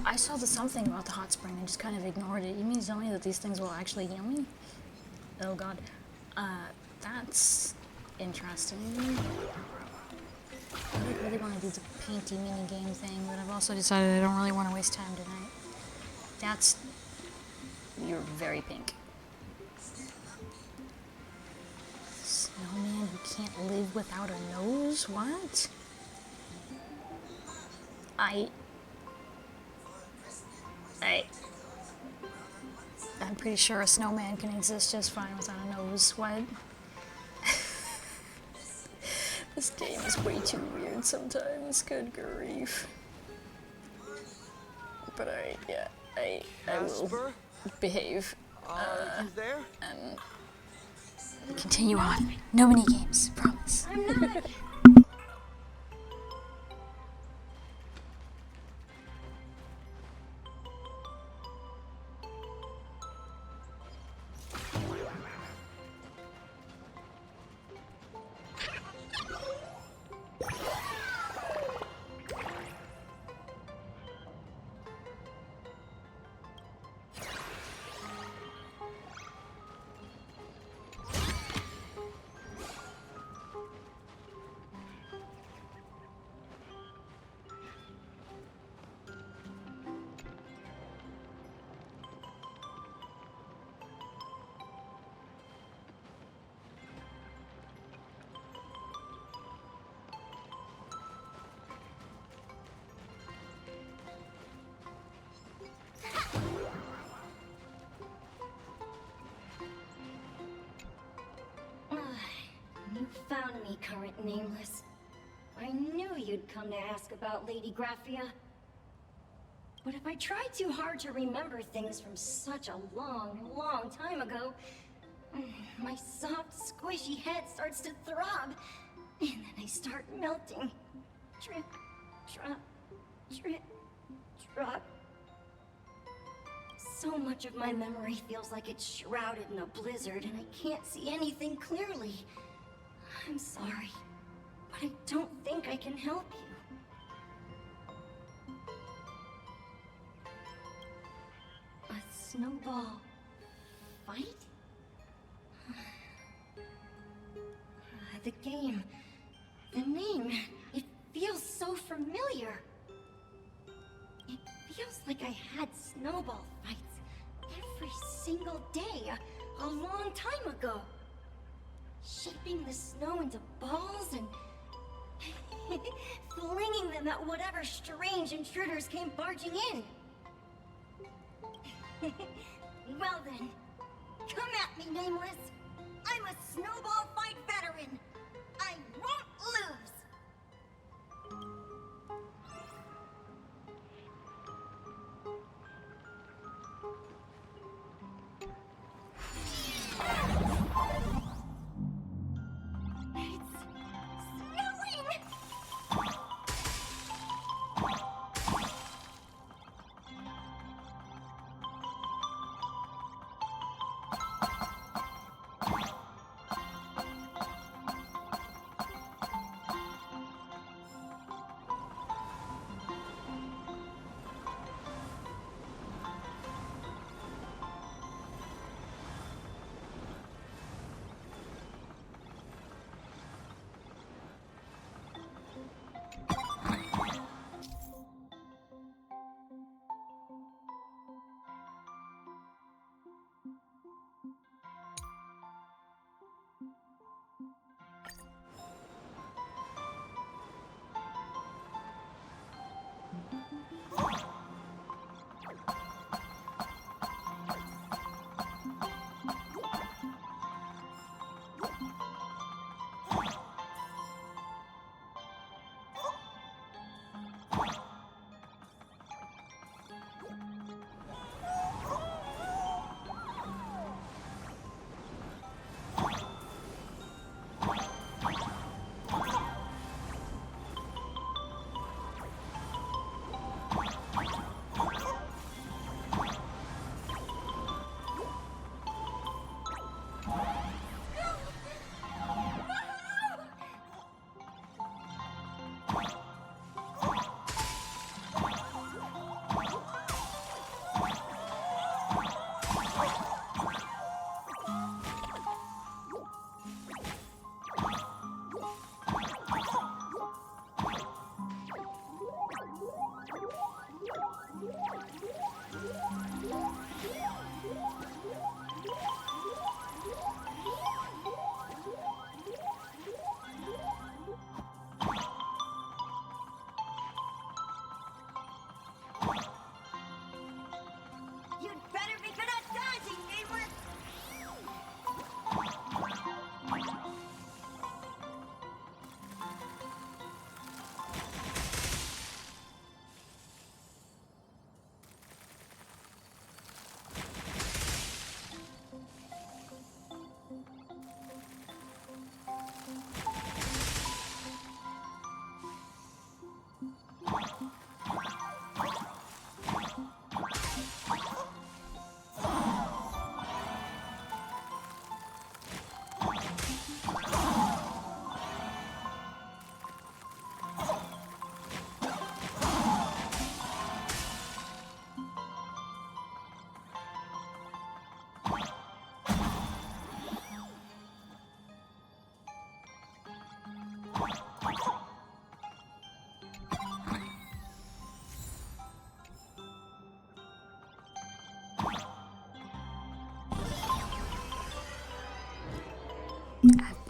I saw the something about the hot spring and just kind of ignored it. You mean to tell me that these things will actually heal me? Oh god. That's interesting. I really want to do the painty mini game thing, but I've also decided I don't really want to waste time tonight. That's... You're very pink. Snowman who can't live without a nose? What? I'm pretty sure a snowman can exist just fine without a nose. What? This game is way too weird sometimes. Good grief. But I will behave. You there? And continue on. No mini games, promise. I'm not. You found me, Current Nameless. I knew you'd come to ask about Lady Graphia. But if I try too hard to remember things from such a long, long time ago, my soft, squishy head starts to throb, and then I start melting. Drip, drop, drip, drop. So much of my memory feels like it's shrouded in a blizzard, and I can't see anything clearly. I'm sorry, but I don't think I can help you. A snowball fight? The game, the name, it feels so familiar. It feels like I had snowball fights every single day a long time ago. Shaping the snow into balls and flinging them at whatever strange intruders came barging in. Well then, come at me, Nameless. I'm a snowball fight veteran. I won't lose.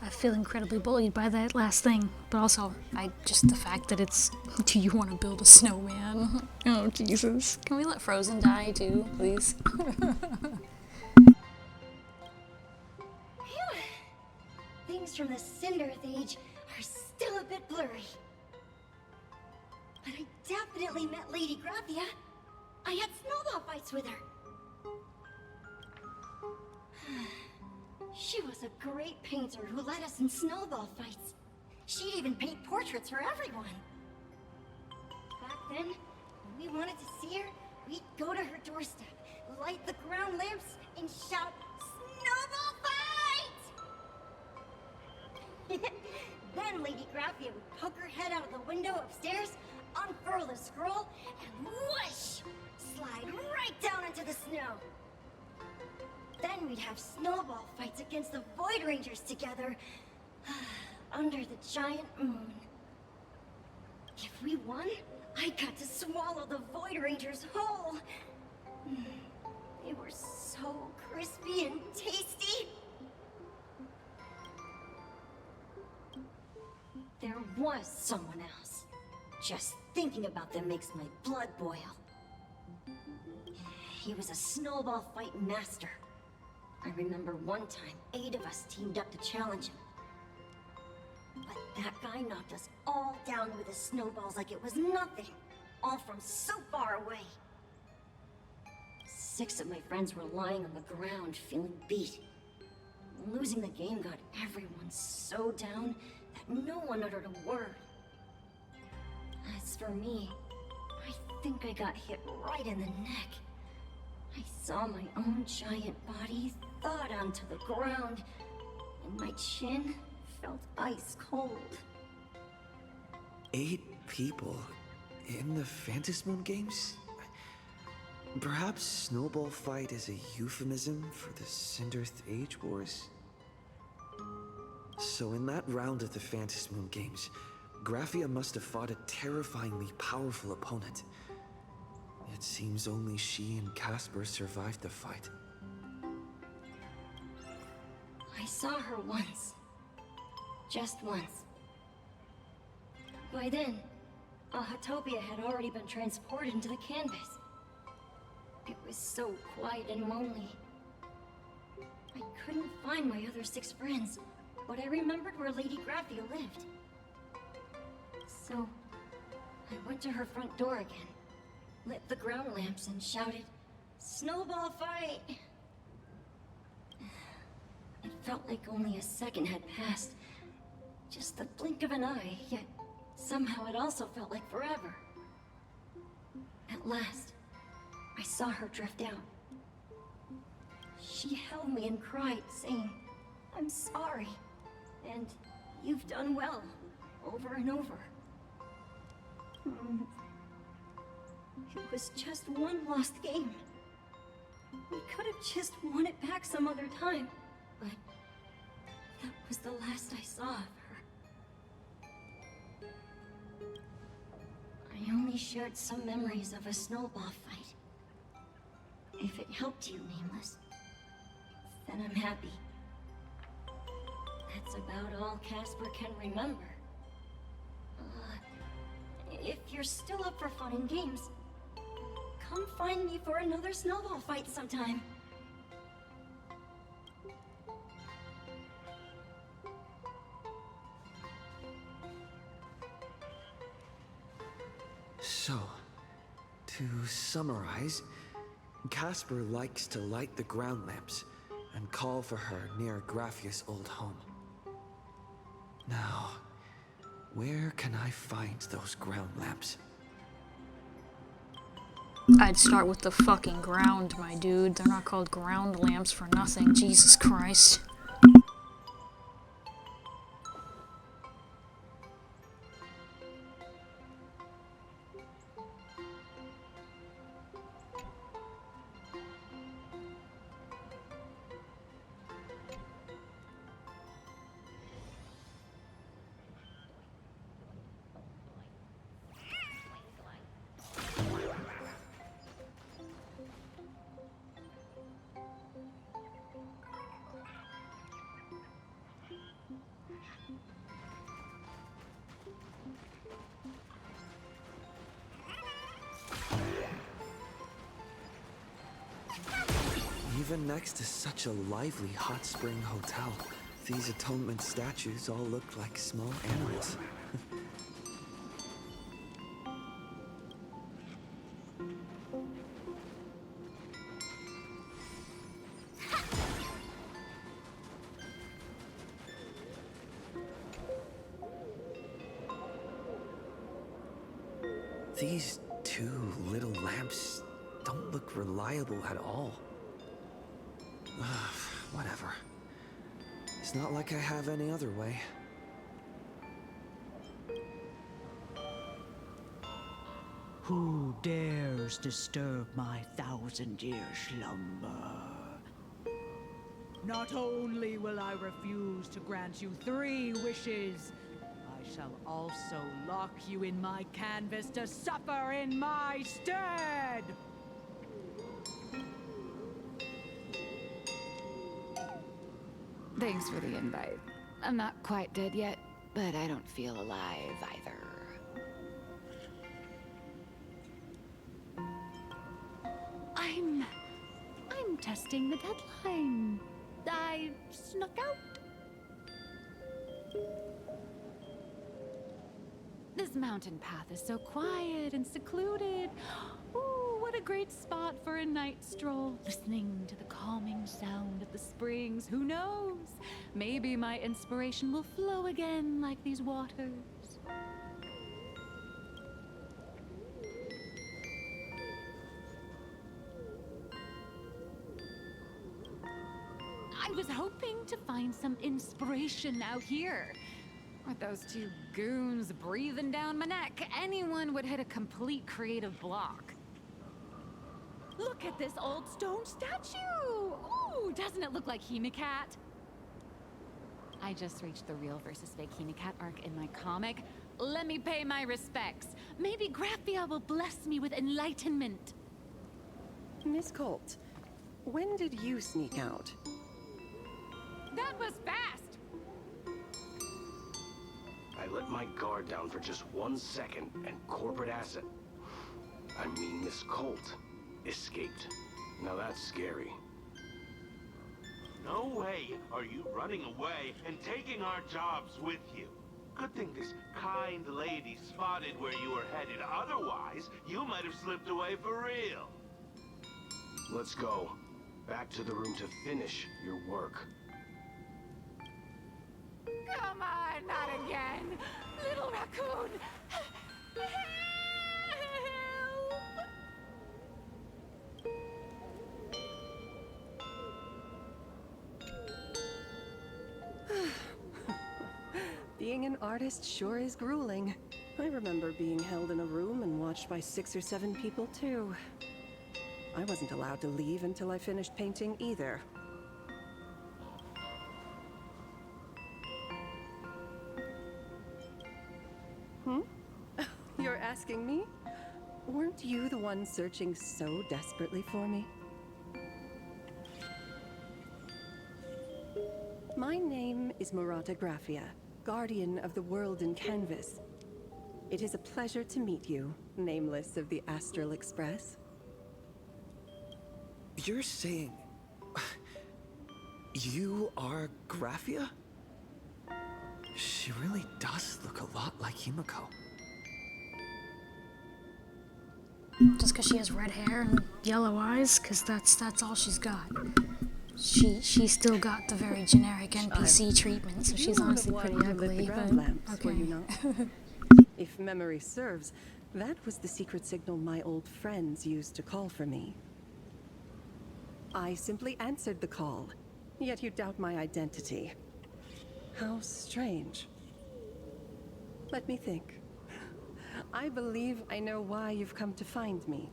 I feel incredibly bullied by that last thing, but also, just the fact that it's, do you want to build a snowman? Oh, Jesus. Can we let Frozen die, too, please? Phew. Things from the Cinderth Age are still a bit blurry. But I definitely met Lady Graphia. I had snowball fights with her. She was a great painter who led us in snowball fights. She'd even paint portraits for everyone. Back then, when we wanted to see her, we'd go to her doorstep, light the ground lamps, and shout, "Snowball fight!" Then Lady Graphia would poke her head out of the window upstairs, unfurl the scroll, and whoosh! Slide right down into the snow. Then we'd have snowball fights against the Void Rangers together, under the giant moon. If we won, I got to swallow the Void Rangers whole. They were so crispy and tasty. There was someone else. Just thinking about them makes my blood boil. He was a snowball fight master. I remember one time, 8 of us teamed up to challenge him. But that guy knocked us all down with his snowballs like it was nothing, all from so far away. 6 of my friends were lying on the ground, feeling beat. Losing the game got everyone so down that no one uttered a word. As for me, I think I got hit right in the neck. I saw my own giant body thud onto the ground, and my chin felt ice cold. 8 people in the Phantasmoon games? Perhaps Snowball Fight is a euphemism for the Cinderth Age Wars? So in that round of the Phantasmoon games, Graphia must have fought a terrifyingly powerful opponent. It seems only she and Casper survived the fight. I saw her once. Just once. By then, Ahatopia had already been transported into the canvas. It was so quiet and lonely. I couldn't find my other 6 friends, but I remembered where Lady Graphia lived. So, I went to her front door again, lit the ground lamps, and shouted, "Snowball fight!" It felt like only a second had passed. Just the blink of an eye, yet somehow it also felt like forever. At last, I saw her drift out. She held me and cried, saying, "I'm sorry, and you've done well," over and over. It was just one lost game. We could have just won it back some other time, but that was the last I saw of her. I only shared some memories of a snowball fight. If it helped you, Nameless, then I'm happy. That's about all Casper can remember. If you're still up for fun and games, come find me for another snowball fight sometime. So, to summarize, Casper likes to light the ground lamps and call for her near Graphia's old home. Now, where can I find those ground lamps? I'd start with the fucking ground, my dude. They're not called ground lamps for nothing. Jesus Christ. Even next to such a lively hot spring hotel, these atonement statues all look like small animals. These two little lamps don't look reliable at all. Whatever. It's not like I have any other way. Who dares disturb my 1,000-year slumber? Not only will I refuse to grant you 3 wishes, I shall also lock you in my canvas to suffer in my stead! Thanks for the invite. I'm not quite dead yet, but I don't feel alive either. I'm testing the deadline. I snuck out. This mountain path is so quiet and secluded. Ooh, what a great spot for a night stroll. Listening to the calming sound of the springs. Who knows? Maybe my inspiration will flow again like these waters. I was hoping to find some inspiration out here. With those 2 goons breathing down my neck, anyone would hit a complete creative block. Look at this old stone statue! Ooh, doesn't it look like Himikat? I just reached the real versus fake Himikat arc in my comic. Let me pay my respects. Maybe Graphia will bless me with enlightenment. Miss Colt, when did you sneak out? That was fast! I let my guard down for just 1 second, and corporate asset, I mean Miss Colt, escaped. Now that's scary. No way are you running away and taking our jobs with you. Good thing this kind lady spotted where you were headed. Otherwise, you might have slipped away for real. Let's go. Back to the room to finish your work. Come on, not again! Little raccoon! Help! Being an artist sure is grueling. I remember being held in a room and watched by 6 or 7 people too. I wasn't allowed to leave until I finished painting either. You're asking me? Weren't you the one searching so desperately for me? My name is Murata Graphia, guardian of the world in canvas. It is a pleasure to meet you, nameless of the Astral Express. You're saying... you are Graphia? She really does look a lot like Himiko. Just because she has red hair and yellow eyes, because that's all she's got. She still got the very generic NPC treatment, so she's honestly pretty ugly. But okay. Were you not? If memory serves, that was the secret signal my old friends used to call for me. I simply answered the call, yet you doubt my identity. How strange. Let me think. I believe I know why you've come to find me.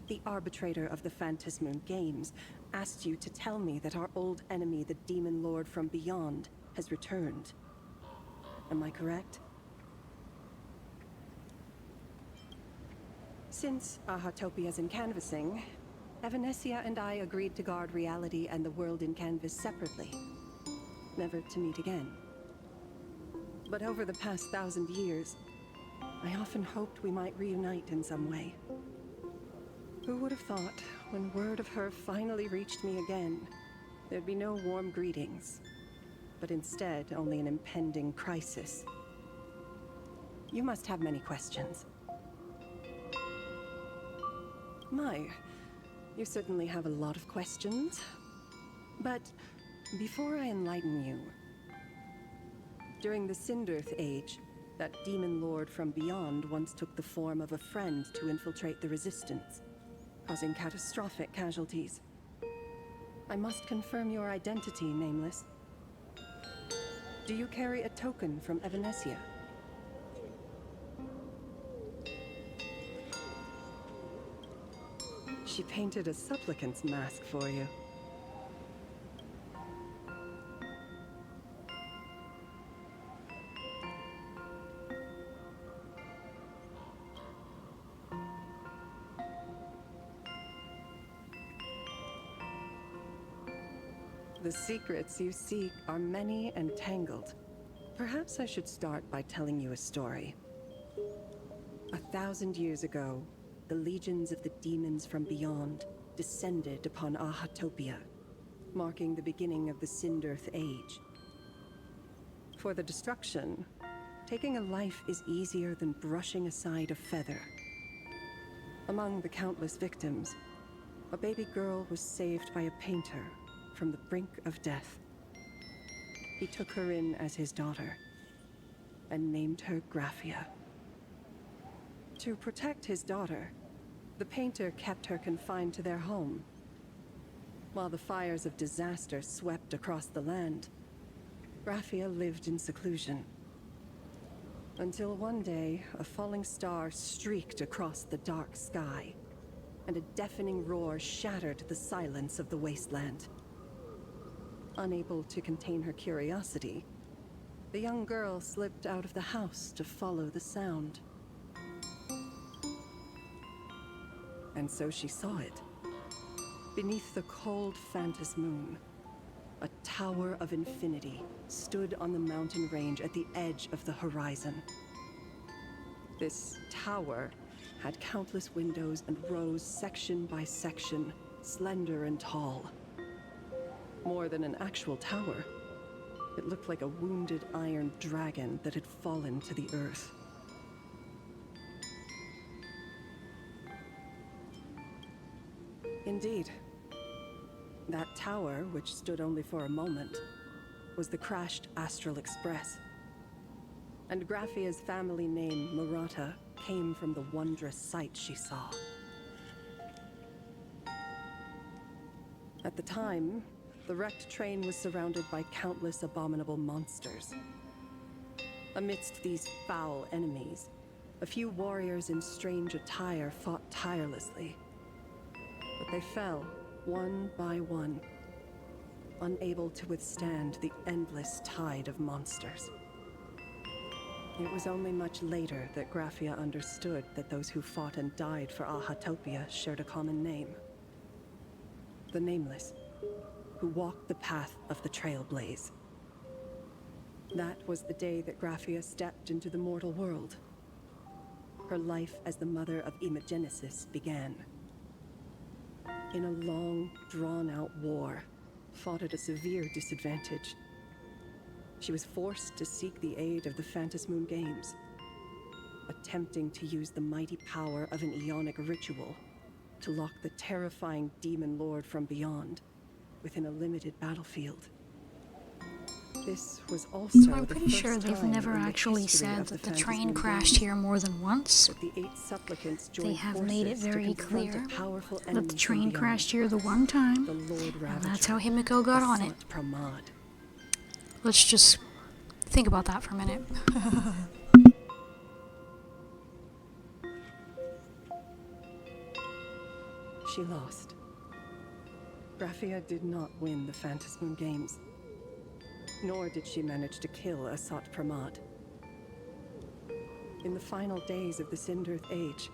The arbitrator of the Phantasmoon Games asked you to tell me that our old enemy, the Demon Lord from Beyond, has returned. Am I correct? Since Ahatopia's in canvassing, Evanescia and I agreed to guard reality and the world in canvas separately, never to meet again. But over the past 1,000 years, I often hoped we might reunite in some way. Who would have thought, when word of her finally reached me again, there'd be no warm greetings, but instead only an impending crisis? You must have many questions. My, you certainly have a lot of questions. But before I enlighten you, during the Sindirth Age, that demon lord from beyond once took the form of a friend to infiltrate the Resistance, causing catastrophic casualties. I must confirm your identity, Nameless. Do you carry a token from Evanesia? She painted a supplicant's mask for you. The secrets you seek are many and tangled. Perhaps I should start by telling you a story. 1,000 years ago, the legions of the demons from beyond descended upon Ahatopia, marking the beginning of the Sindirth Age. For the destruction, taking a life is easier than brushing aside a feather. Among the countless victims, a baby girl was saved by a painter from the brink of death. He took her in as his daughter and named her Graphia. To protect his daughter, the painter kept her confined to their home. While the fires of disaster swept across the land, Graphia lived in seclusion. Until one day, a falling star streaked across the dark sky, and a deafening roar shattered the silence of the wasteland. Unable to contain her curiosity, the young girl slipped out of the house to follow the sound. And so she saw it. Beneath the cold Phantas moon, a tower of infinity stood on the mountain range at the edge of the horizon. This tower had countless windows and rose section by section, slender and tall. More than an actual tower, it looked like a wounded iron dragon that had fallen to the earth. Indeed, that tower, which stood only for a moment, was the crashed Astral Express. And Graphia's family name, Murata, came from the wondrous sight she saw. At the time, the wrecked train was surrounded by countless abominable monsters. Amidst these foul enemies, a few warriors in strange attire fought tirelessly. But they fell, one by one, unable to withstand the endless tide of monsters. It was only much later that Graphia understood that those who fought and died for Ahatopia shared a common name. The Nameless, who walked the path of the Trailblaze. That was the day that Graphia stepped into the mortal world. Her life as the mother of Imogenesis began. In a long, drawn-out war, fought at a severe disadvantage. She was forced to seek the aid of the Phantas Moon Games, attempting to use the mighty power of an Ionic ritual to lock the terrifying demon lord from beyond within a limited battlefield. This was also I'm pretty sure they've never actually said that the train crashed here more than once. They have made it very clear that the train crashed here the one time, and that's how Himiko got on it. Let's just think about that for a minute. She lost. Graphia did not win the Phantas Moon Games, nor did she manage to kill Asat Pramad. In the final days of the Sindirth Age,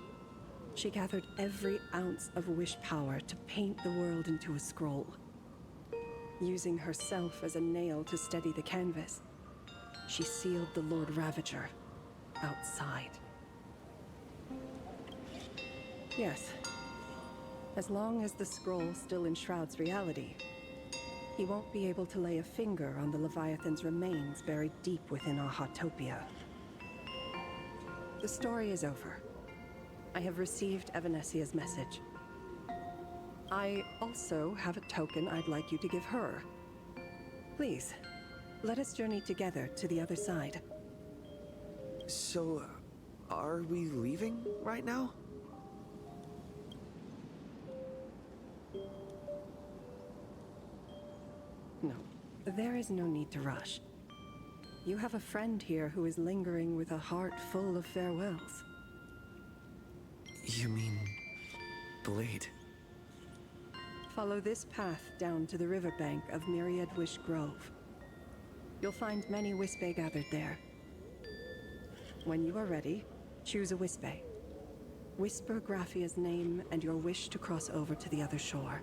she gathered every ounce of wish power to paint the world into a scroll. Using herself as a nail to steady the canvas, she sealed the Lord Ravager outside. Yes, As long as the scroll still enshrouds reality, he won't be able to lay a finger on the Leviathan's remains buried deep within Ahatopia. The story is over. I have received Evanesia's message. I also have a token I'd like you to give her. Please, let us journey together to the other side. So, are we leaving right now? No, there is no need to rush. You have a friend here who is lingering with a heart full of farewells. You mean... Blade? Follow this path down to the riverbank of Myriad Wish Grove. You'll find many Wispe gathered there. When you are ready, choose a Wispe. Whisper Graphia's name and your wish to cross over to the other shore.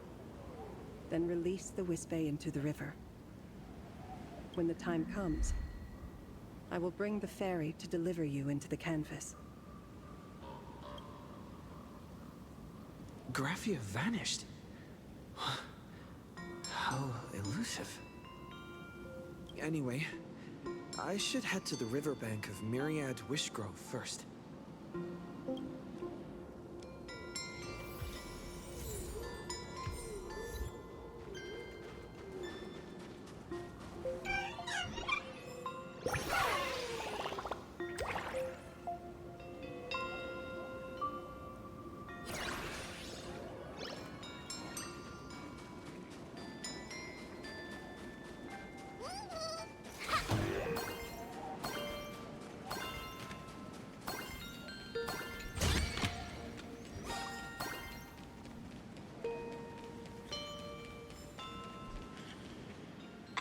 Then release the Wispe into the river. When the time comes, I will bring the ferry to deliver you into the canvas. Graphia vanished. How elusive. Anyway, I should head to the riverbank of Myriad Wishgrove first.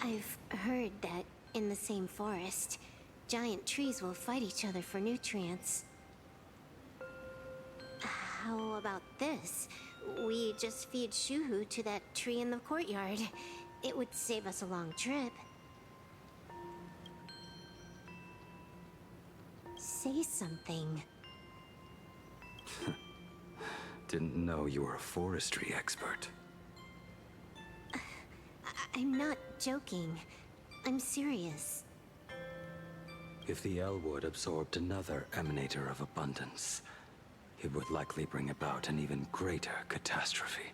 I've heard that in the same forest, giant trees will fight each other for nutrients. How about this? We just feed Shuhu to that tree in the courtyard. It would save us a long trip. Say something. Didn't know you were a forestry expert. I'm not joking. I'm serious. If the Elwood absorbed another emanator of abundance, it would likely bring about an even greater catastrophe.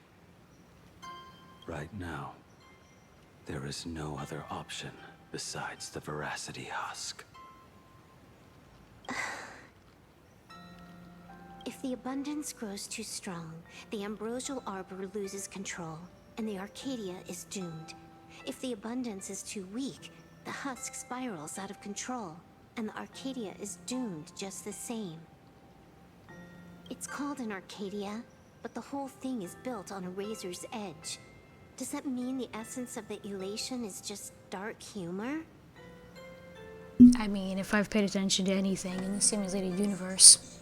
Right now, there is no other option besides the Veracity Husk. If the abundance grows too strong, the Ambrosial Arbor loses control, and the Arcadia is doomed. If the abundance is too weak, the husk spirals out of control, and the Arcadia is doomed just the same. It's called an Arcadia, but the whole thing is built on a razor's edge. Does that mean the essence of the elation is just dark humor? I mean, if I've paid attention to anything in the simulated universe,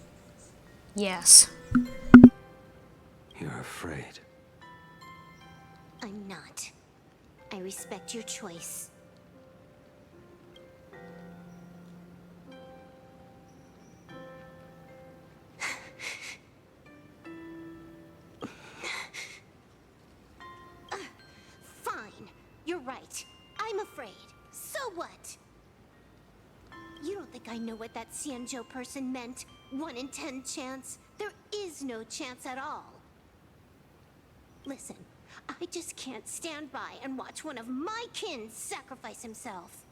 yes. You're afraid. I'm not. I respect your choice. Fine. You're right. I'm afraid. So what? You don't think I know what that Xianzhou person meant? 1 in 10 chance? There is no chance at all. Listen. I just can't stand by and watch one of my kin sacrifice himself.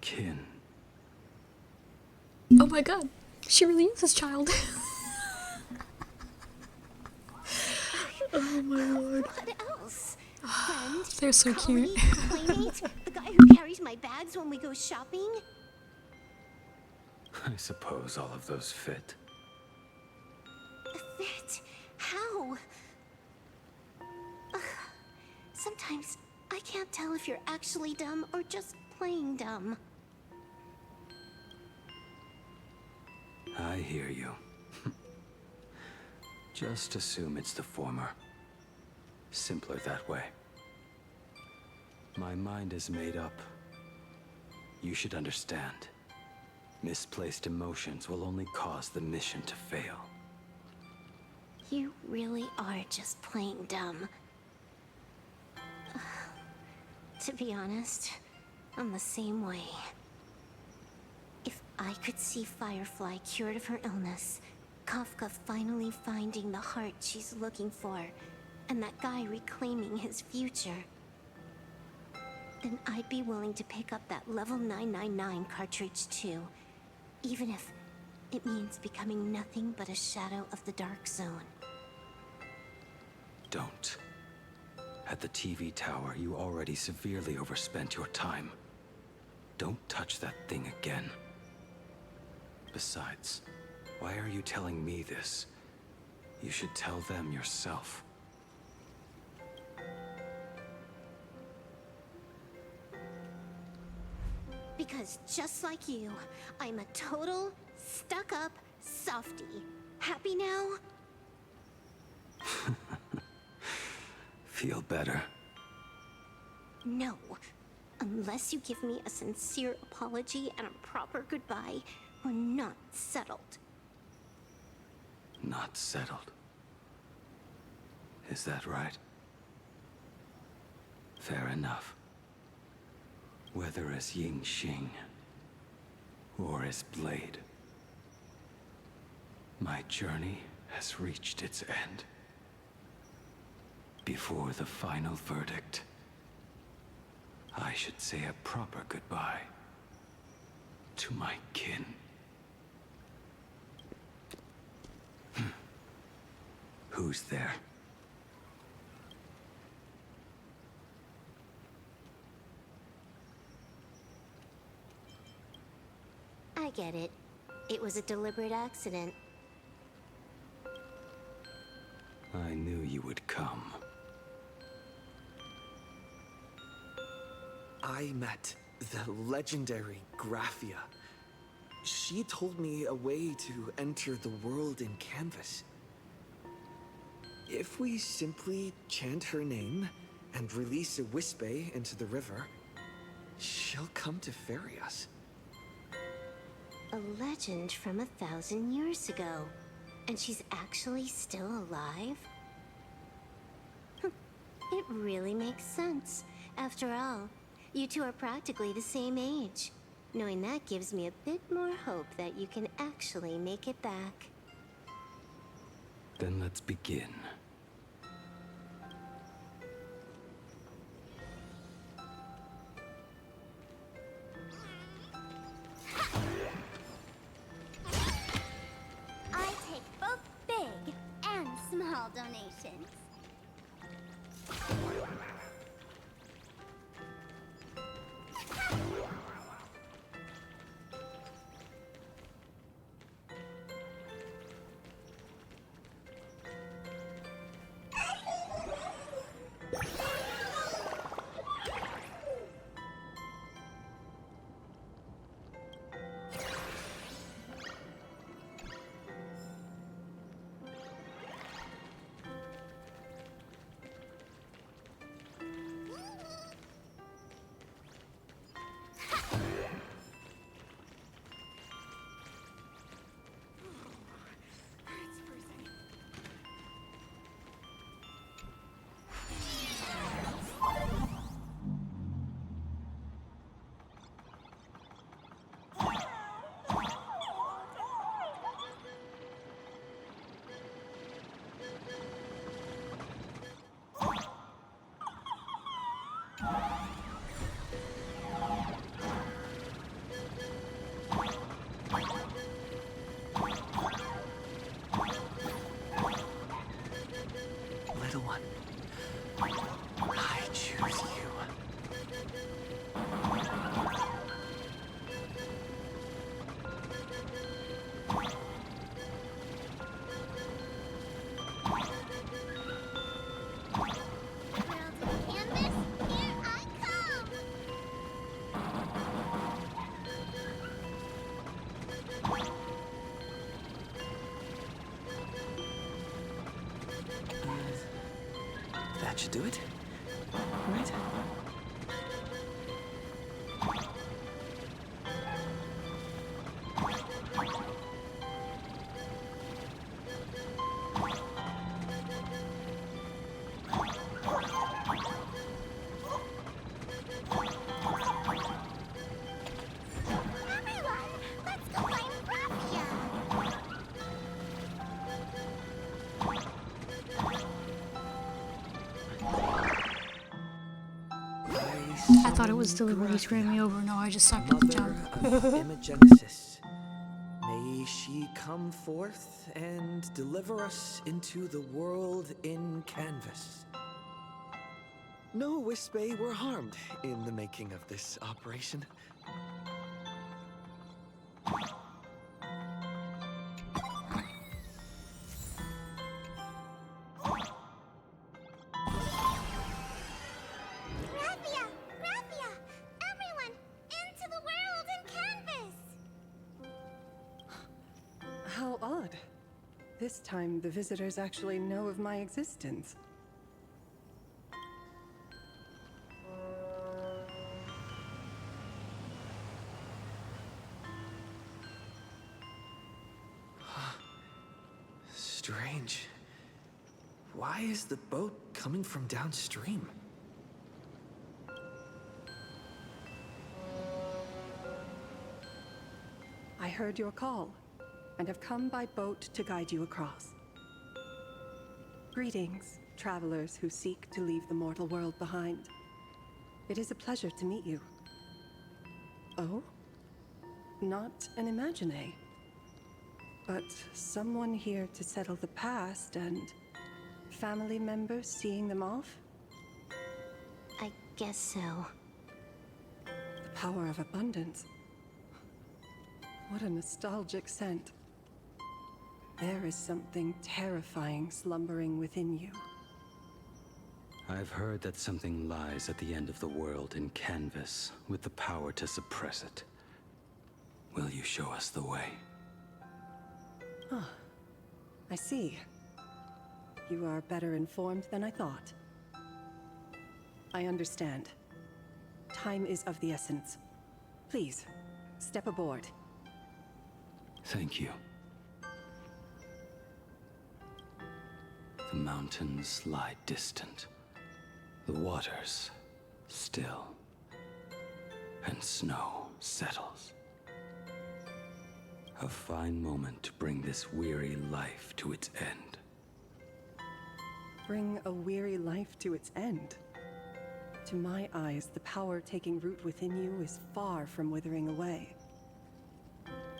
Kin. Oh my god, she really is his child. Oh my lord. What else? Friend? They're so colleague, cute. Playmate? The guy who carries my bags when we go shopping? I suppose all of those fit. Fit? How? Sometimes I can't tell if you're actually dumb or just plain dumb. I hear you. Just assume it's the former. Simpler that way. My mind is made up. You should understand. Misplaced emotions will only cause the mission to fail. You really are just plain dumb. To be honest, I'm the same way. If I could see Firefly cured of her illness, Kafka finally finding the heart she's looking for, and that guy reclaiming his future, then I'd be willing to pick up that level 999 cartridge too, even if it means becoming nothing but a shadow of the Dark Zone. Don't. At the TV tower, you already severely overspent your time. Don't touch that thing again. Besides, why are you telling me this? You should tell them yourself. Because just like you, I'm a total, stuck-up softie. Happy now? Feel better? No. Unless you give me a sincere apology and a proper goodbye, we're not settled. Not settled. Is that right? Fair enough. Whether as Ying Xing or as Blade, my journey has reached its end. Before the final verdict, I should say a proper goodbye to my kin. Who's there? I get it. It was a deliberate accident. I knew you would come. I met the legendary Graphia. She told me a way to enter the world in Canvas. If we simply chant her name and release a Wispe into the river, she'll come to ferry us. A legend from 1,000 years ago. And she's actually still alive? It really makes sense. After all, you two are practically the same age. Knowing that gives me a bit more hope that you can actually make it back. Then let's begin. I take both big and small donations. Little one, I choose you. That should do it, right? I thought it was deliberately screwing me over. No, I just sucked at the jump. Mother of Imogenesis, may she come forth and deliver us into the world in canvas. No Wispe were harmed in the making of this operation. Graphia! Graphia! Everyone, into the world in canvas! How odd. This time, the visitors actually know of my existence. Strange. Why is the boat coming from downstream? I heard your call, and have come by boat to guide you across. Greetings, travelers who seek to leave the mortal world behind. It is a pleasure to meet you. Oh? Not an Imagine, but someone here to settle the past and family members seeing them off? I guess so. The power of abundance. What a nostalgic scent. There is something terrifying slumbering within you. I've heard that something lies at the end of the world in canvas, with the power to suppress it. Will you show us the way? Ah, I see. You are better informed than I thought. I understand. Time is of the essence. Please, step aboard. Thank you. The mountains lie distant. The waters still. And snow settles. A fine moment to bring this weary life to its end. Bring a weary life to its end. To my eyes, the power taking root within you is far from withering away.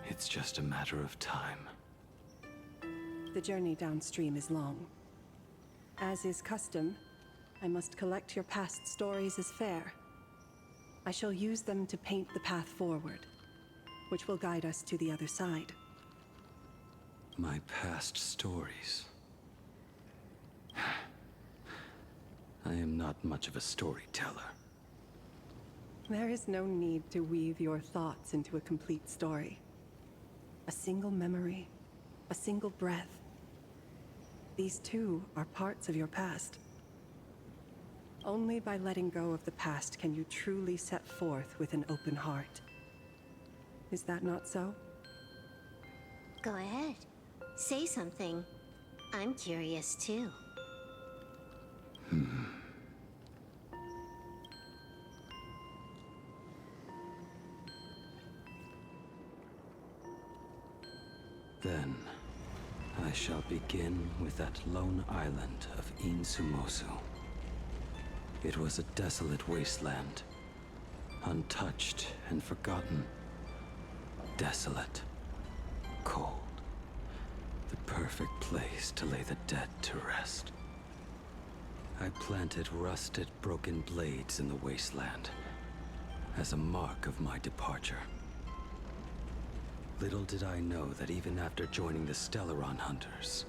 It's just a matter of time. The journey downstream is long. As is custom, I must collect your past stories as fair. I shall use them to paint the path forward, which will guide us to the other side. My past stories. I am not much of a storyteller. There is no need to weave your thoughts into a complete story. A single memory, a single breath. These too are parts of your past. Only by letting go of the past can you truly set forth with an open heart. Is that not so? Go ahead. Say something. I'm curious too. Then, I shall begin with that lone island of Insumosu. It was a desolate wasteland, untouched and forgotten. Desolate, cold, the perfect place to lay the dead to rest. I planted rusted, broken blades in the wasteland as a mark of my departure. Little did I know that even after joining the Stellaron Hunters,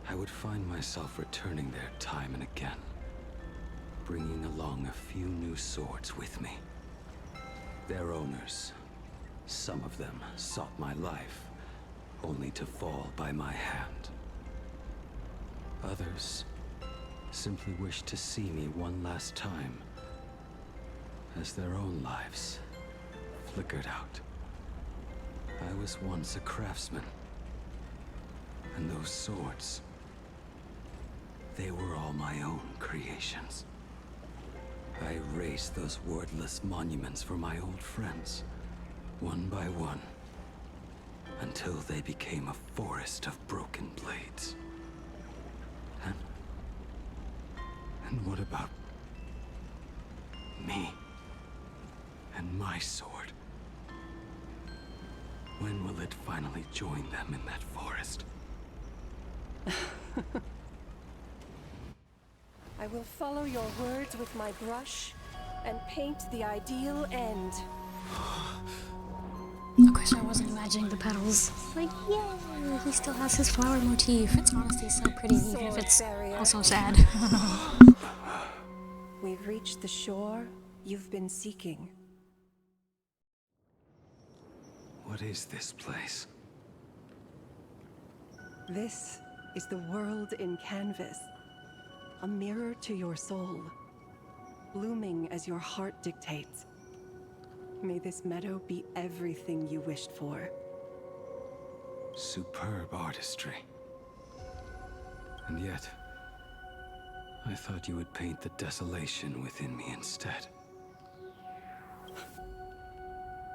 I would find myself returning there time and again, bringing along a few new swords with me. Their owners, some of them sought my life, only to fall by my hand. Others simply wished to see me one last time, as their own lives flickered out. I was once a craftsman, and those swords, they were all my own creations. I erased those wordless monuments for my old friends, one by one, until they became a forest of broken blades. And what about me and my sword. When will it finally join them in that forest? I will follow your words with my brush and paint the ideal end. Of course, I wasn't imagining the petals. Like, yay, he still has his flower motif. It's honestly so pretty, even if it's also sad. We've reached the shore you've been seeking. What is this place? This is the world in canvas. A mirror to your soul, blooming as your heart dictates. May this meadow be everything you wished for. Superb artistry. And yet, I thought you would paint the desolation within me instead.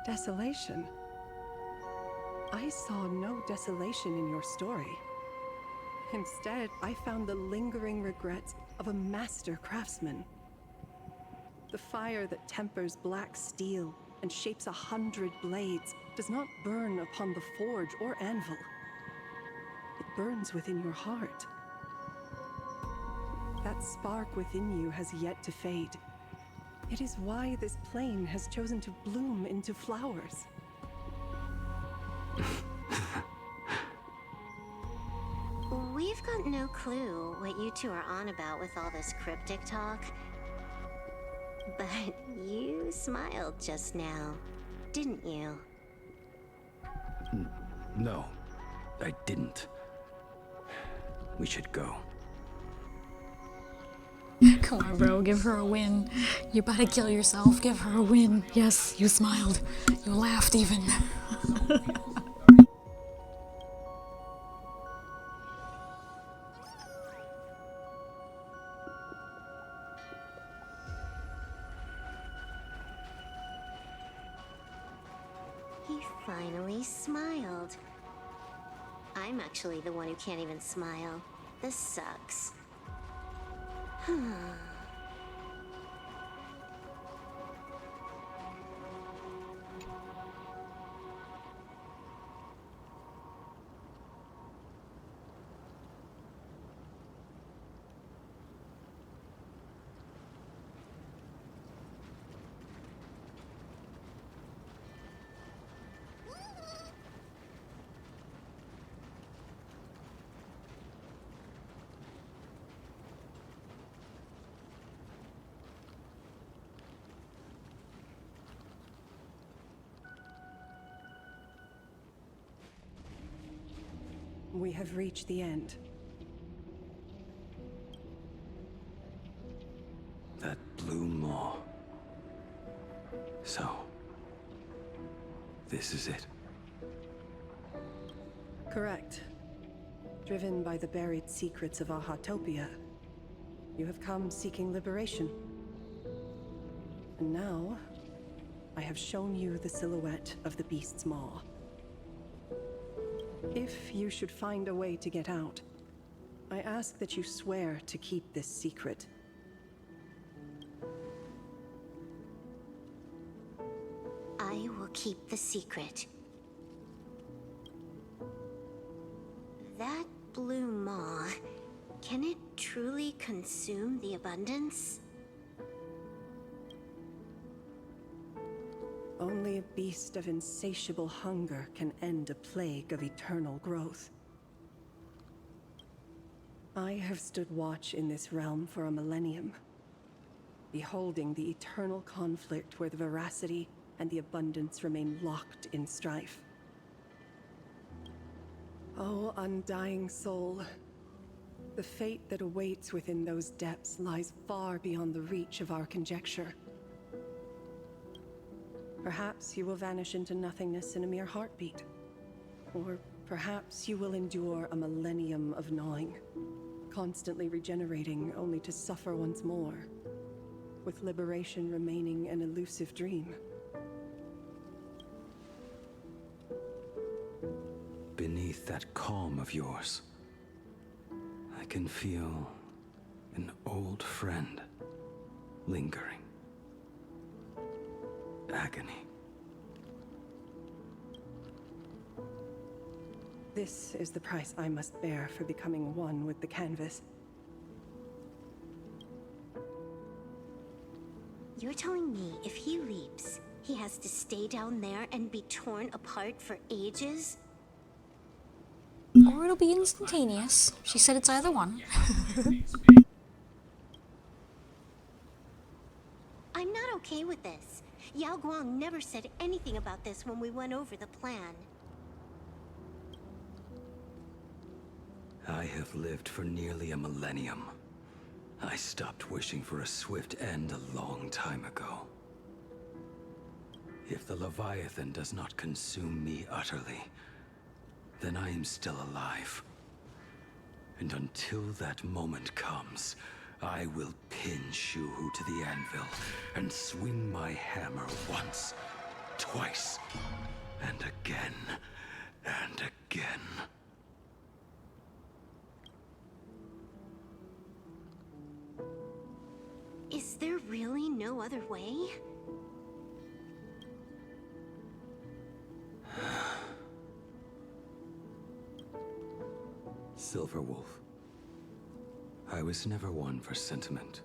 Desolation? I saw no desolation in your story. Instead, I found the lingering regrets of a master craftsman. The fire that tempers black steel and shapes 100 blades does not burn upon the forge or anvil. It burns within your heart. That spark within you has yet to fade. It is why this plane has chosen to bloom into flowers. We've got no clue what you two are on about with all this cryptic talk. But you smiled just now, didn't you? No, I didn't. We should go. Come on, bro, give her a win. You're about to kill yourself, give her a win. Yes, you smiled. You laughed even. He finally smiled. I'm actually the one who can't even smile. This sucks. We have reached the end. That blue maw. So, this is it. Correct. Driven by the buried secrets of Ahatopia, you have come seeking liberation. And now, I have shown you the silhouette of the beast's maw. If you should find a way to get out, I ask that you swear to keep this secret. I will keep the secret. That blue maw, can it truly consume the abundance? Only a beast of insatiable hunger can end a plague of eternal growth. I have stood watch in this realm for a millennium, beholding the eternal conflict where the veracity and the abundance remain locked in strife. Oh, undying soul, the fate that awaits within those depths lies far beyond the reach of our conjecture. Perhaps you will vanish into nothingness in a mere heartbeat. Or perhaps you will endure a millennium of gnawing, constantly regenerating only to suffer once more, with liberation remaining an elusive dream. Beneath that calm of yours, I can feel an old friend lingering. agony. This is the price I must bear for becoming one with the canvas. You're telling me if he leaps, he has to stay down there and be torn apart for ages? Or it'll be instantaneous. She said it's either one. I'm not okay with this. Yao Guang never said anything about this when we went over the plan. I have lived for nearly a millennium. I stopped wishing for a swift end a long time ago. If the Leviathan does not consume me utterly, then I am still alive. And until that moment comes, I will pin Shu-Hu to the anvil and swing my hammer once, twice, and again, and again. Is there really no other way? Silverwolf. I was never one for sentiment.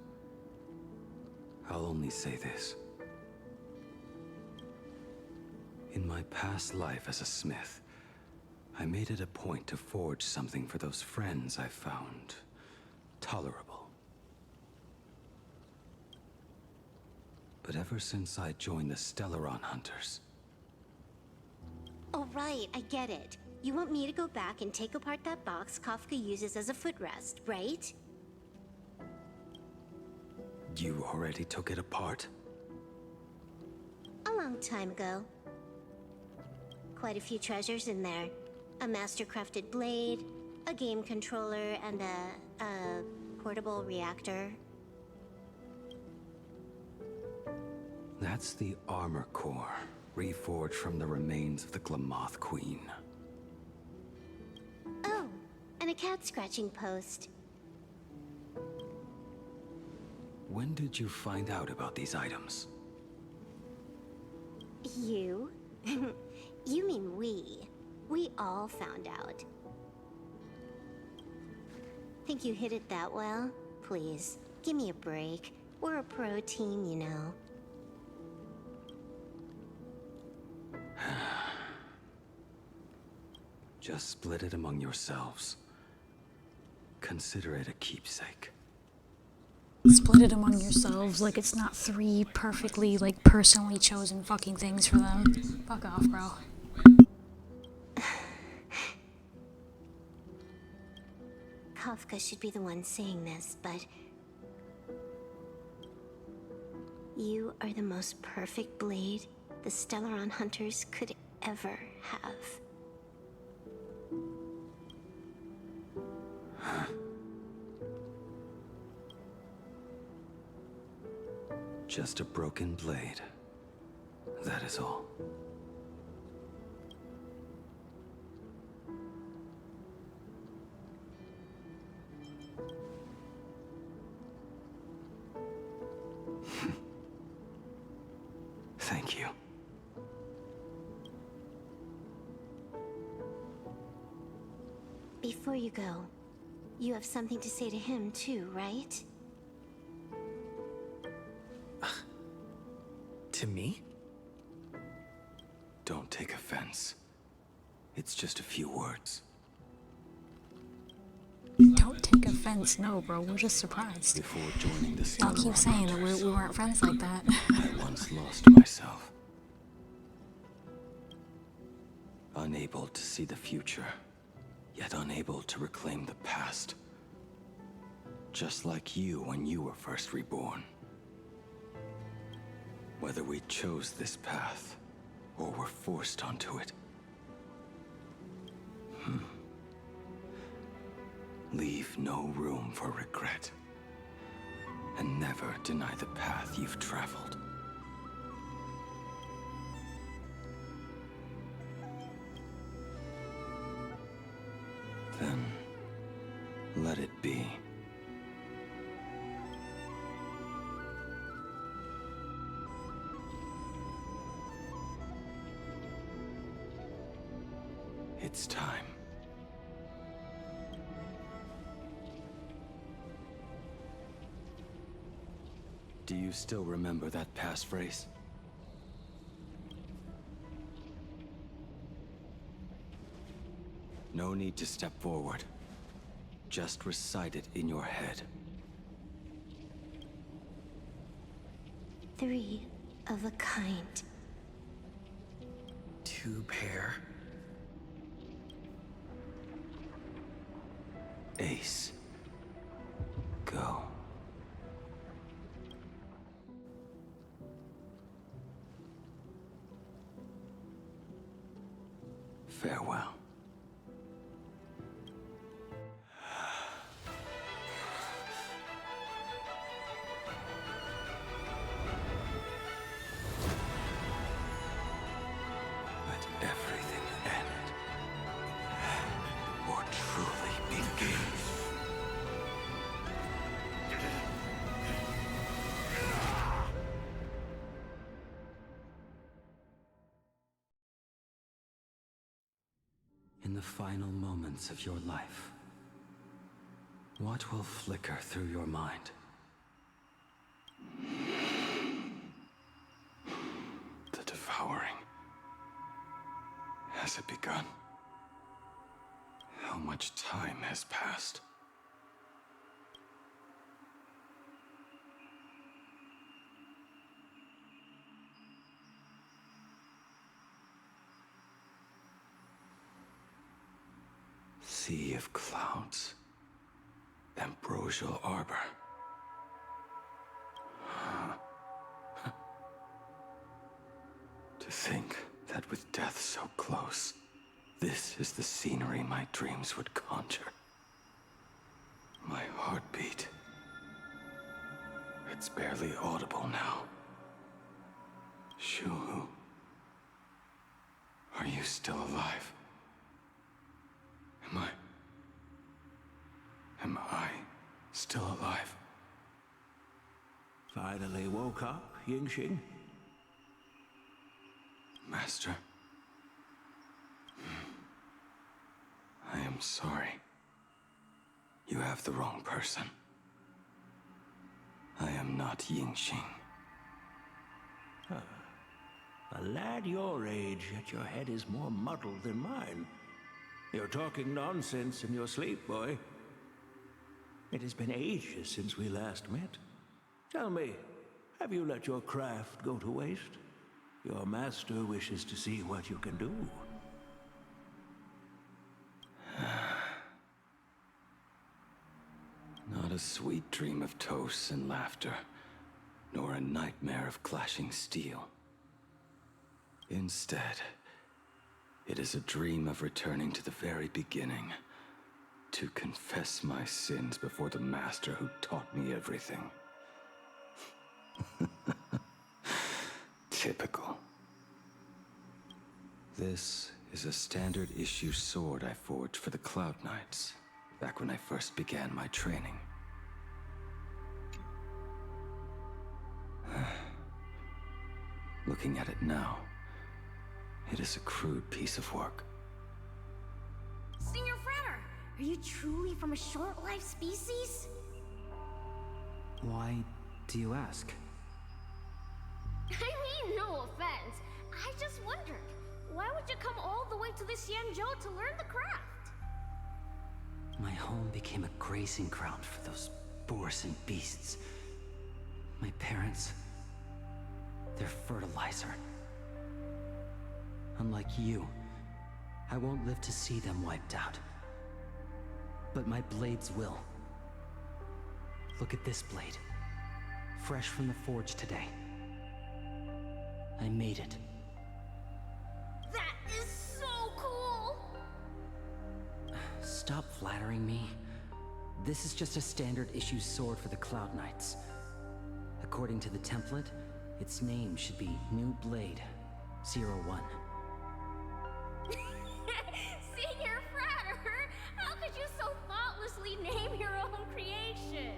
I'll only say this. In my past life as a smith, I made it a point to forge something for those friends I found tolerable. But ever since I joined the Stellaron Hunters... Oh right, I get it. You want me to go back and take apart that box Kafka uses as a footrest, right? You already took it apart? A long time ago. Quite a few treasures in there. A master-crafted blade, a game controller, and a portable reactor. That's the armor core, reforged from the remains of the Glamoth Queen. Oh, and a cat-scratching post. When did you find out about these items? You? You mean we. We all found out. Think you hid it that well? Please, give me a break. We're a pro team, you know. Just split it among yourselves. Consider it a keepsake. Split it among yourselves like it's not 3 perfectly, like, personally chosen fucking things for them. Fuck off, bro. Kafka should be the one saying this, but... You are the most perfect blade the Stellaron Hunters could ever have. Just a broken blade. That is all. Thank you. Before you go, you have something to say to him too, right? To me? Don't take offense. It's just a few words. Don't take offense, no, bro. We're just surprised. Before joining the I'll keep Stellaron saying that Hunters, we weren't friends like that. I once lost myself. Unable to see the future, yet unable to reclaim the past. Just like you when you were first reborn. Whether we chose this path, or were forced onto it. Leave no room for regret. And never deny the path you've traveled. Then, let it be. It's time. Do you still remember that passphrase? No need to step forward. Just recite it in your head. 3 of a kind. 2 pair. Ace. Go. Farewell. Let everything end, or truly begin. In the final moments of your life, what will flicker through your mind? The devouring. Has it begun? How much time has passed? Sea of clouds. Ambrosial arbor. To think that with death so close, this is the scenery my dreams would conjure. My heartbeat. It's barely audible now. Shuhu. Are you still alive? Am I still alive? Finally woke up, Yingxing? Master. I am sorry. You have the wrong person. I am not Yingxing. A lad your age, yet your head is more muddled than mine. You're talking nonsense in your sleep, boy. It has been ages since we last met. Tell me, have you let your craft go to waste? Your master wishes to see what you can do. Not a sweet dream of toasts and laughter, nor a nightmare of clashing steel. Instead, it is a dream of returning to the very beginning, to confess my sins before the master who taught me everything. Typical. This is a standard issue sword I forged for the Cloud Knights, back when I first began my training. Looking at it now, it is a crude piece of work. Senior Frater, are you truly from a short-lived species? Why do you ask? I mean, no offense. I just wondered, why would you come all the way to the Xianzhou to learn the craft? My home became a grazing ground for those boars and beasts. My parents, they're fertilizer. Unlike you, I won't live to see them wiped out. But my blades will. Look at this blade. Fresh from the forge today. I made it. That is so cool! Stop flattering me. This is just a standard issue sword for the Cloud Knights. According to the template, its name should be New Blade 01. Senior Frater, how could you so thoughtlessly name your own creation?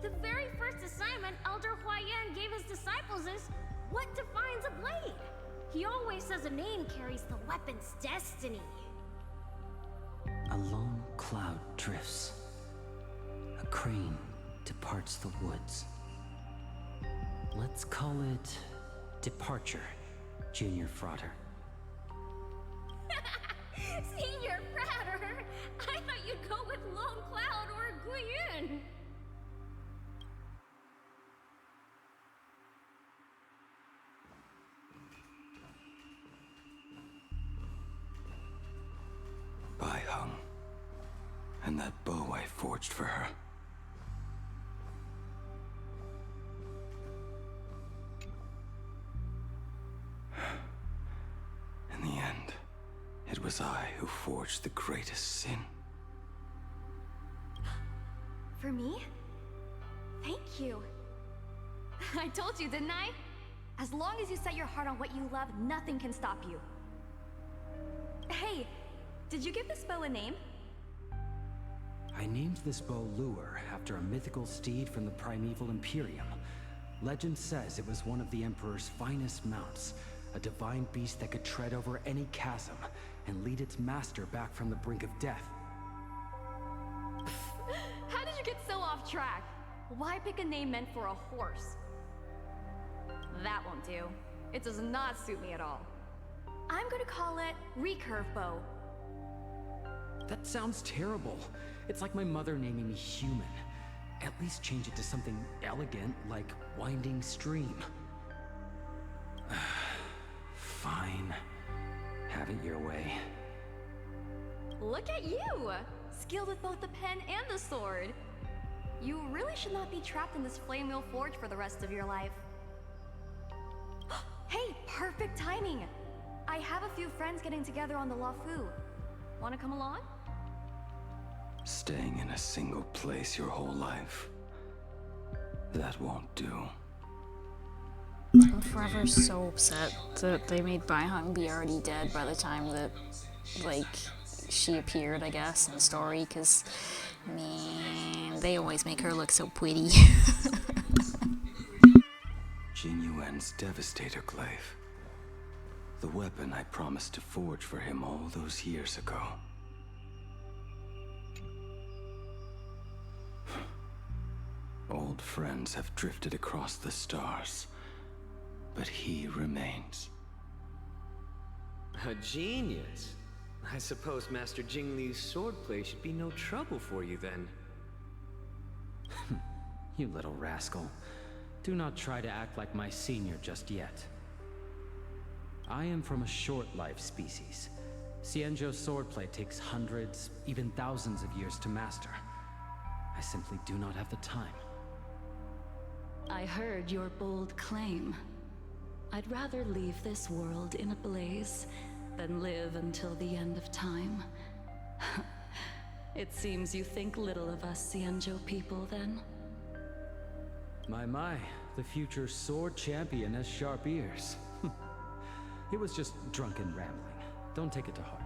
The very first assignment Elder Huayan gave his disciples is, what defines a blade? He always says a name carries the weapon's destiny. A lone cloud drifts. A crane departs the woods. Let's call it Departure, Junior Frater. Senior Frater! I thought you'd go with Lone Cloud or Guiyun! Bai Hung. And that bow I forged for her. In the end, it was I who forged the greatest sin. For me? Thank you. I told you, didn't I? As long as you set your heart on what you love, nothing can stop you. Hey, did you give this bow a name? I named this bow Lure after a mythical steed from the primeval Imperium. Legend says it was one of the Emperor's finest mounts, a divine beast that could tread over any chasm and lead its master back from the brink of death. How did you get so off track? Why pick a name meant for a horse? That won't do. It does not suit me at all. I'm gonna call it Recurve Bow. That sounds terrible. It's like my mother naming me Human. At least change it to something elegant like Winding Stream. Fine. Have it your way. Look at you! Skilled with both the pen and the sword. You really should not be trapped in this flame wheel forge for the rest of your life. Hey, perfect timing! I have a few friends getting together on the Luofu. Wanna come along? Staying in a single place your whole life. That won't do. I'm forever so upset that they made Bai Hung be already dead by the time that, like, she appeared, I guess, in the story, because, man, they always make her look so pretty. Jing Yuan's Devastator Glaive. The weapon I promised to forge for him all those years ago. Old friends have drifted across the stars, but he remains. A genius. I suppose Master Jing Li's swordplay should be no trouble for you then. You little rascal. Do not try to act like my senior just yet. I am from a short-life species. Xianzhou's swordplay takes hundreds, even thousands of years to master. I simply do not have the time. I heard your bold claim. I'd rather leave this world in a blaze than live until the end of time. It seems you think little of us Xianzhou people, then? My, the future sword champion has sharp ears. It was just drunken rambling. Don't take it to heart.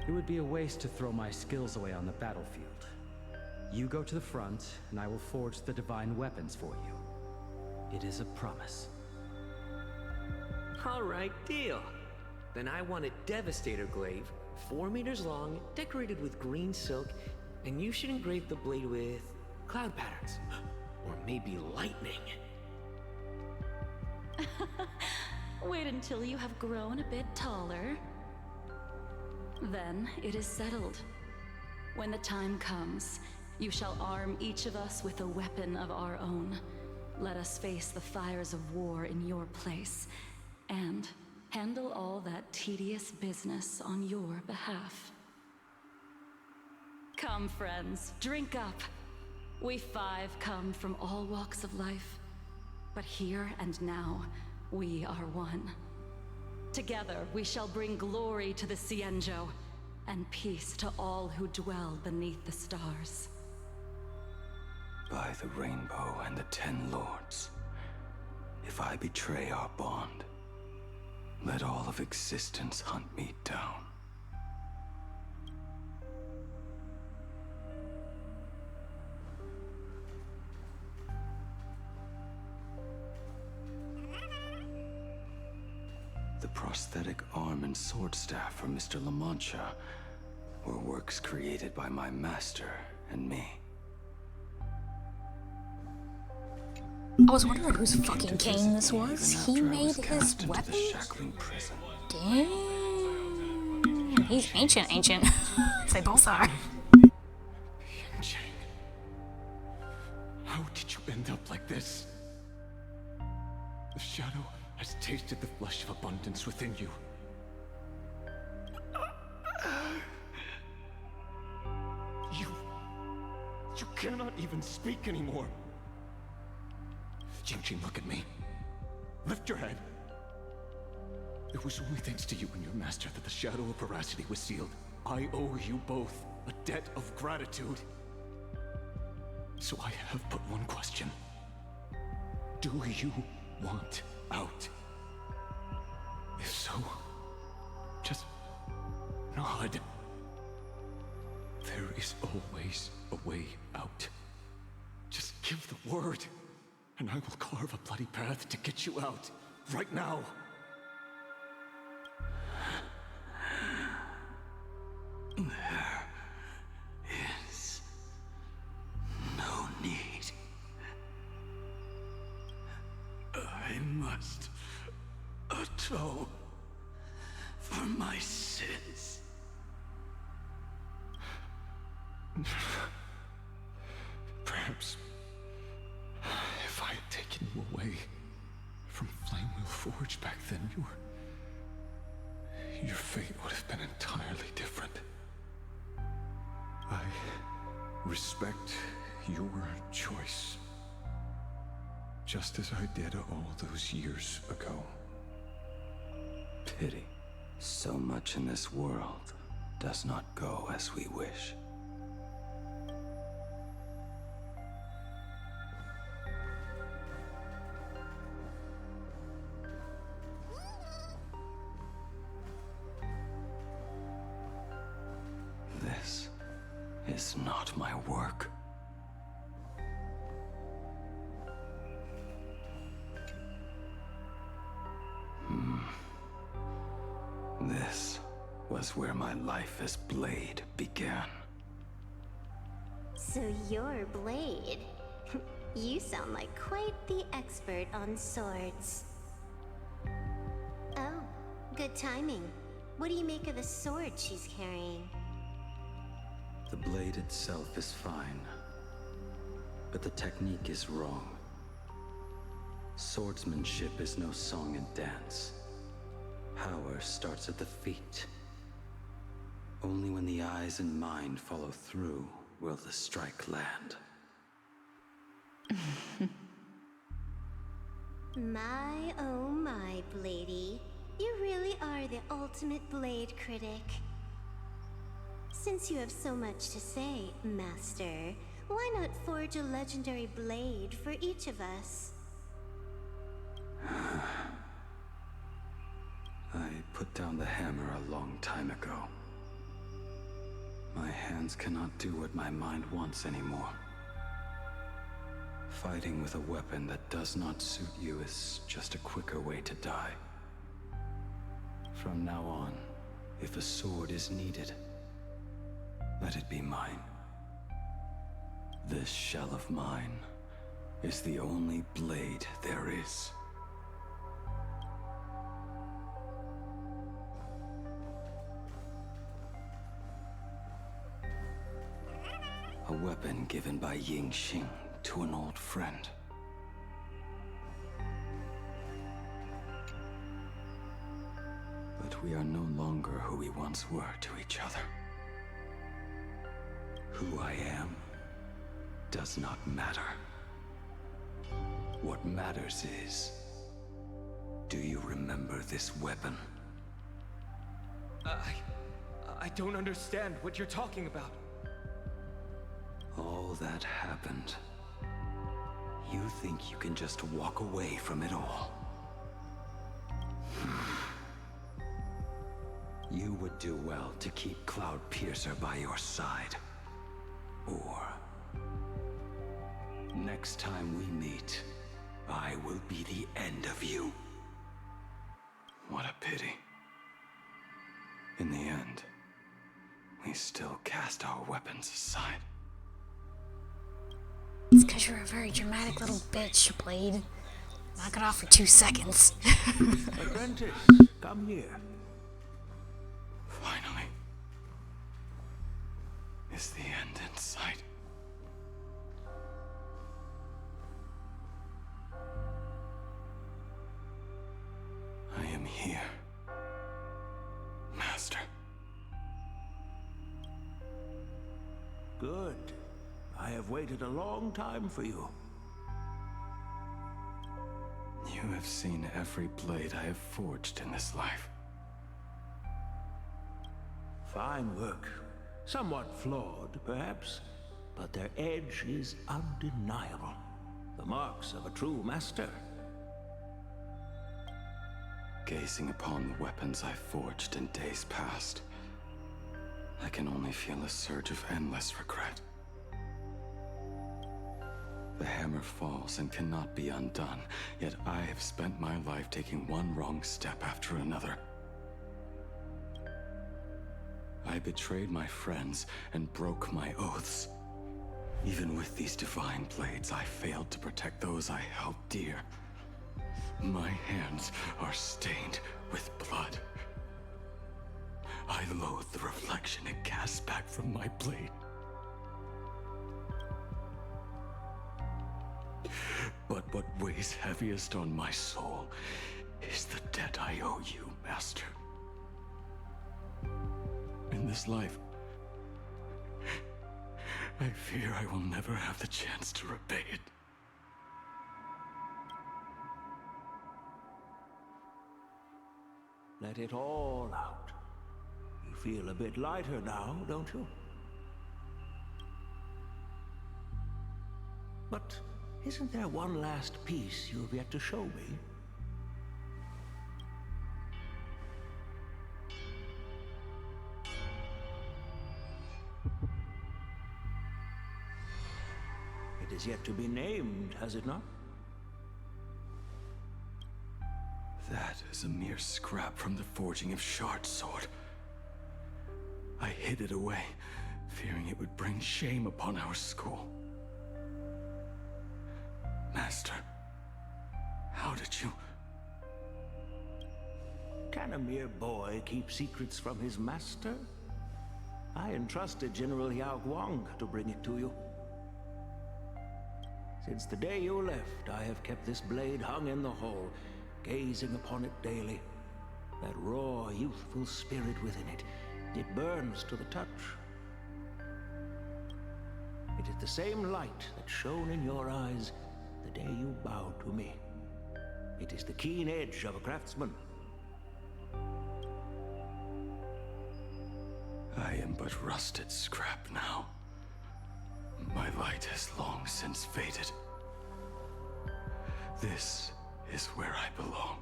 It would be a waste to throw my skills away on the battlefield. You go to the front, and I will forge the divine weapons for you. It is a promise. All right, deal. Then I want a Devastator Glaive, 4 meters long, decorated with green silk, and you should engrave the blade with cloud patterns. Or maybe lightning. Wait until you have grown a bit taller. Then it is settled. When the time comes, you shall arm each of us with a weapon of our own. Let us face the fires of war in your place, and handle all that tedious business on your behalf. Come, friends, drink up. We 5 come from all walks of life, but here and now, we are one. Together, we shall bring glory to the Xianzhou, and peace to all who dwell beneath the stars. By the rainbow and the 10 lords, if I betray our bond, let all of existence hunt me down. prosthetic arm and sword staff for Mr. La Mancha were works created by my master and me. I was wondering whose fucking cane this was. He made his weapon? Damn. He's ancient. They both are. How did you end up like this? The shadow has tasted the flesh of abundance within you. You cannot even speak anymore. Jingjing, look at me. Lift your head. It was only thanks to you and your master that the shadow of veracity was sealed. I owe you both a debt of gratitude. So I have but one question. Do you want out? If so, just nod. There is always a way out. Just give the word, and I will carve a bloody path to get you out, right now. There is no need. I must atone for my sins. Perhaps if I had taken you away from Flamewheel Forge back then, your fate would have been entirely different. I respect your choice, just as I did all those years ago. Pity. So much in this world does not go as we wish. This is not my work. This was where my life as Blade began. So you're Blade. You sound like quite the expert on swords. Oh, good timing. What do you make of the sword she's carrying? The blade itself is fine, but the technique is wrong. Swordsmanship is no song and dance. Power starts at the feet. Only when the eyes and mind follow through will the strike land. My oh my, Bladey. You really are the ultimate blade critic. Since you have so much to say, Master, why not forge a legendary blade for each of us? I put down the hammer a long time ago. My hands cannot do what my mind wants anymore. Fighting with a weapon that does not suit you is just a quicker way to die. From now on, if a sword is needed, let it be mine. This shell of mine is the only blade there is. A weapon given by Ying Xing to an old friend. But we are no longer who we once were to each other. Who I am does not matter. What matters is, do you remember this weapon? I don't understand what you're talking about. All that happened. You think you can just walk away from it all? You would do well to keep Cloudpiercer by your side. Or... next time we meet, I will be the end of you. What a pity. In the end, we still cast our weapons aside. It's because you're a very dramatic little bitch, Blade. Knock it off for 2 seconds. Apprentice, come here. Finally. Is the end in sight? I am here, Master. Good. I have waited a long time for you. You have seen every blade I have forged in this life. Fine work. Somewhat flawed, perhaps, but their edge is undeniable. The marks of a true master. Gazing upon the weapons I forged in days past, I can only feel a surge of endless regret. The hammer falls and cannot be undone, yet I have spent my life taking one wrong step after another. I betrayed my friends and broke my oaths. Even with these divine blades, I failed to protect those I held dear. My hands are stained with blood. I loathe the reflection it casts back from my blade. But what weighs heaviest on my soul is the debt I owe you, Master. In this life, I fear I will never have the chance to repay it. Let it all out. You feel a bit lighter now, don't you? But isn't there one last piece you have yet to show me? It is yet to be named, has it not? That is a mere scrap from the forging of Shard's sword. I hid it away, fearing it would bring shame upon our school. Master, how did you... Can a mere boy keep secrets from his master? I entrusted General Yao Guang to bring it to you. Since the day you left, I have kept this blade hung in the hall, gazing upon it daily. That raw, youthful spirit within it, it burns to the touch. It is the same light that shone in your eyes the day you bowed to me. It is the keen edge of a craftsman. I am but rusted scrap now. My light has long since faded. This is where I belong.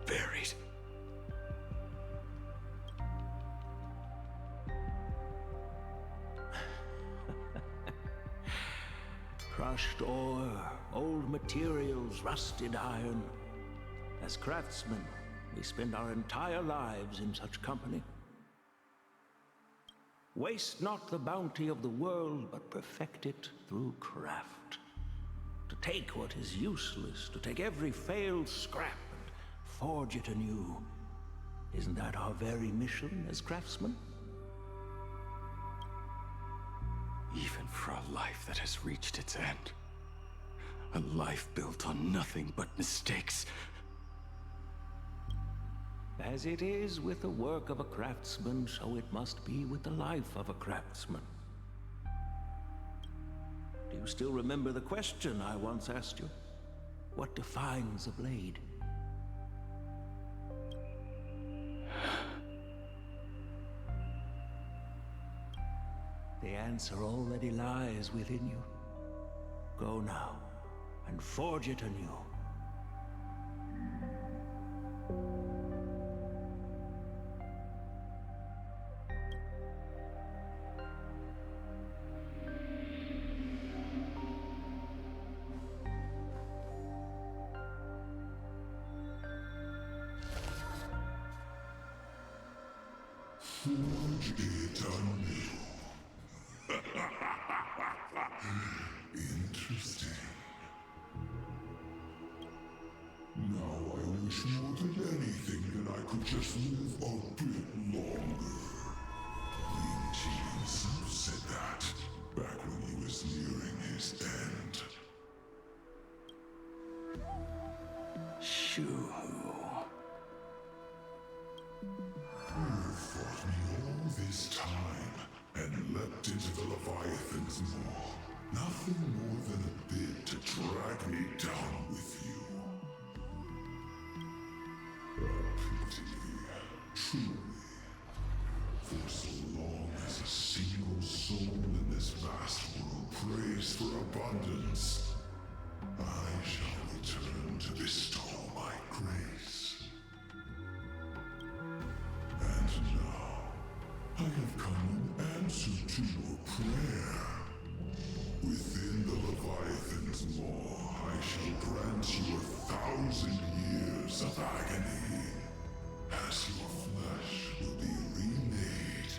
Buried. Crushed ore, old materials, rusted iron. As craftsmen, we spend our entire lives in such company. Waste not the bounty of the world, but perfect it through craft. To take what is useless, to take every failed scrap and forge it anew. Isn't that our very mission as craftsmen? Even for a life that has reached its end. A life built on nothing but mistakes. As it is with the work of a craftsman, so it must be with the life of a craftsman. Do you still remember the question I once asked you? What defines a blade? The answer already lies within you. Go now, and forge it anew. Forge it anew. Interesting. Now I wish more than anything that I could just live a bit longer. Ling Qi himself said that back when he was nearing his end. Shu-Hu. You fought me all this time and leapt into the Leviathan's maw. Nothing more than a bid to drag me down with you. A pity, truly. For so long as a single soul in this vast world prays for abundance, I shall return to bestow my grace. And now, I have come in answer to your prayer. Within the Leviathan's maw, I shall grant you 1,000 years of agony, as your flesh will be remade,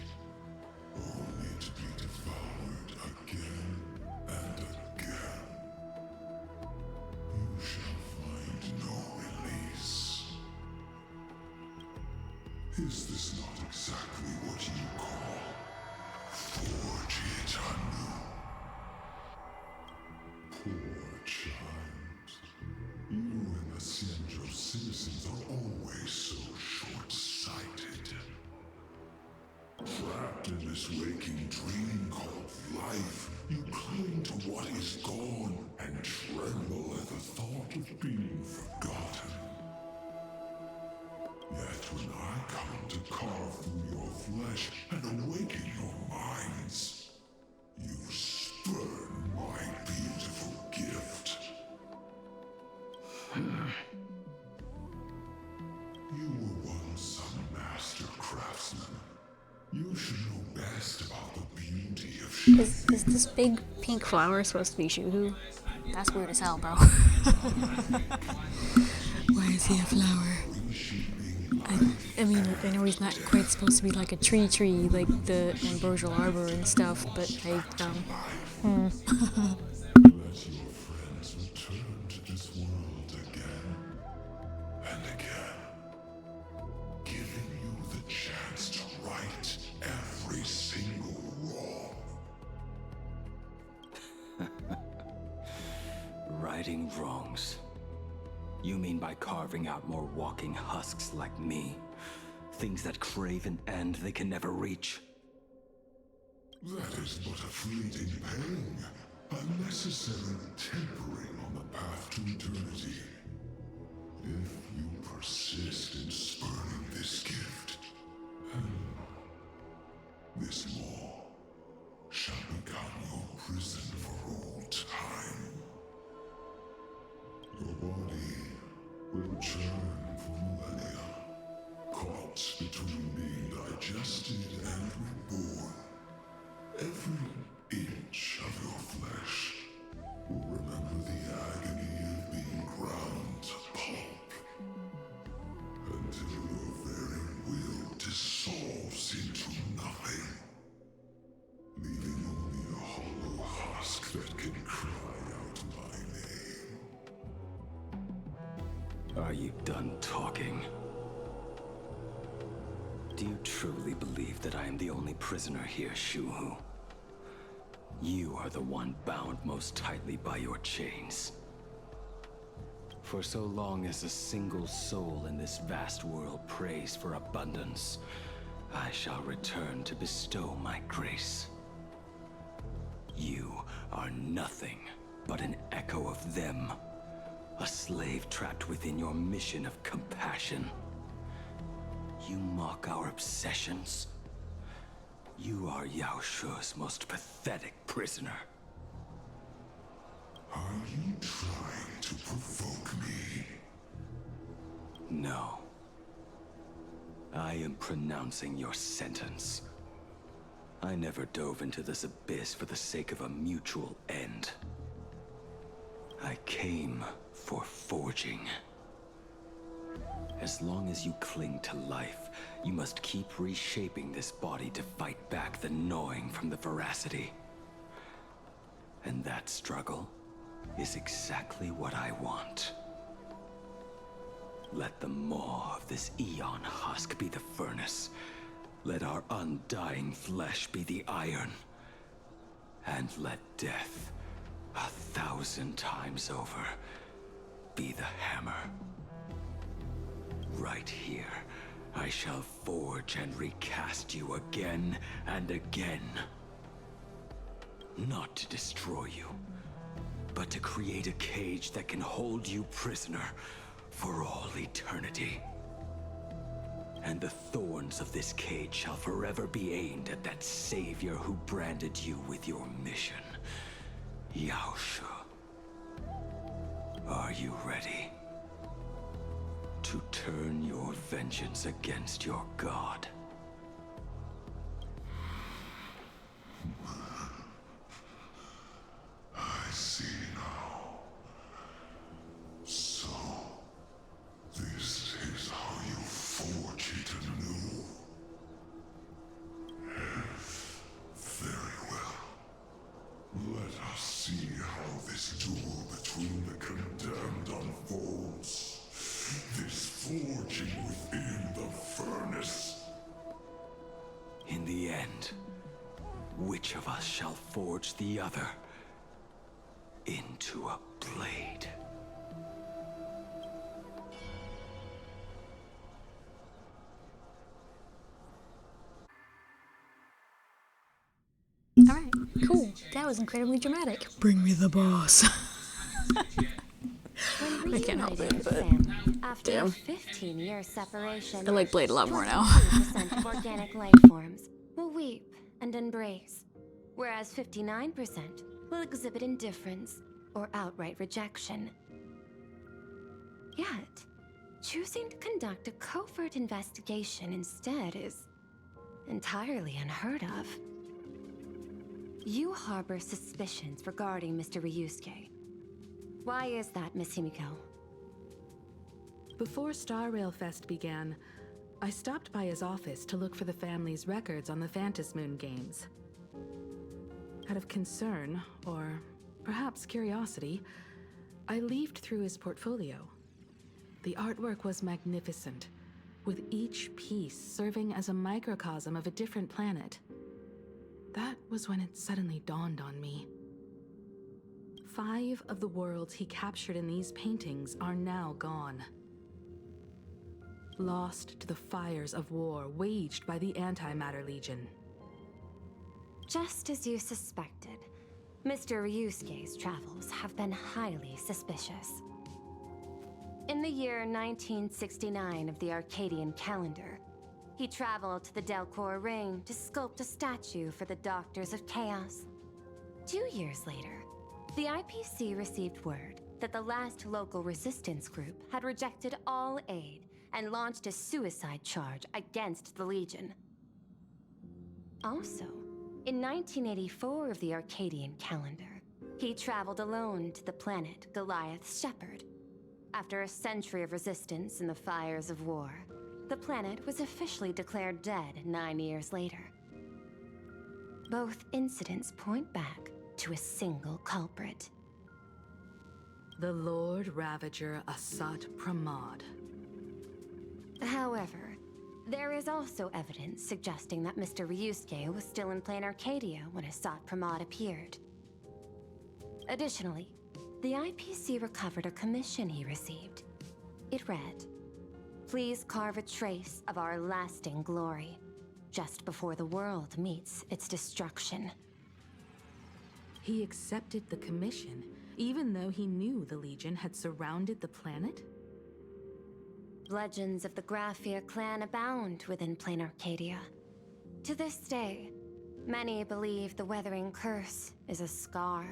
only to be devoured again and again. You shall find no release. Is this not exactly what you call forge it anew? Poor child. You and the Xianzhou citizens are always so short-sighted. Trapped in this waking dream called life, you cling to what is gone and tremble at the thought of being forgotten. Yet when I come to carve through your flesh and awaken your minds, you spurn my beautiful gift. You were once a master craftsman. You should know best about the beauty of Is this big pink flower supposed to be Shu-Hu? That's weird as hell, bro. Why is he a flower? I mean, I know he's not quite supposed to be like a tree, like the ambrosial arbor and stuff, but I, Let your friends return to this world again and again, giving you the chance to right every single wrong. Righting wrongs. You mean by carving out more walking husks like me? Things that crave an end they can never reach? That is but a fleeting pang, a necessary tempering on the path to eternity. If you persist in spurning this gift, this maw shall become your prison for all time. Your body will churn for millennia, caught between being digested and reborn. Every inch of your flesh will remember the agony of being ground to pulp, until your very will dissolves into nothing, leaving only a hollow husk that can cry out my name. Are you done talking? Do you truly believe that I am the only prisoner here, Shu-Hu? You are the one bound most tightly by your chains. For so long as a single soul in this vast world prays for abundance, I shall return to bestow my grace. You are nothing but an echo of them, a slave trapped within your mission of compassion. You mock our obsessions. You are Yao Shu's most pathetic prisoner. Are you trying to provoke me? No. I am pronouncing your sentence. I never dove into this abyss for the sake of a mutual end. I came for forging. As long as you cling to life, you must keep reshaping this body to fight back the gnawing from the veracity. And that struggle is exactly what I want. Let the maw of this Eon husk be the furnace. Let our undying flesh be the iron. And let death, 1,000 times over, be the hammer. Right here, I shall forge and recast you again and again. Not to destroy you, but to create a cage that can hold you prisoner for all eternity. And the thorns of this cage shall forever be aimed at that savior who branded you with your mission, Yaoshe. Are you ready to turn your vengeance against your god? I see now. So, this is how you forge it anew. Very well. Let us see how this duel between the condemned unfolds. This forging within the furnace. In the end, which of us shall forge the other into a blade? Alright, cool. That was incredibly dramatic. Bring me the boss. I can't help it, but After damn. a 15-year separation, I like Blade a lot more now. 22% of organic life forms will weep and embrace, whereas 59% will exhibit indifference or outright rejection. Yet, choosing to conduct a covert investigation instead is entirely unheard of. You harbor suspicions regarding Mr. Ryusuke. Why is that, Miss Himiko? Before Star Rail Fest began, I stopped by his office to look for the family's records on the Phantom Moon games. Out of concern, or perhaps curiosity, I leafed through his portfolio. The artwork was magnificent, with each piece serving as a microcosm of a different planet. That was when it suddenly dawned on me. 5 of the worlds he captured in these paintings are now gone. Lost to the fires of war waged by the Antimatter Legion. Just as you suspected, Mr. Ryusuke's travels have been highly suspicious. In the year 1969 of the Arcadian calendar, he traveled to the Delcor Ring to sculpt a statue for the Doctors of Chaos. 2 years later, the IPC received word that the last local resistance group had rejected all aid and launched a suicide charge against the Legion. Also, in 1984 of the Arcadian calendar, he traveled alone to the planet Goliath's Shepherd. After a century of resistance in the fires of war, the planet was officially declared dead 9 years later. Both incidents point back to a single culprit. The Lord Ravager Asat Pramod. However, there is also evidence suggesting that Mr. Ryusuke was still in Plain Arcadia when Asat Pramod appeared. Additionally, the IPC recovered a commission he received. It read, "Please carve a trace of our lasting glory, just before the world meets its destruction." He accepted the commission, even though he knew the Legion had surrounded the planet? Legends of the Graphia clan abound within Plain Arcadia. To this day, many believe the Weathering Curse is a scar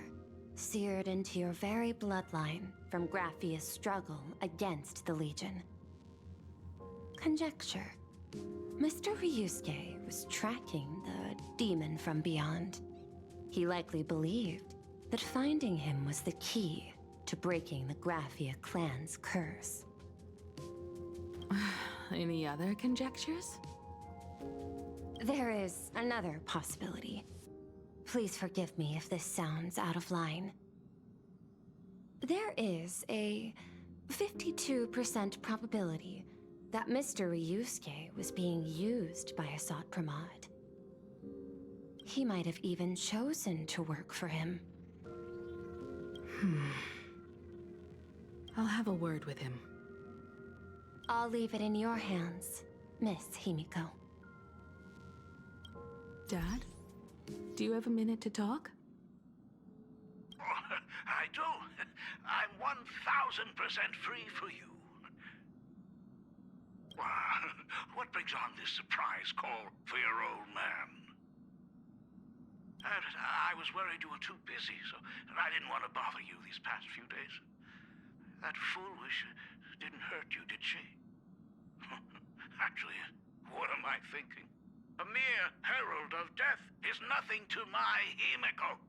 seared into your very bloodline from Graphia's struggle against the Legion. Conjecture. Mr. Ryusuke was tracking the demon from beyond. He likely believed that finding him was the key to breaking the Graphia clan's curse. Any other conjectures? There is another possibility. Please forgive me if this sounds out of line. There is a 52% probability that Mr. Ryusuke was being used by Asat Pramod. He might have even chosen to work for him. I'll have a word with him. I'll leave it in your hands, Miss Himiko. Dad? Do you have a minute to talk? I do. I'm 1000% free for you. What brings on this surprise call for your old man? I was worried you were too busy, so I didn't want to bother you these past few days. That foolish didn't hurt you, did she? Actually, what am I thinking? A mere herald of death is nothing to my Himiko.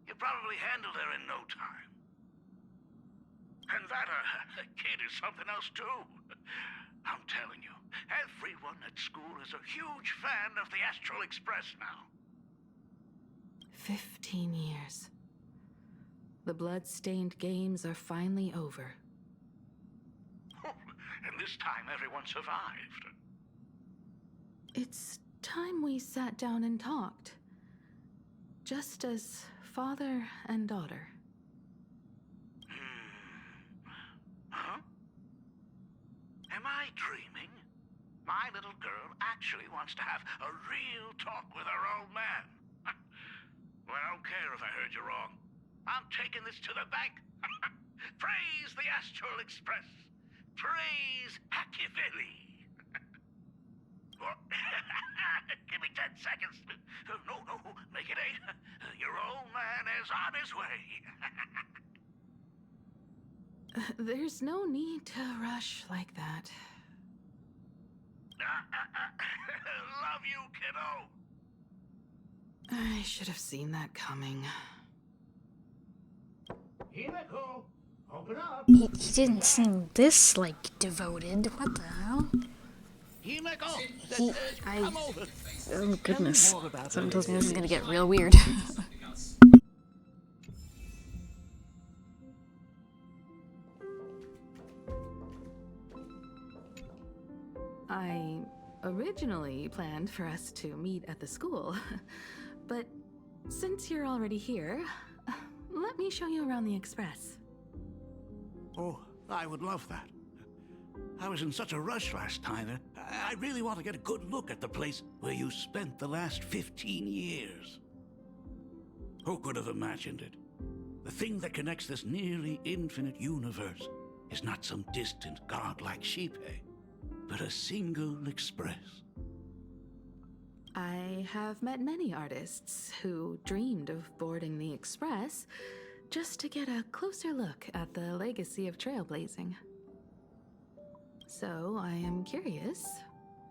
You probably handled her in no time. And that kid is something else too. I'm telling you, everyone at school is a huge fan of the Astral Express now. 15 years. The blood-stained games are finally over. And this time everyone survived. It's time we sat down and talked. Just as father and daughter. Huh? Am I dreaming? My little girl actually wants to have a real talk with her old man. Well, I don't care if I heard you wrong. I'm taking this to the bank. Praise the Astral Express. Praise Hachivelli. Give me 10 seconds. No, make it 8. Your old man is on his way. There's no need to rush like that. Love you, kiddo. I should have seen that coming. Himiko, open up. He didn't seem this, like, devoted. What the hell? Oh goodness. Someone tells me this is gonna get real weird. I originally planned for us to meet at the school, but since you're already here, let me show you around the Express. Oh, I would love that. I was in such a rush last time. I really want to get a good look at the place where you spent the last 15 years. Who could have imagined it? The thing that connects this nearly infinite universe is not some distant godlike Shipe, but a single express. I have met many artists who dreamed of boarding the Express just to get a closer look at the legacy of trailblazing. So I am curious,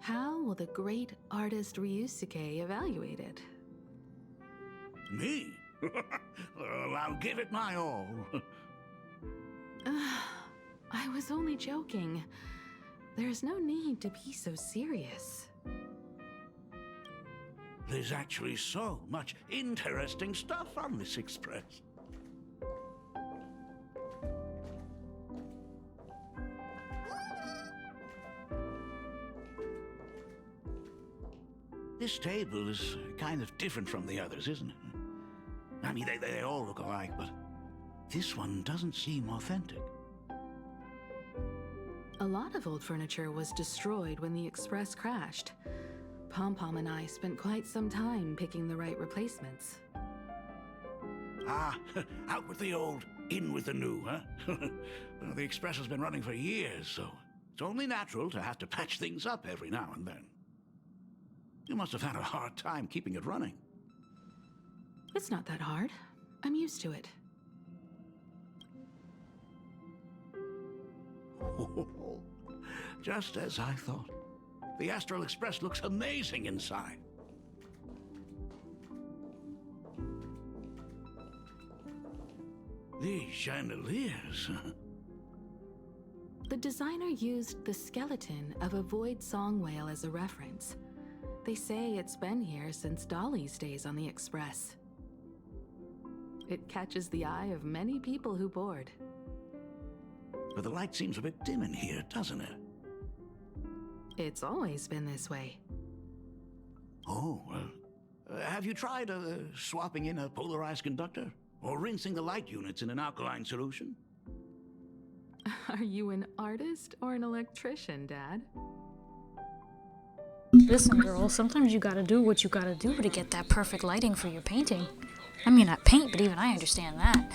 how will the great artist Ryusuke evaluate it? Me? Well, I'll give it my all. I was only joking. There's no need to be so serious. There's actually so much interesting stuff on this express. This table is kind of different from the others, isn't it? I mean, they all look alike, but this one doesn't seem authentic. A lot of old furniture was destroyed when the Express crashed. Pom-Pom and I spent quite some time picking the right replacements. Ah, out with the old, in with the new, huh? Well, the Express has been running for years, so it's only natural to have to patch things up every now and then. You must have had a hard time keeping it running. It's not that hard. I'm used to it. Just as I thought. The Astral Express looks amazing inside. These chandeliers. The designer used the skeleton of a void song whale as a reference. They say it's been here since Dolly's days on the Express. It catches the eye of many people who board. But the light seems a bit dim in here, doesn't it? It's always been this way. Oh, well. Have you tried swapping in a polarized conductor? Or rinsing the light units in an alkaline solution? Are you an artist or an electrician, Dad? Listen, girl, sometimes you gotta do what you gotta do to get that perfect lighting for your painting. I mean, not paint, but even I understand that.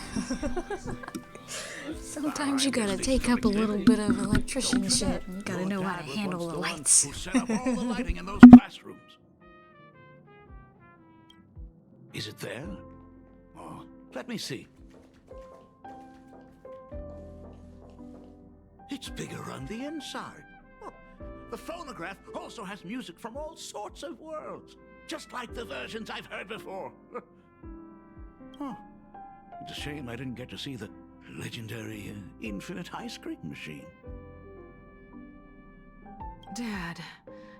Sometimes you gotta take up a little bit of electrician shit, and you gotta know how to handle the lights. Who set up all the lighting in those classrooms? Is it there? Oh, let me see. It's bigger on the inside. Oh, the phonograph also has music from all sorts of worlds, just like the versions I've heard before. Oh, it's a shame I didn't get to see the legendary infinite ice cream machine. Dad,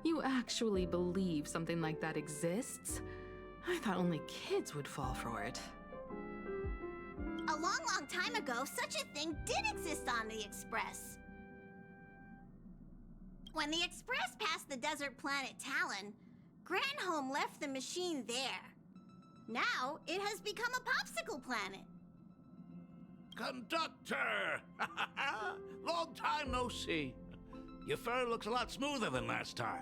you actually believe something like that exists? I thought only kids would fall for it. A long, long time ago, such a thing did exist on the Express. When the Express passed the desert planet Talon, Granholm left the machine there. Now, it has become a popsicle planet. Conductor! Long time no see. Your fur looks a lot smoother than last time.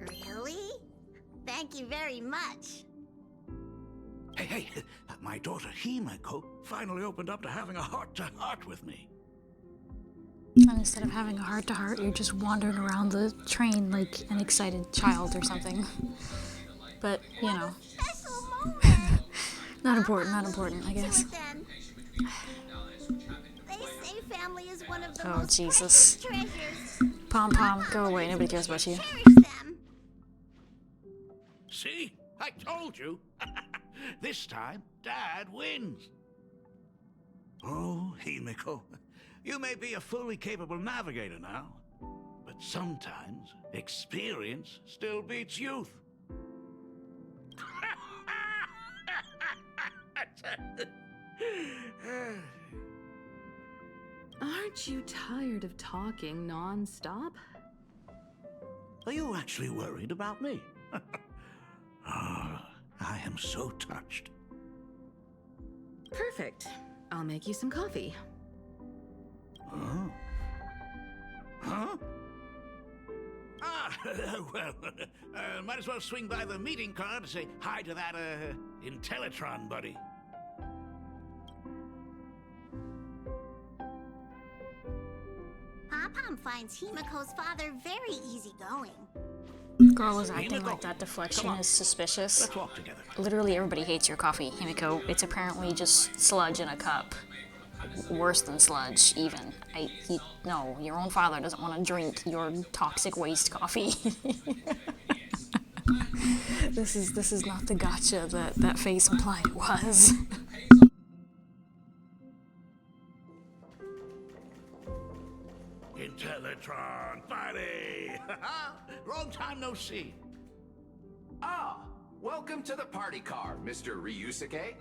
Really? Thank you very much. Hey, my daughter Himeko finally opened up to having a heart-to-heart with me. And instead of having a heart-to-heart, you're just wandering around the train like an excited child or something. But, you know. Not important, I guess. They say family is one of the Oh, most Jesus. precious treasures. Pom-Pom, go away. Nobody cares about you. Cherish them. See? I told you. This time, Dad wins. Oh, Himeko, you may be a fully capable navigator now, but sometimes experience still beats youth. Aren't you tired of talking non-stop? Are you actually worried about me? I am so touched. Perfect. I'll make you some coffee. Huh? Huh? Ah, well, might as well swing by the meeting car to say hi to that, Intellitron buddy. Pom-Pom finds Himeko's father very easygoing. Girl is acting like that deflection is suspicious. Let's walk together. Literally everybody hates your coffee, Himeko. It's apparently just sludge in a cup. Worse than sludge, even. No, your own father doesn't want to drink your toxic waste coffee. This is not the gotcha that face implied it was. Intellitron, buddy! Long time no see. Ah, welcome to the party car, Mr. Ryusuke.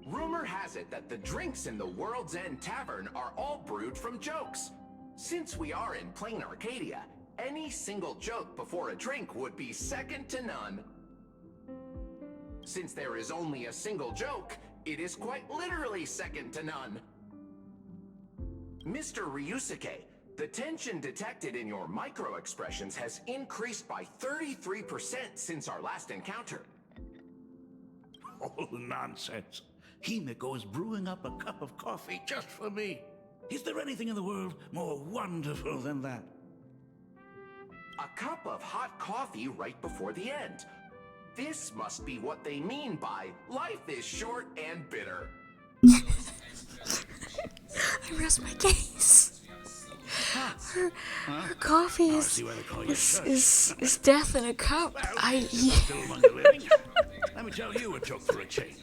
Rumor has it that the drinks in the World's End Tavern are all brewed from jokes. Since we are in plain Arcadia, any single joke before a drink would be second to none. Since there is only a single joke, it is quite literally second to none. Mr. Ryusuke, the tension detected in your micro-expressions has increased by 33% since our last encounter. Oh, nonsense. Himeko is brewing up a cup of coffee just for me. Is there anything in the world more wonderful than that? A cup of hot coffee right before the end. This must be what they mean by life is short and bitter. I rest my case. Her coffee is death in a cup. Still among the living. me tell you a joke for a change.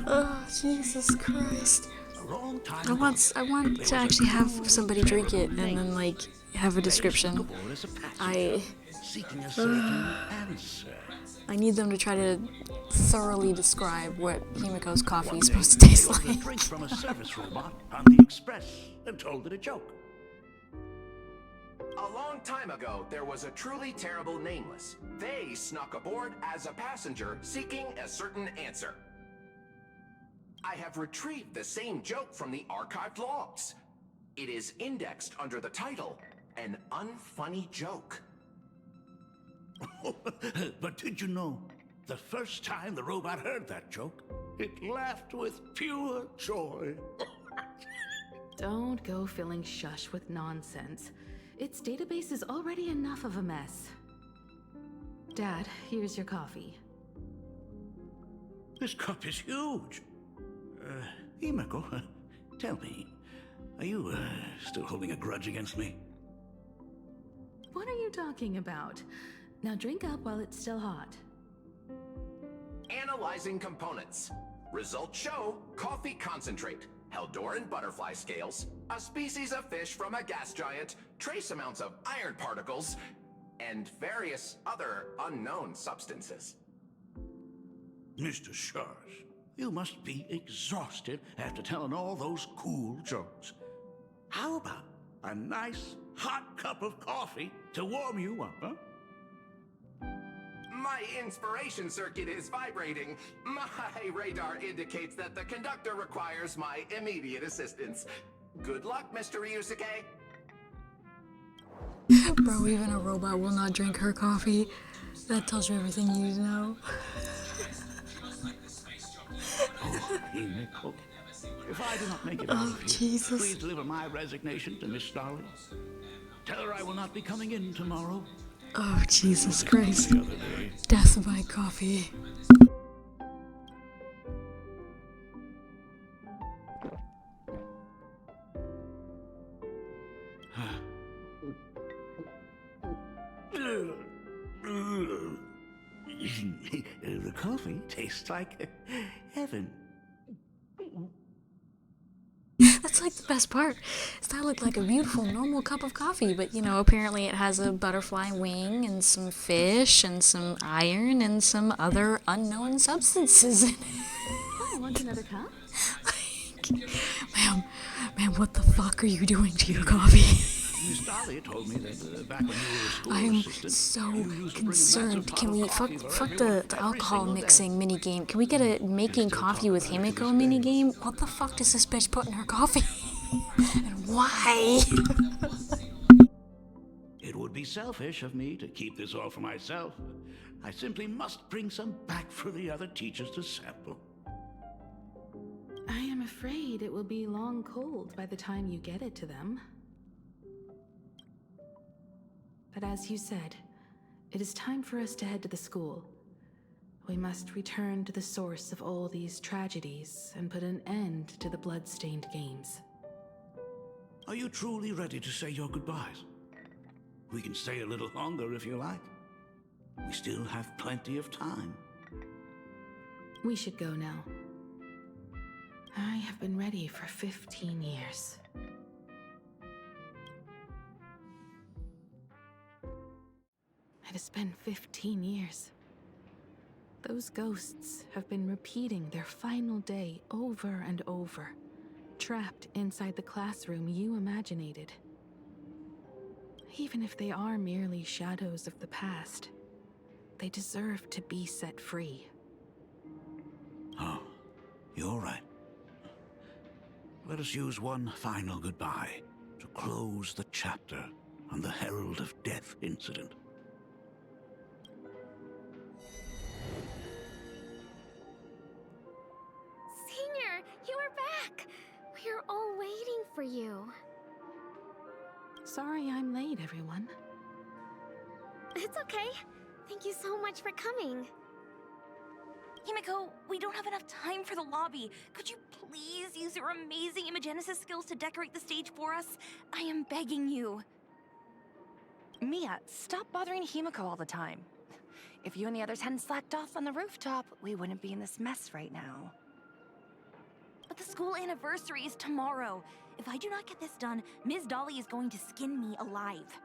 Oh, Jesus Christ. A long time I want to actually have somebody drink it and then like have a description. Seeking a certain answer. I need them to try to thoroughly describe what Himiko's coffee is supposed to taste Ordered like. a drink from a service robot on the express and told it a joke. A long time ago, there was a truly terrible nameless. They snuck aboard as a passenger seeking a certain answer. I have retrieved the same joke from the archived logs. It is indexed under the title, An Unfunny Joke. But did you know, the first time the robot heard that joke, it laughed with pure joy. Don't go filling Shush with nonsense. Its database is already enough of a mess. Dad, here's your coffee. This cup is huge. Himiko, tell me, are you still holding a grudge against me? What are you talking about? Now drink up while it's still hot. Analyzing components. Results show coffee concentrate, Heldoran butterfly scales, a species of fish from a gas giant, trace amounts of iron particles, and various other unknown substances. Mr. Shush, you must be exhausted after telling all those cool jokes. How about a nice hot cup of coffee to warm you up, huh? My inspiration circuit is vibrating. My radar indicates that the conductor requires my immediate assistance. Good luck, Mr. Ryusuke. Bro, even a robot will not drink her coffee. That tells you everything you need to know. Oh, Himiko, if I do not make it out of here, Jesus. please deliver my resignation to Miss Starling. Tell her I will not be coming in tomorrow. Oh, Jesus Christ. Death by coffee. The coffee tastes like heaven. That's like the best part. Is that looked like a beautiful normal cup of coffee, but you know, apparently it has a butterfly wing and some fish and some iron and some other unknown substances in it. Oh, want another cup? Ma'am, what the fuck are you doing to your coffee? Miss Dahlia told me that back when you were a school I am assistant, so you used to bring concerned. massive Can we pot of fuck coffee for the everyone every alcohol single day. mixing mini game? Can we get a making coffee with Himiko mini game? What the fuck does this bitch put in her coffee? And why? It would be selfish of me to keep this all for myself. I simply must bring some back for the other teachers to sample. I am afraid it will be long cold by the time you get it to them. But as you said, it is time for us to head to the school. We must return to the source of all these tragedies and put an end to the blood-stained games. Are you truly ready to say your goodbyes? We can stay a little longer if you like. We still have plenty of time. We should go now. I have been ready for 15 years. It has been 15 years. Those ghosts have been repeating their final day over and over, trapped inside the classroom you imaginated. Even if they are merely shadows of the past, they deserve to be set free. Oh, you're right. Let us use one final goodbye to close the chapter on the Herald of Death incident. Senior, you are back! We're all waiting for you. Sorry I'm late, everyone. It's okay. Thank you so much for coming. Himiko, we don't have enough time for the lobby. Could you please use your amazing Imagenesis skills to decorate the stage for us? I am begging you. Mia, stop bothering Himiko all the time. If you and the others hadn't slacked off on the rooftop, we wouldn't be in this mess right now. But the school anniversary is tomorrow. If I do not get this done, Ms. Dolly is going to skin me alive.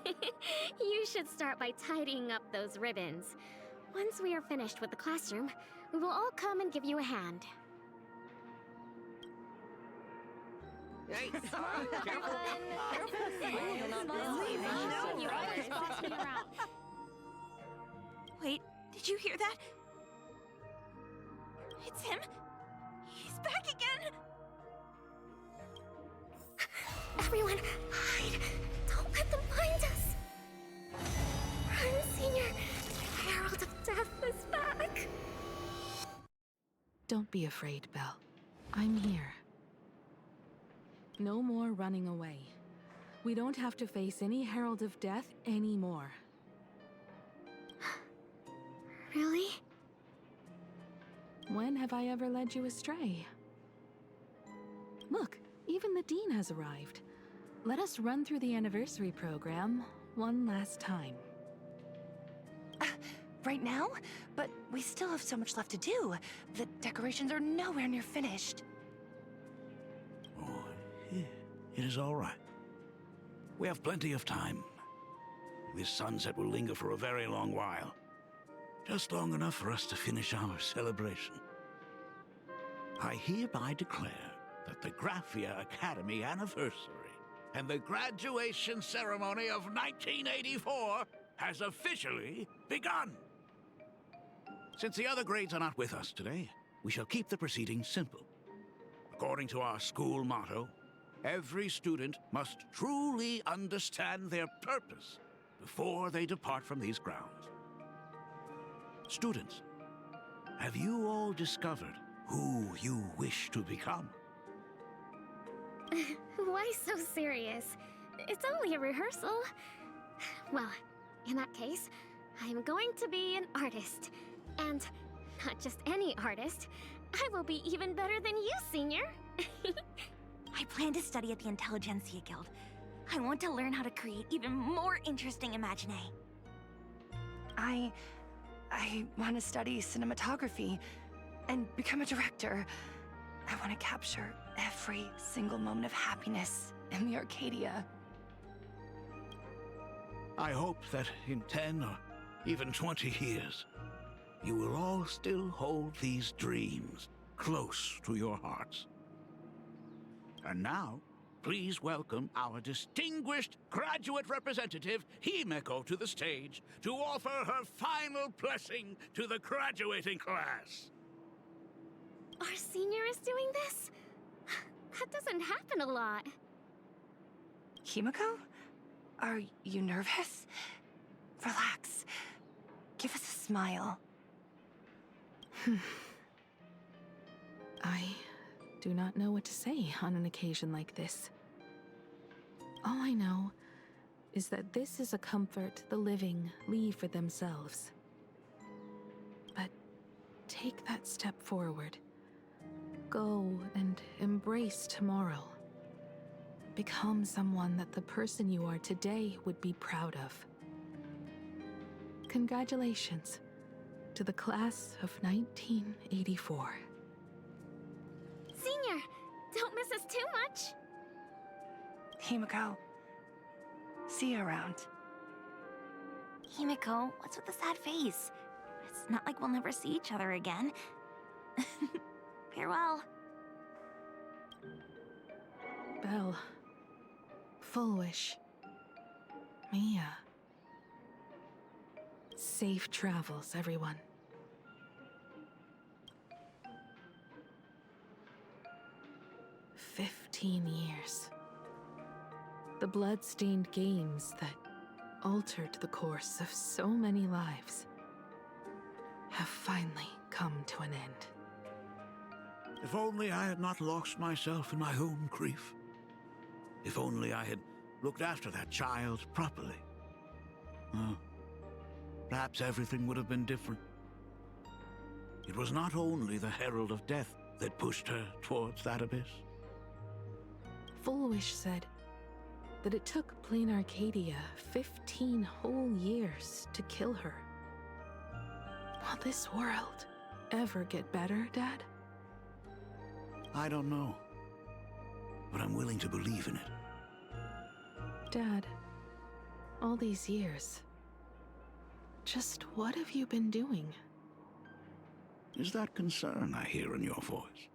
You should start by tidying up those ribbons. Once we are finished with the classroom, we will all come and give you a hand. Hey, Careful. You always boss me around. Wait, did you hear that? It's him. He's back again. Everyone, hide! Don't let them find us! Run, Senior! The Herald of Death is back! Don't be afraid, Belle. I'm here. No more running away. We don't have to face any Herald of Death anymore. Really? When have I ever led you astray? Look, even the Dean has arrived. Let us run through the anniversary program one last time. Right now? But we still have so much left to do. The decorations are nowhere near finished. It is all right. We have plenty of time. This sunset will linger for a very long while. Just long enough for us to finish our celebration. I hereby declare that the Graphia Academy anniversary and the graduation ceremony of 1984 has officially begun. Since the other grades are not with us today, we shall keep the proceedings simple. According to our school motto, every student must truly understand their purpose before they depart from these grounds. Students, have you all discovered who you wish to become? Why so serious? It's only a rehearsal. Well, in that case, I'm going to be an artist. And not just any artist. I will be even better than you, Senior. I plan to study at the Intelligentsia Guild. I want to learn how to create even more interesting Imaginae. I want to study cinematography and become a director. I want to capture every single moment of happiness in the Arcadia. I hope that in 10 or even 20 years, you will all still hold these dreams close to your hearts. And now, please welcome our distinguished graduate representative, Himeko, to the stage to offer her final blessing to the graduating class. Our Senior is doing this? That doesn't happen a lot. Himeko? Are you nervous? Relax. Give us a smile. I do not know what to say on an occasion like this. All I know is that this is a comfort the living leave for themselves. But take that step forward. Go and embrace tomorrow. Become someone that the person you are today would be proud of. Congratulations to the class of 1984. Senior, don't miss us too much. Himeko, see you around. Himeko, what's with the sad face? It's not like we'll never see each other again. Farewell. Belle. Full Wish. Mia. Safe travels, everyone. "15 years. The blood-stained games that altered the course of so many lives have finally come to an end. If only I had not lost myself in my own grief. If only I had looked after that child properly. Perhaps everything would have been different. It was not only the Herald of Death that pushed her towards that abyss. Full Wish said, that it took Plain Arcadia 15 whole years to kill her. Will this world ever get better, Dad? I don't know. But I'm willing to believe in it. Dad, all these years, just what have you been doing? Is that concern I hear in your voice?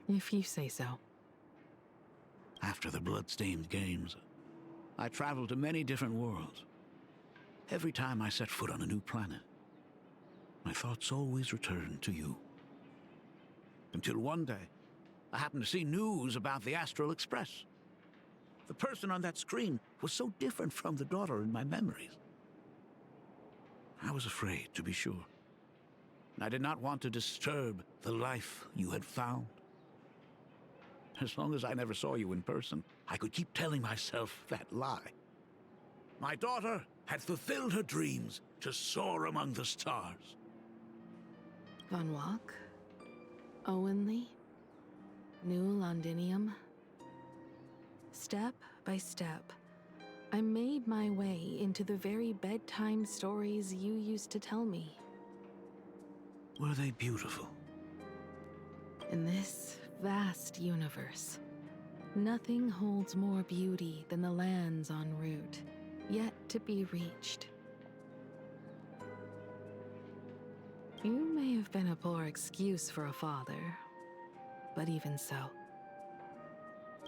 If you say so. After the Bloodstained Games, I traveled to many different worlds. Every time I set foot on a new planet, my thoughts always returned to you. Until one day, I happened to see news about the Astral Express. The person on that screen was so different from the daughter in my memories. I was afraid, to be sure. I did not want to disturb the life you had found. As long as I never saw you in person, I could keep telling myself that lie. My daughter had fulfilled her dreams to soar among the stars. Von Walk? Owenly? New Londinium? Step by step, I made my way into the very bedtime stories you used to tell me. Were they beautiful? In this vast universe, nothing holds more beauty than the lands en route, yet to be reached. You may have been a poor excuse for a father, but even so,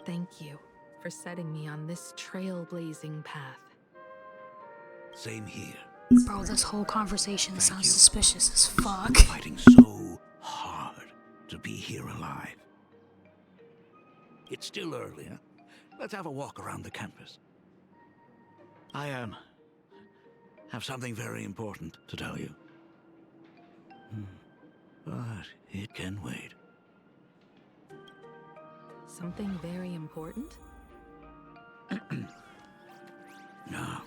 thank you for setting me on this trailblazing path. Same here. Bro, this whole conversation sounds suspicious as fuck. Fighting so hard to be here alive. It's still early, huh? Let's have a walk around the campus. I have something very important to tell you. But it can wait. Something very important? No.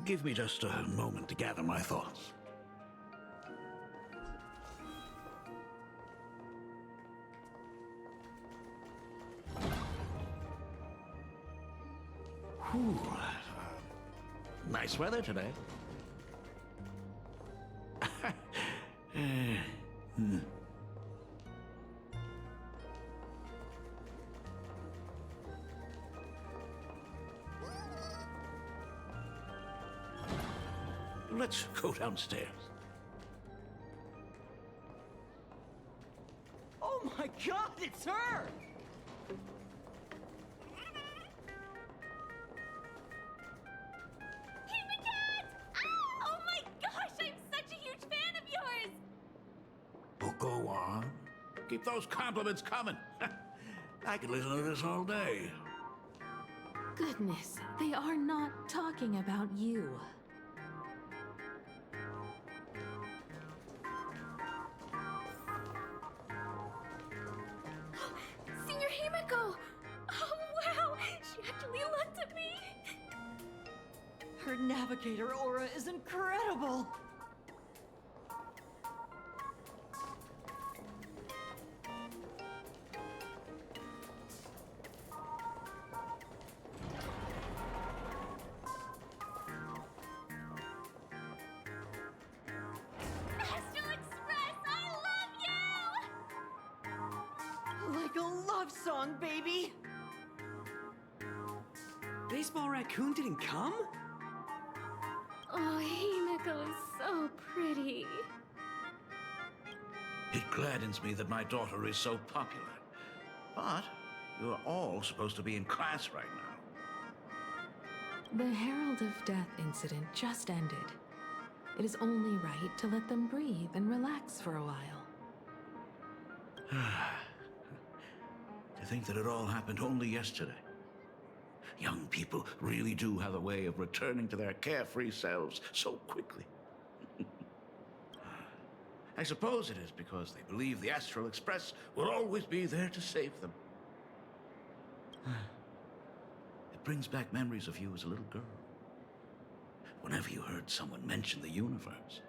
Give me just a moment to gather my thoughts. Whew. Nice weather today. Let's go downstairs. Oh my god, it's her! Oh my gosh, I'm such a huge fan of yours! Oh, go on. Keep those compliments coming. I could listen to this all day. Goodness, they are not talking about you. Senior Himiko! Oh wow, she actually looked at me! Her navigator aura is incredible! Astral Express, I love you! Like a love song, baby! Baseball Raccoon didn't come? Oh, Himiko is so pretty. It gladdens me that my daughter is so popular. But you're all supposed to be in class right now. The Herald of Death incident just ended. It is only right to let them breathe and relax for a while. To think that it all happened only yesterday. Young people really do have a way of returning to their carefree selves so quickly. I suppose it is because they believe the Astral Express will always be there to save them. It brings back memories of you as a little girl. Whenever you heard someone mention the universe,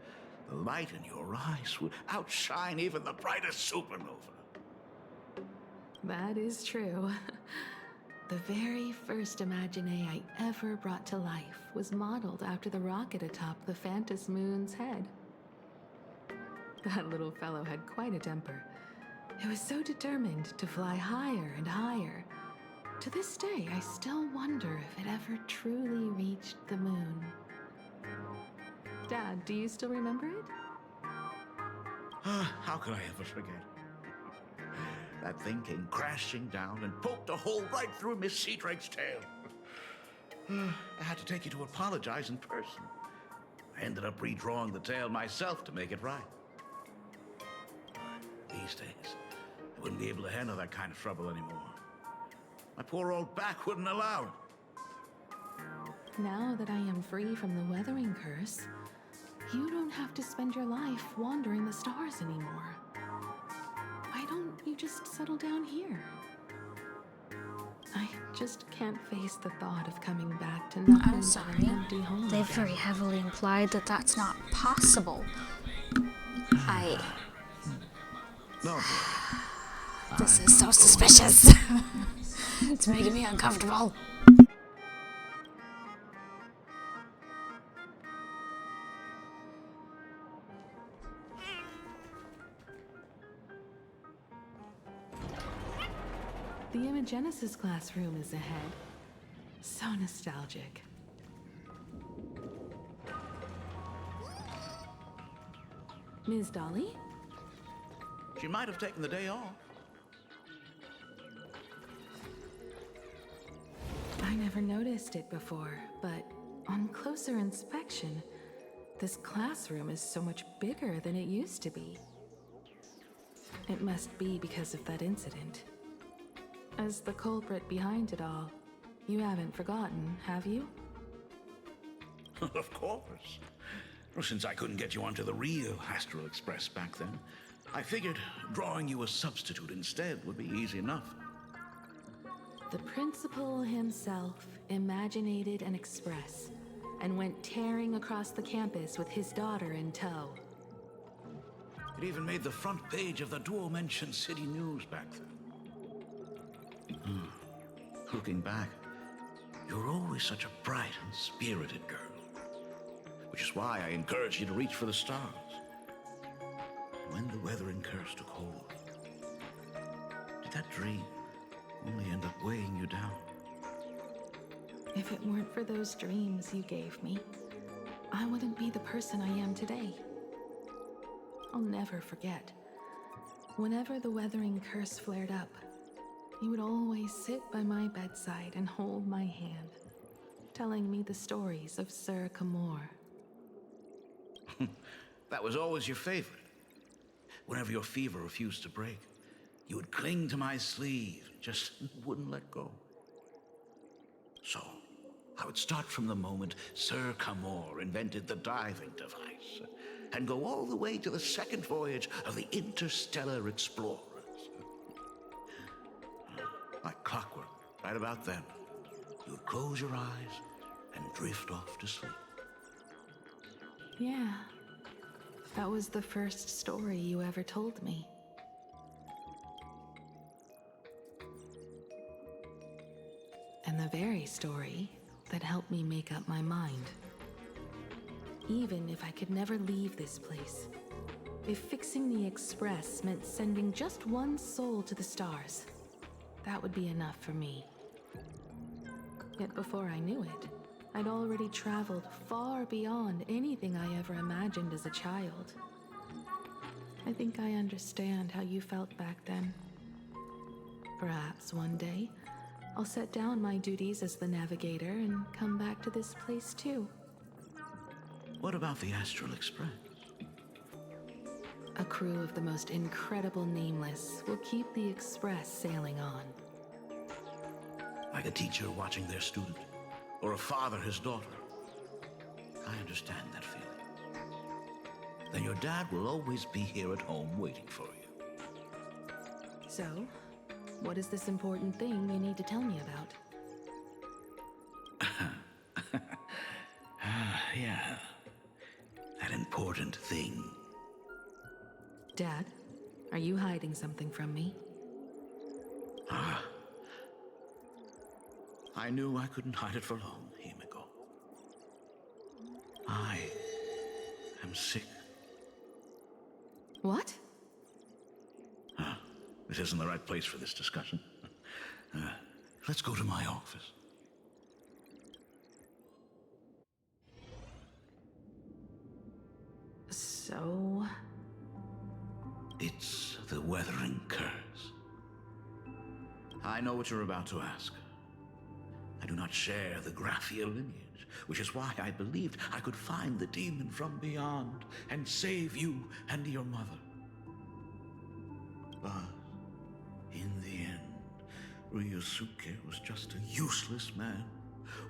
the light in your eyes would outshine even the brightest supernova. That is true. The very first Imagine I ever brought to life was modeled after the rocket atop the Phantom Moon's head. That little fellow had quite a temper. It was so determined to fly higher and higher. To this day, I still wonder if it ever truly reached the moon. Dad, do you still remember it? How could I ever forget? That thing came crashing down and poked a hole right through Miss Seadrake's tail. I had to take you to apologize in person. I ended up redrawing the tail myself to make it right. These days, I wouldn't be able to handle that kind of trouble anymore. My poor old back wouldn't allow it. Now that I am free from the weathering curse, you don't have to spend your life wandering the stars anymore. Why don't you just settle down here? I just can't face the thought of coming back to nothing I'm but sorry. an empty home. They've very heavily implied that that's not possible. No. This is so suspicious. It's making me uncomfortable. The Imagenesis classroom is ahead. So nostalgic. Ms. Dolly? She might have taken the day off. I never noticed it before, but on closer inspection, this classroom is so much bigger than it used to be. It must be because of that incident. As the culprit behind it all, you haven't forgotten, have you? Of course. Well, since I couldn't get you onto the real Astral Express back then, I figured drawing you a substitute instead would be easy enough. The principal himself imaginated an express and went tearing across the campus with his daughter in tow. It even made the front page of the Dual-Mention City News back then. Looking back, you were always such a bright and spirited girl. Which is why I encouraged you to reach for the stars. When the weathering curse took hold, did that dream only end up weighing you down? If it weren't for those dreams you gave me, I wouldn't be the person I am today. I'll never forget. Whenever the weathering curse flared up, you would always sit by my bedside and hold my hand, telling me the stories of Sir Camor. That was always your favorite. Whenever your fever refused to break, you would cling to my sleeve, just wouldn't let go. So, I would start from the moment Sir Camor invented the diving device, and go all the way to the second voyage of the Interstellar Explorers. Like clockwork, right about then, you would close your eyes and drift off to sleep. Yeah, that was the first story you ever told me. And the very story that helped me make up my mind. Even if I could never leave this place, if fixing the Express meant sending just one soul to the stars, that would be enough for me. Yet before I knew it, I'd already traveled far beyond anything I ever imagined as a child. I think I understand how you felt back then. Perhaps one day, I'll set down my duties as the navigator and come back to this place too. What about the Astral Express? A crew of the most incredible nameless will keep the Express sailing on. Like a teacher watching their student, or a father his daughter. I understand that feeling. Then your dad will always be here at home waiting for you. So, what is this important thing you need to tell me about? Yeah. That important thing. Dad, are you hiding something from me? Ah. I knew I couldn't hide it for long, Himiko. I am sick. What? This isn't the right place for this discussion. Let's go to my office. So... It's the Weathering Curse. I know what you're about to ask. I do not share the Graphia lineage, which is why I believed I could find the demon from beyond and save you and your mother. But in the end, Ryusuke was just a useless man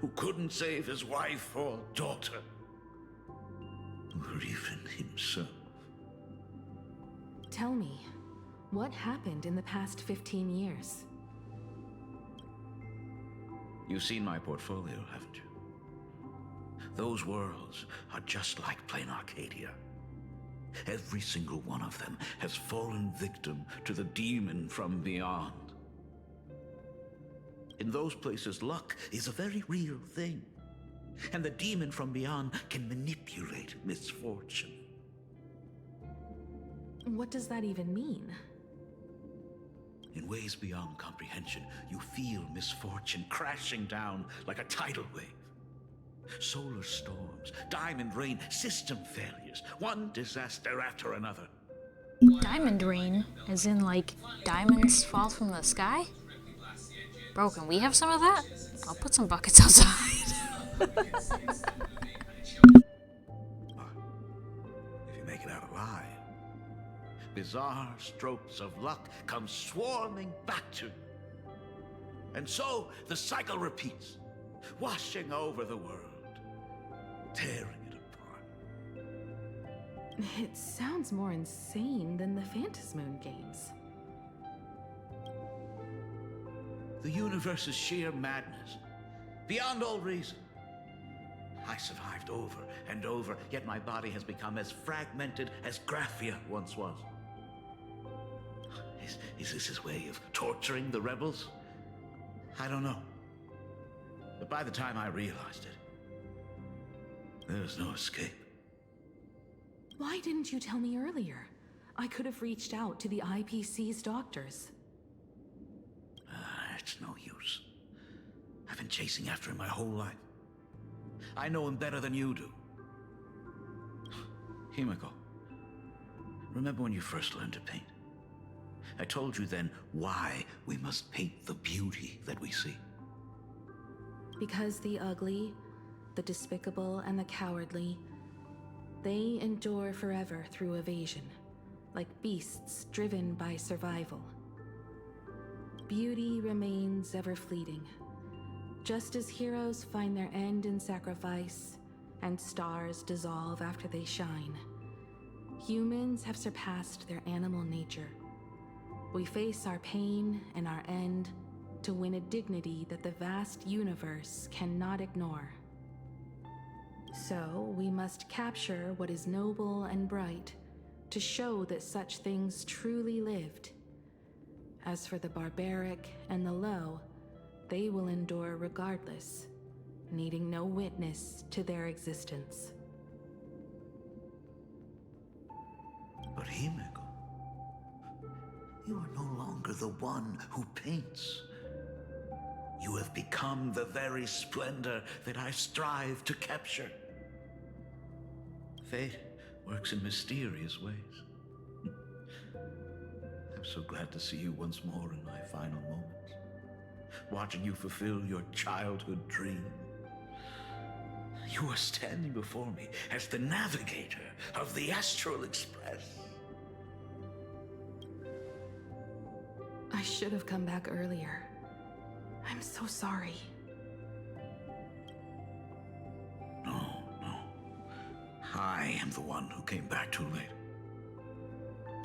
who couldn't save his wife or daughter, or even himself. Tell me, what happened in the past 15 years? You've seen my portfolio, haven't you? Those worlds are just like plain Arcadia. Every single one of them has fallen victim to the demon from beyond. In those places, luck is a very real thing, and the demon from beyond can manipulate misfortune. What does that even mean? In ways beyond comprehension, you feel misfortune crashing down like a tidal wave. Solar storms, diamond rain, system failures, one disaster after another. Diamond rain? As in, like, diamonds fall from the sky? Bro, can we have some of that? I'll put some buckets outside. If you make it out alive, bizarre strokes of luck come swarming back to you. And so the cycle repeats, washing over the world, tearing it apart. It sounds more insane than the Phantasmoon games. The universe is sheer madness, beyond all reason. I survived over and over, yet my body has become as fragmented as Graphia once was. Is this his way of torturing the rebels? I don't know. But by the time I realized it, there was no escape. Why didn't you tell me earlier? I could have reached out to the IPC's doctors. It's no use. I've been chasing after him my whole life. I know him better than you do. Himiko, remember when you first learned to paint? I told you then why we must paint the beauty that we see. Because the ugly, the despicable, and the cowardly, they endure forever through evasion, like beasts driven by survival. Beauty remains ever fleeting, just as heroes find their end in sacrifice, and stars dissolve after they shine. Humans have surpassed their animal nature. We face our pain and our end to win a dignity that the vast universe cannot ignore. So, we must capture what is noble and bright to show that such things truly lived. As for the barbaric and the low, they will endure regardless, needing no witness to their existence. But Himiko, you are no longer the one who paints. You have become the very splendor that I strive to capture. Fate works in mysterious ways. I'm so glad to see you once more in my final moments, watching you fulfill your childhood dream. You are standing before me as the navigator of the Astral Express. I should have come back earlier. I'm so sorry. No. I am the one who came back too late.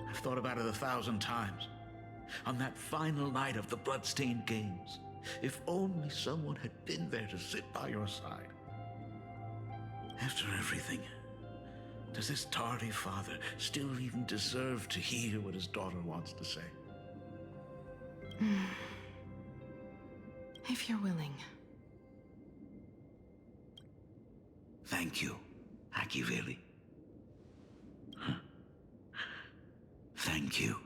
I've thought about it 1,000 times. On that final night of the Bloodstained Games, if only someone had been there to sit by your side. After everything, does this tardy father still even deserve to hear what his daughter wants to say? If you're willing. Thank you, Akiveli. Thank you,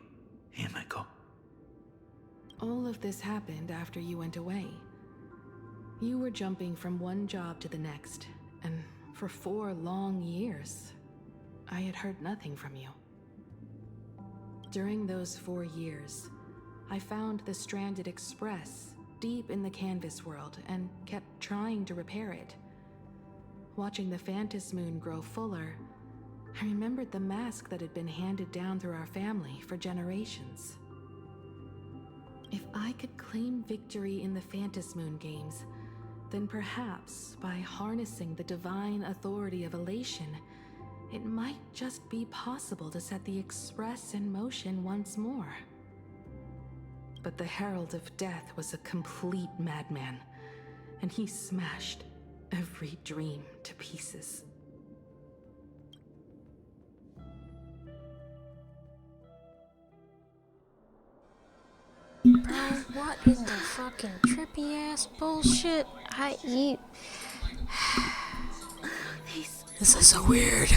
Himeko. All of this happened after you went away. You were jumping from one job to the next, and for 4 long years, I had heard nothing from you. During those 4 years, I found the stranded Express deep in the Canvas world and kept trying to repair it. Watching the Phantom Moon grow fuller, I remembered the mask that had been handed down through our family for generations. If I could claim victory in the Phantom Moon games, then perhaps by harnessing the divine authority of elation, it might just be possible to set the Express in motion once more. But the Herald of Death was a complete madman, and he smashed every dream to pieces. Bro, what is the fucking trippy ass bullshit? This is so weird.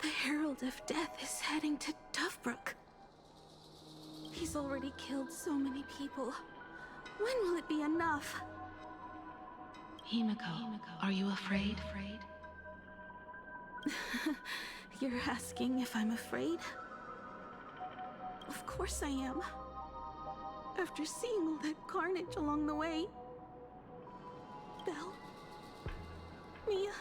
The Herald of Death is heading to Dovebrook. He's already killed so many people. When will it be enough? Himeko, are you afraid? You're asking if I'm afraid? Of course I am. After seeing all that carnage along the way. Belle, Mia,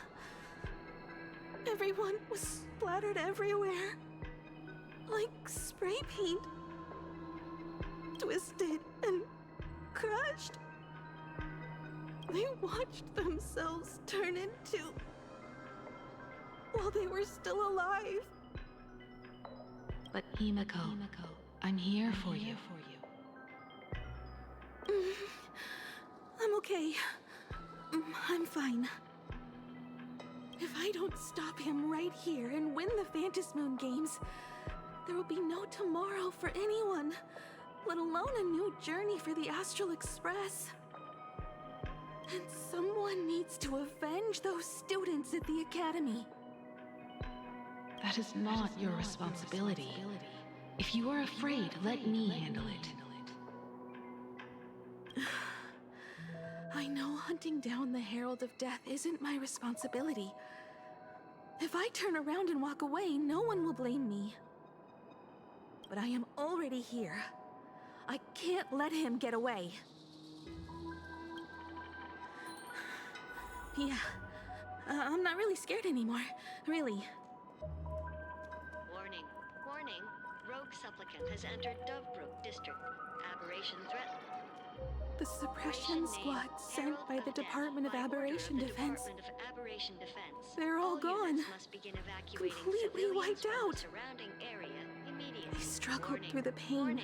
everyone was splattered everywhere. Like spray paint. Twisted and crushed. They watched themselves turn into... while they were still alive. But Himeko, I'm here for you. I'm okay. I'm fine. If I don't stop him right here and win the Phantom Moon games, there will be no tomorrow for anyone, let alone a new journey for the Astral Express. And someone needs to avenge those students at the Academy. That is not your responsibility. If you are afraid, let me handle it. I know hunting down the Herald of Death isn't my responsibility. If I turn around and walk away, no one will blame me. But I am already here. I can't let him get away. Yeah, I'm not really scared anymore, really. Warning, warning. Rogue supplicant has entered Dovebrook District. Aberration threatened. The suppression squad sent by the Department of Aberration Defense. They're all gone. Completely wiped out. I struggled through the pain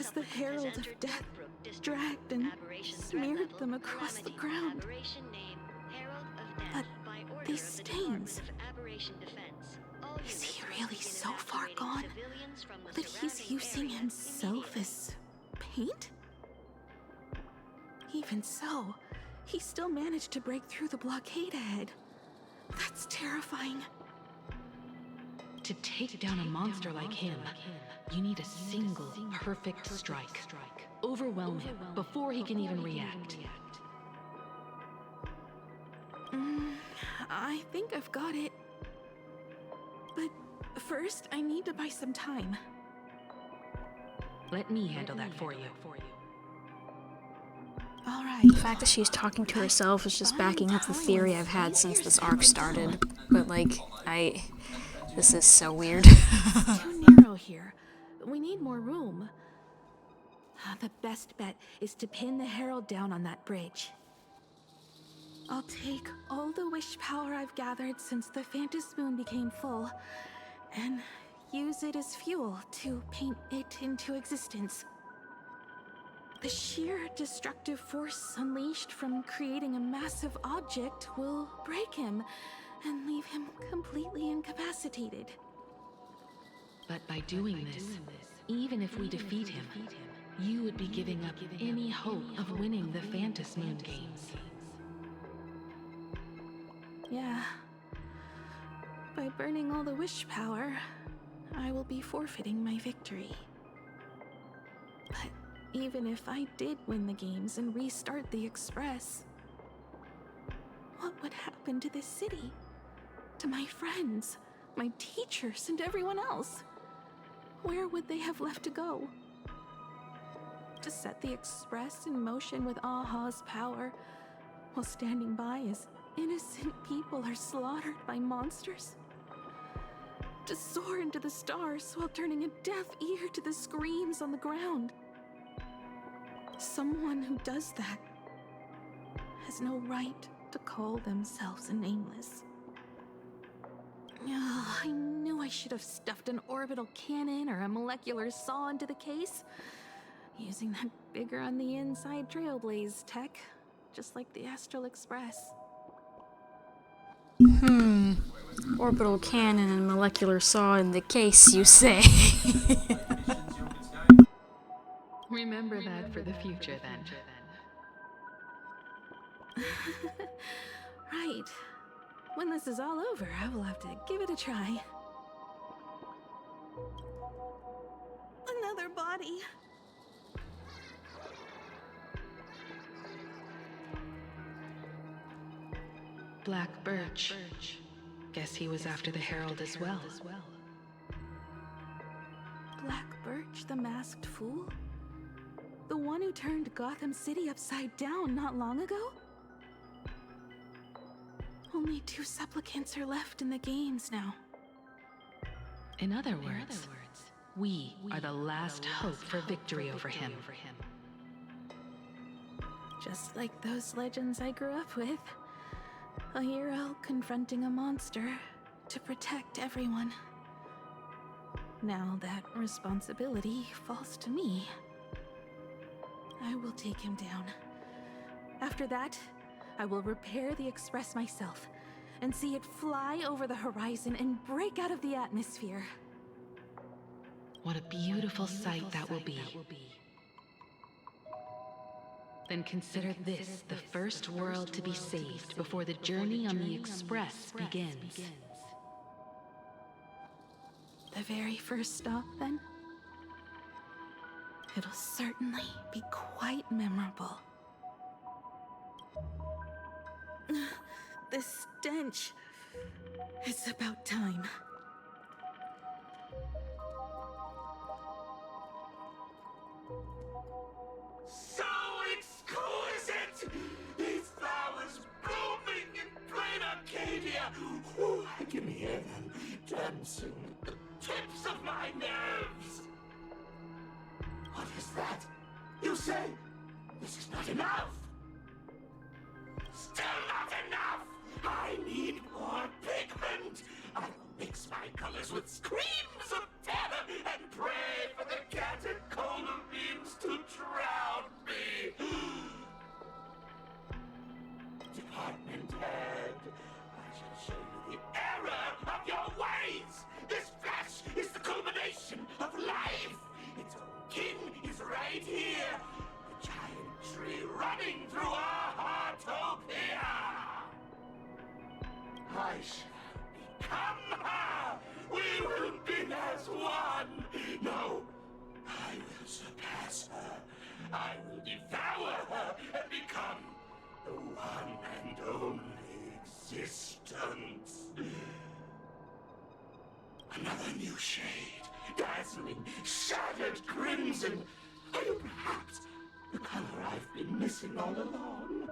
as the Herald of Death dragged and smeared them across the ground. But these stains... Is he really so far gone that he's using himself as paint? Even so, he still managed to break through the blockade ahead. That's terrifying. To take down a monster like him, you need a single perfect strike. Overwhelm him before he can even react. I think I've got it. But first, I need to buy some time. Let me handle that for you. The fact that she's talking to herself is just backing up the theory I've had since this arc started. But this is so weird. Too narrow here. We need more room. The best bet is to pin the Herald down on that bridge. I'll take all the wish power I've gathered since the Phantom Moon became full, and use it as fuel to paint it into existence. The sheer destructive force unleashed from creating a massive object will break him and leave him completely incapacitated. But by doing this, even if we defeat him, you would be giving up any hope of winning the Phantom Moon Games. Yeah. By burning all the wish power, I will be forfeiting my victory. But even if I did win the games and restart the Express, what would happen to this city? To my friends, my teachers, and everyone else? Where would they have left to go? To set the Express in motion with Aha's power, while standing by as innocent people are slaughtered by monsters? To soar into the stars while turning a deaf ear to the screams on the ground? Someone who does that has no right to call themselves a nameless. I knew I should have stuffed an orbital cannon or a molecular saw into the case, using that bigger on the inside Trailblaze tech, just like the Astral Express. Orbital cannon and molecular saw in the case, you say? Remember that for the future, then. Right. When this is all over, I will have to give it a try. Another body. Black Birch. Guess he was after the Herald as well. Black Birch, the masked fool? The one who turned Gotham City upside down not long ago? Only 2 supplicants are left in the games now. In other words, we are the last hope for victory over him. Just like those legends I grew up with. A hero confronting a monster to protect everyone. Now that responsibility falls to me. I will take him down. After that, I will repair the Express myself and see it fly over the horizon and break out of the atmosphere. What a beautiful sight that will be. Then consider this the first world to be saved before the journey on the Express begins. The very first stop, then? It'll certainly be quite memorable. The stench. It's about time. So exquisite! These flowers blooming in plain Arcadia! Ooh, I can hear them dancing at the tips of my nerves! What is that? You say this is not enough? Still not enough! I need more pigment! I will mix my colors with screams of terror and pray for the catecholamines to drown me! Department head, I shall show you the error of your ways! This flesh is the culmination of life! Its own kin is right here! The giant tree running through our heartopia! I shall become her! We will be as one! No, I will surpass her. I will devour her and become the one and only existence. Another new shade, dazzling, shattered crimson. Are you perhaps the color I've been missing all along?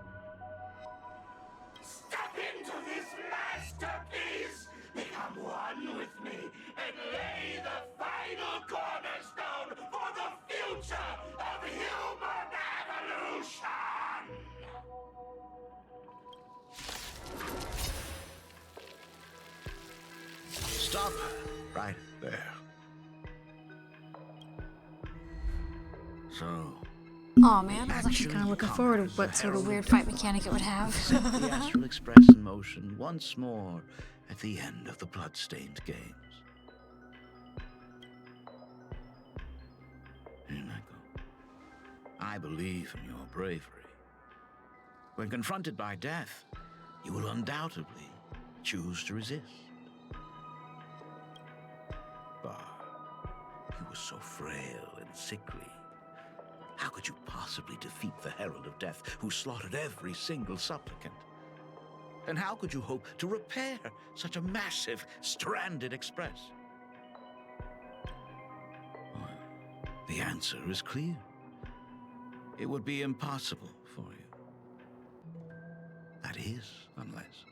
Step into this masterpiece! Become one with me and lay the final cornerstone for the future of human evolution! Stop right there. So, Aw man, I was actually kind of looking forward to what sort of weird fight mechanic it would have. set the Astral Express in motion once more at the end of the Bloodstained Games. Here I go. I believe in your bravery. When confronted by death, you will undoubtedly choose to resist. But you were so frail and sickly. How could you possibly defeat the Herald of Death, who slaughtered every single supplicant? And how could you hope to repair such a massive, stranded express? Well, the answer is clear. It would be impossible for you. That is, unless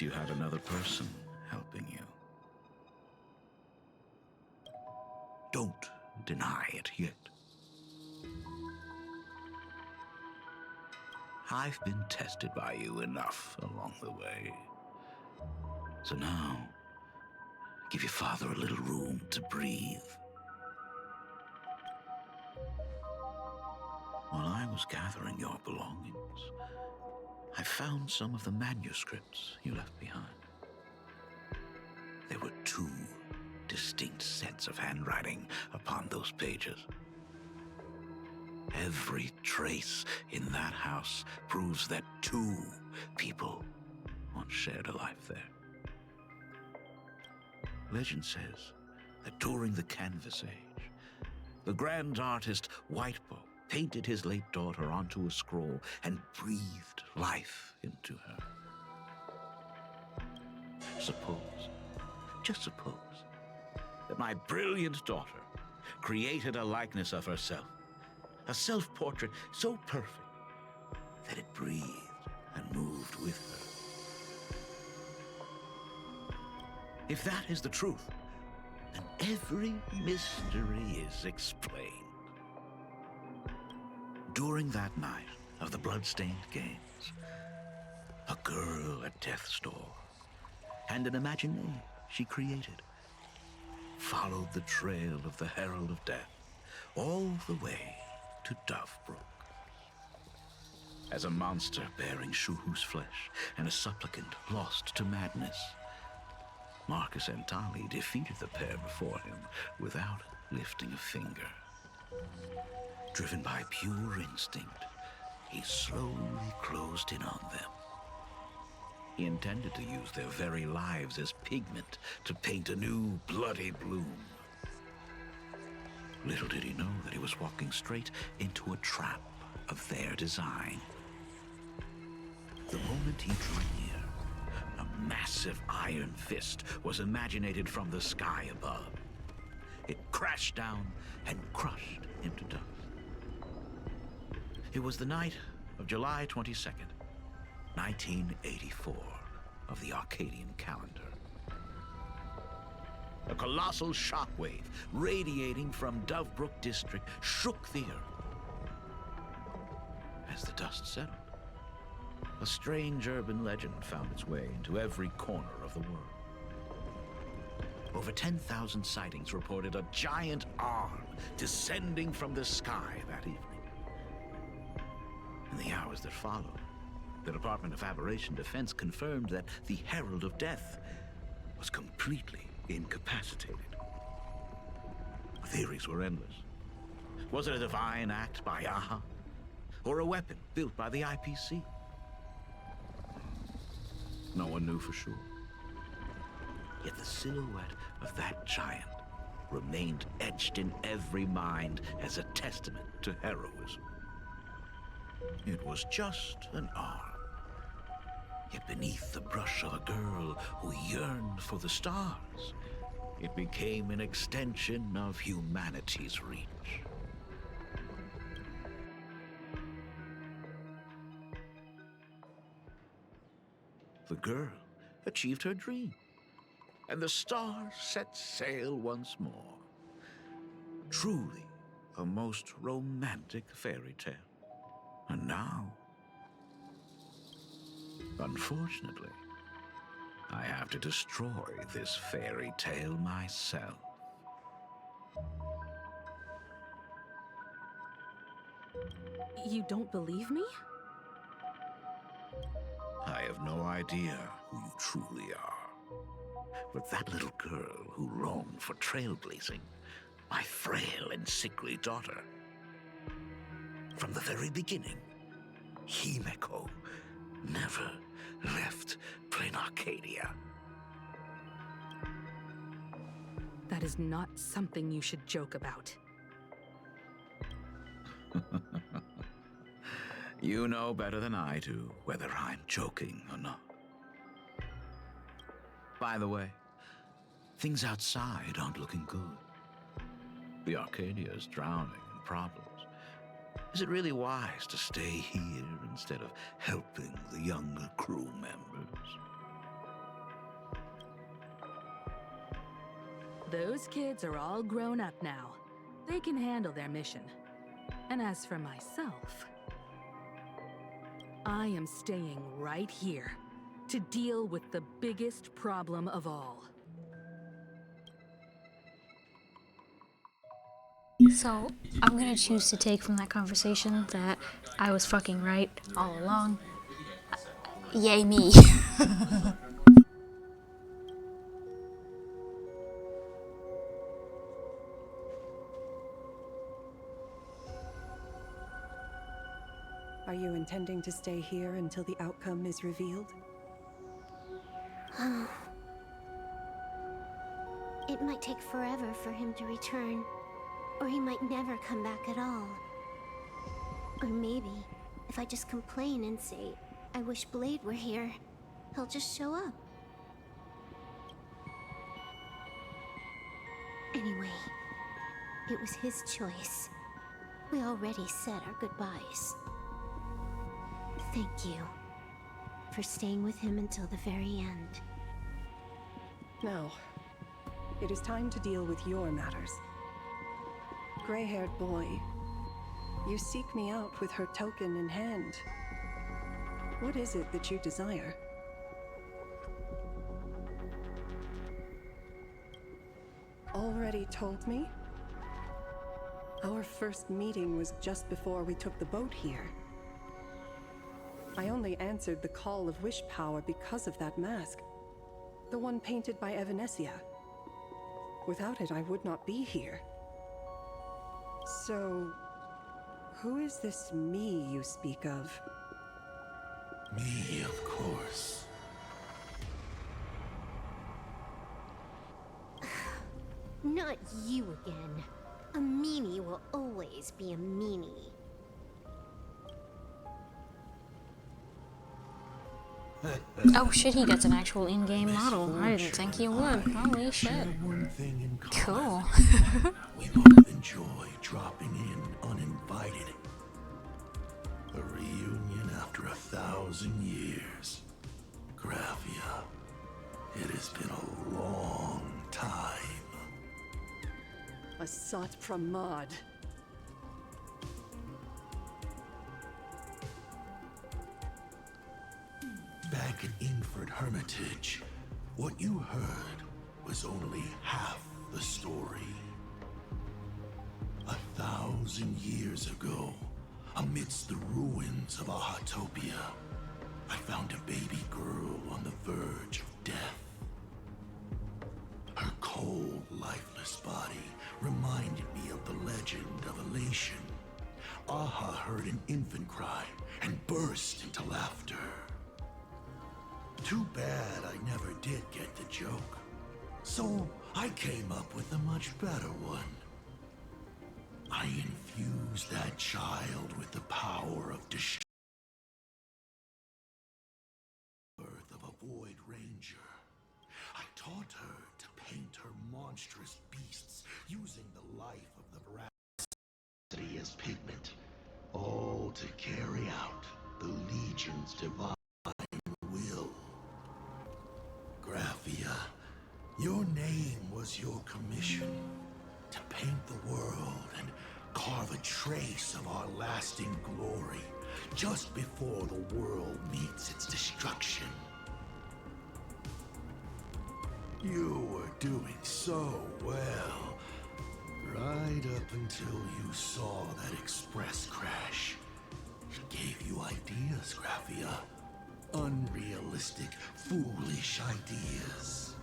you had another person helping you. Don't deny it yet. I've been tested by you enough along the way. So now, give your father a little room to breathe. While I was gathering your belongings, I found some of the manuscripts you left behind. There were 2 distinct sets of handwriting upon those pages. Every trace in that house proves that 2 people once shared a life there. Legend says that during the Canvas Age, the grand artist Whitebow painted his late daughter onto a scroll and breathed life into her. Suppose, just suppose, that my brilliant daughter created a likeness of herself, a self-portrait so perfect that it breathed and moved with her. If that is the truth, then every mystery is explained. During that night of the Bloodstained Games, a girl at death's door and an imagination she created followed the trail of the Herald of Death all the way to Dovebrook. As a monster bearing Shuhu's flesh and a supplicant lost to madness, Marcus Antali defeated the pair before him without lifting a finger. Driven by pure instinct, he slowly closed in on them. He intended to use their very lives as pigment to paint a new bloody bloom. Little did he know that he was walking straight into a trap of their design. The moment he drew near, a massive iron fist was imaginated from the sky above. It crashed down and crushed into dust. It was the night of July 22nd, 1984, of the Arcadian calendar. A colossal shockwave radiating from Dovebrook District shook the earth. As the dust settled, a strange urban legend found its way into every corner of the world. Over 10,000 sightings reported a giant arm descending from the sky that evening. In the hours that followed, the Department of Aberration Defense confirmed that the Herald of Death was completely incapacitated. Theories were endless. Was it a divine act by Aha? Or a weapon built by the IPC? No one knew for sure. Yet the silhouette of that giant remained etched in every mind as a testament to heroism. It was just an arm. Yet beneath the brush of a girl who yearned for the stars, it became an extension of humanity's reach. The girl achieved her dream, and the stars set sail once more. Truly a most romantic fairy tale. And now, unfortunately, I have to destroy this fairy tale myself. You don't believe me? I have no idea who you truly are. But that little girl who longed for trailblazing my frail and sickly daughter. From the very beginning, Himeko never left Plain Arcadia. That is not something you should joke about. You know better than I do whether I'm joking or not. By the way, things outside aren't looking good. The Arcadia is drowning in problems. Is it really wise to stay here instead of helping the younger crew members? Those kids are all grown up now. They can handle their mission. And as for myself, I am staying right here to deal with the biggest problem of all. So, I'm gonna choose to take from that conversation that I was fucking right all along. Yay me. Are you intending to stay here until the outcome is revealed? It might take forever for him to return, or he might never come back at all. Or maybe, if I just complain and say, I wish Blade were here, he'll just show up. Anyway, it was his choice. We already said our goodbyes. Thank you for staying with him until the very end. Now, it is time to deal with your matters. Gray-haired boy, you seek me out with her token in hand. What is it that you desire? Already told me? Our first meeting was just before we took the boat here. I only answered the call of wish power because of that mask. The one painted by Evanesia. Without it, I would not be here. So, who is this me you speak of? Me, of course. Not you again. A meanie will always be a meanie. Oh shit, he gets an actual in-game model. I didn't think he would. Holy shit. Cool. We both enjoy dropping in uninvited. A reunion after 1,000 years. Graphia, it has been a long time. Asat Pramad. Back at Inford Hermitage, what you heard was only half the story. 1,000 years ago, amidst the ruins of Ahatopia, I found a baby girl on the verge of death. Her cold, lifeless body reminded me of the legend of Elation. Aha heard an infant cry and burst into laughter. Too bad I never did get the joke. So I came up with a much better one. I infused that child with the power of destruction. Birth of a Void Ranger. I taught her to paint her monstrous beasts using the life of the veracity as pigment, all to carry out the Legion's divine will. Graphia, your name was your commission, to paint the world and carve a trace of our lasting glory just before the world meets its destruction. You were doing so well, right up until you saw that express crash. It gave you ideas, Graphia. Unrealistic, foolish ideas.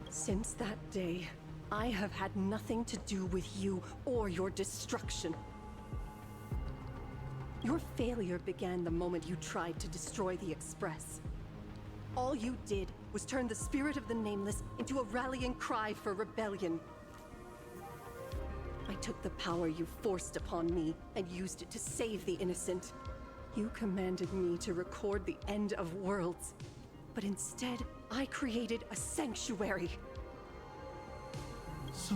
Since that day, I have had nothing to do with you or your destruction. Your failure began the moment you tried to destroy the Express. All you did was turn the spirit of the Nameless into a rallying cry for rebellion. I took the power you forced upon me and used it to save the innocent. You commanded me to record the end of worlds, but instead, I created a sanctuary. So,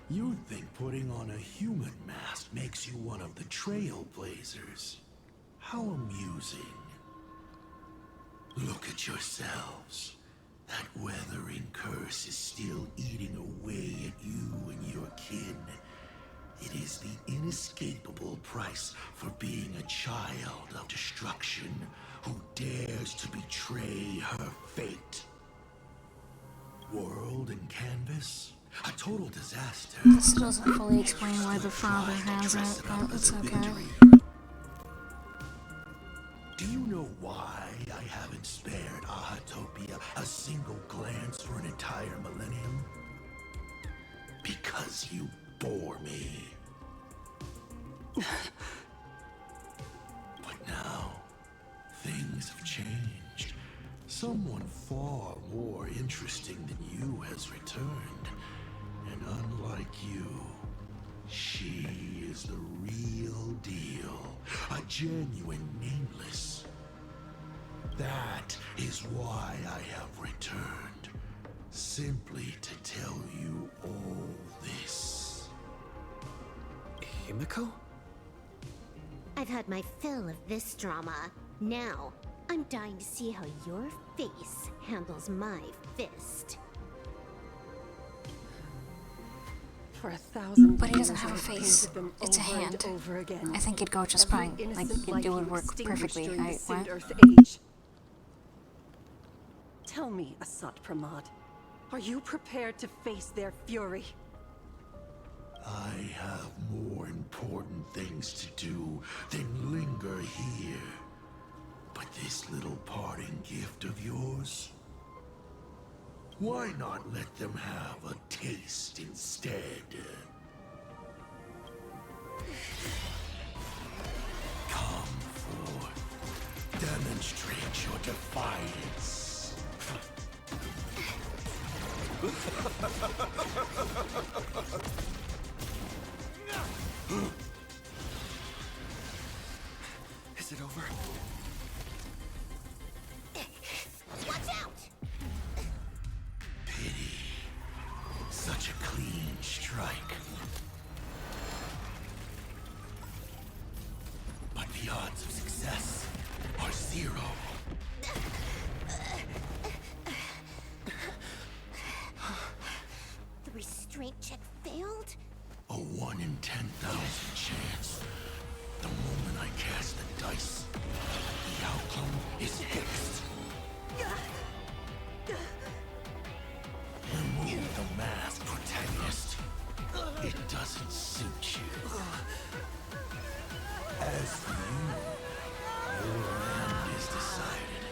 you think putting on a human mask makes you one of the Trailblazers? How amusing. Look at yourselves. That weathering curse is still eating away at you and your kin. It is the inescapable price for being a child of destruction who dares to betray her fate. World and canvas, a total disaster. This doesn't fully explain why the father has it, but it's okay. Do you know why I haven't spared Ahatopia a single glance for an entire millennium? Because you bore me. But now, things have changed. Someone far more interesting than you has returned. And unlike you, she is the real deal. A genuine Nameless. That is why I have returned. Simply to tell you all this. Himiko? I've had my fill of this drama. Now, I'm dying to see how your face handles my fist. For 1,000 But he doesn't years, have a I've face. painted them It's a over and hand. over again. I think it'd go just Every fine. Like, innocent it life would you work extinguished perfectly. during the What? Sind-Earth age. Tell me, Asat Pramod, are you prepared to face their fury? I have more important things to do than linger here. But this little parting gift of yours? Why not let them have a taste instead? Come forth. Demonstrate your defiance. Is it over? Watch out! Pity. Such a clean strike. But the odds of success are 0. The restraint check failed? A 1 in 10,000 chance. The moment I cast the dice, the outcome is fixed. Remove the mask, protagonist. It doesn't suit you. As for you, your end is decided.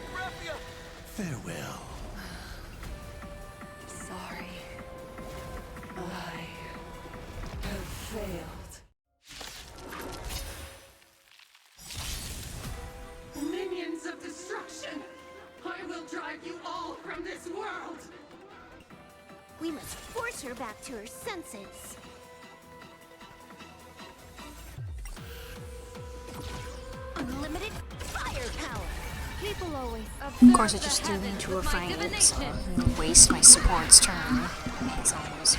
Farewell. Sorry. I have failed. Minions of destruction! I will drive you all from this world! We must force her back to her senses. Unlimited firepower! People always Of course, I just threw into a fight and waste my support's turn. As always.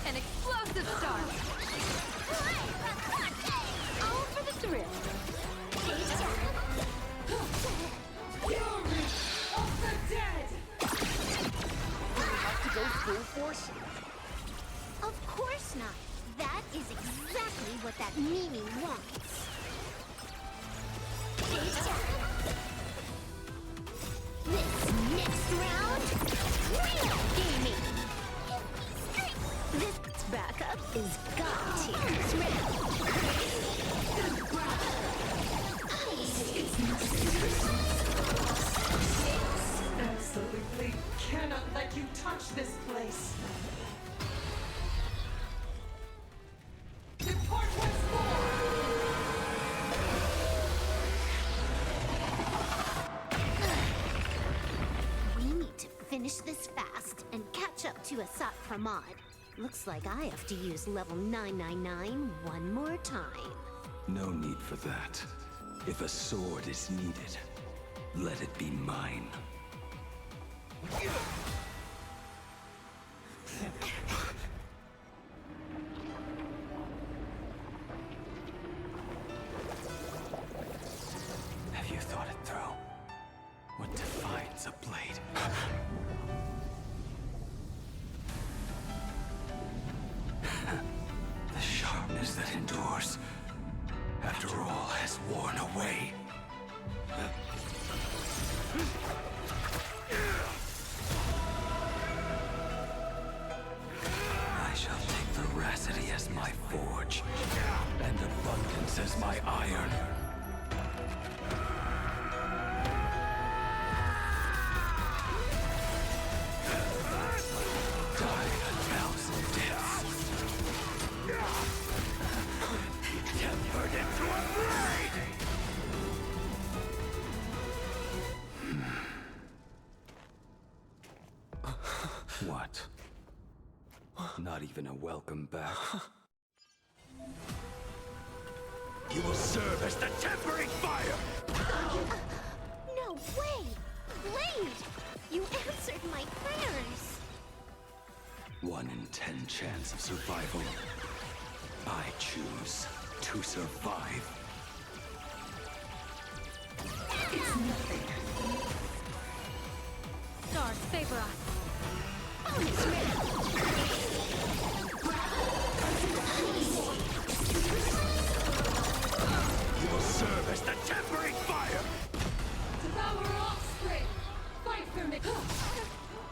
An explosive start! All for the thrill! Fury of the dead! To go full force? Of course not. That is exactly what that Mimi wants. This next round, real gaming. This backup is God tier. Absolutely absolutely cannot let you touch this place. Depart once more! We need to finish this fast and catch up to Asat Pramod. Looks like I have to use level 999 one more time. No need for that. If a sword is needed, let it be mine. Have you thought it through? What defines a blade? The sharpness that endures after all has worn away. I shall take veracity as my forge, and abundance as my iron. Die a thousand deaths. Tempered into a blade! What? Not even a welcome back? You will serve as the tempering fire! No way! Blade! You answered my prayers! 1 in 10 chance of survival. I choose to survive. It's nothing. Stars favor us. You will serve as the tempering fire! Devour offspring! Fight for me!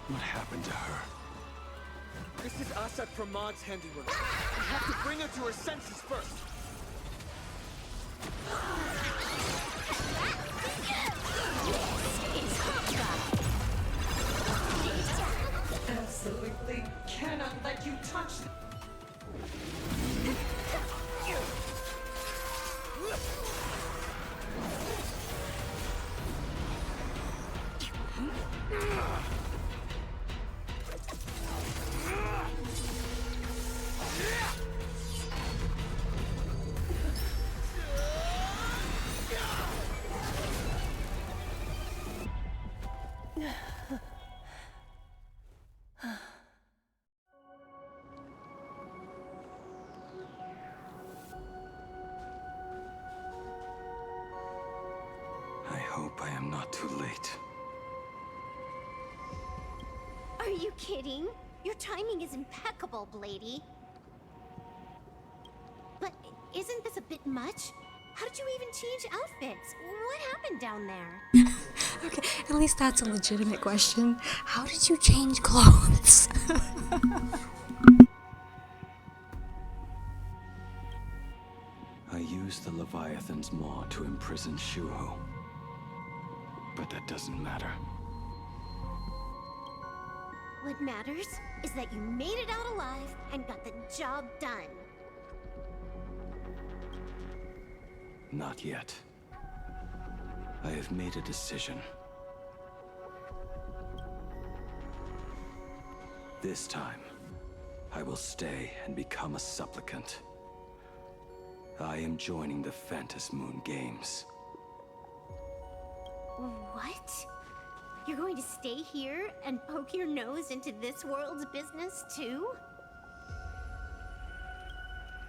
What happened to her? This is Asat Pramod's handiwork. We have to bring her to her senses first. Absolutely cannot let you touch them. I hope I am not too late. Are you kidding? Your timing is impeccable, Blady. But isn't this a bit much? How did you even change outfits? What happened down there? Okay, at least that's a legitimate question. How did you change clothes? I used the Leviathan's maw to imprison Shuho. But that doesn't matter. What matters is that you made it out alive and got the job done. Not yet. I have made a decision. This time, I will stay and become a supplicant. I am joining the Phantas Moon Games. What? You're going to stay here and poke your nose into this world's business too?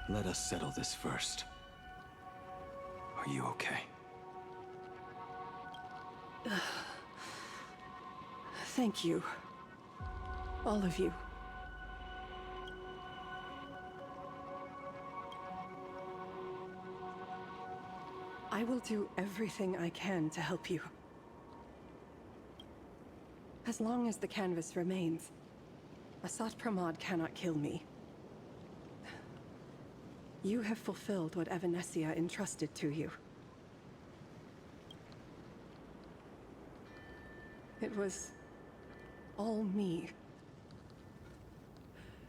Let us settle this first. Are you okay? Thank you. All of you. I will do everything I can to help you. As long as the canvas remains, Asat Pramod cannot kill me. You have fulfilled what Evanescia entrusted to you. It was all me.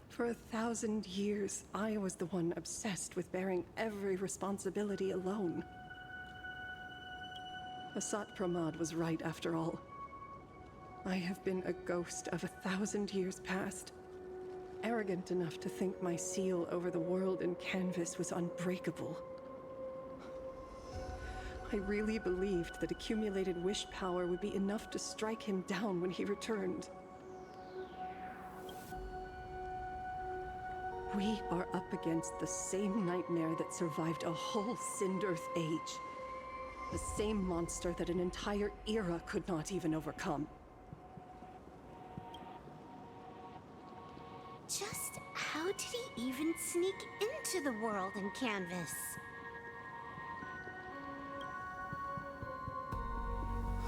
For 1,000 years, I was the one obsessed with bearing every responsibility alone. Asat Pramad was right after all. I have been a ghost of 1,000 years past, arrogant enough to think my seal over the world in canvas was unbreakable. I really believed that accumulated wish power would be enough to strike him down when he returned. We are up against the same nightmare that survived a whole Sindearth age. The same monster that an entire era could not even overcome. Just how did he even sneak into the world in Canvas?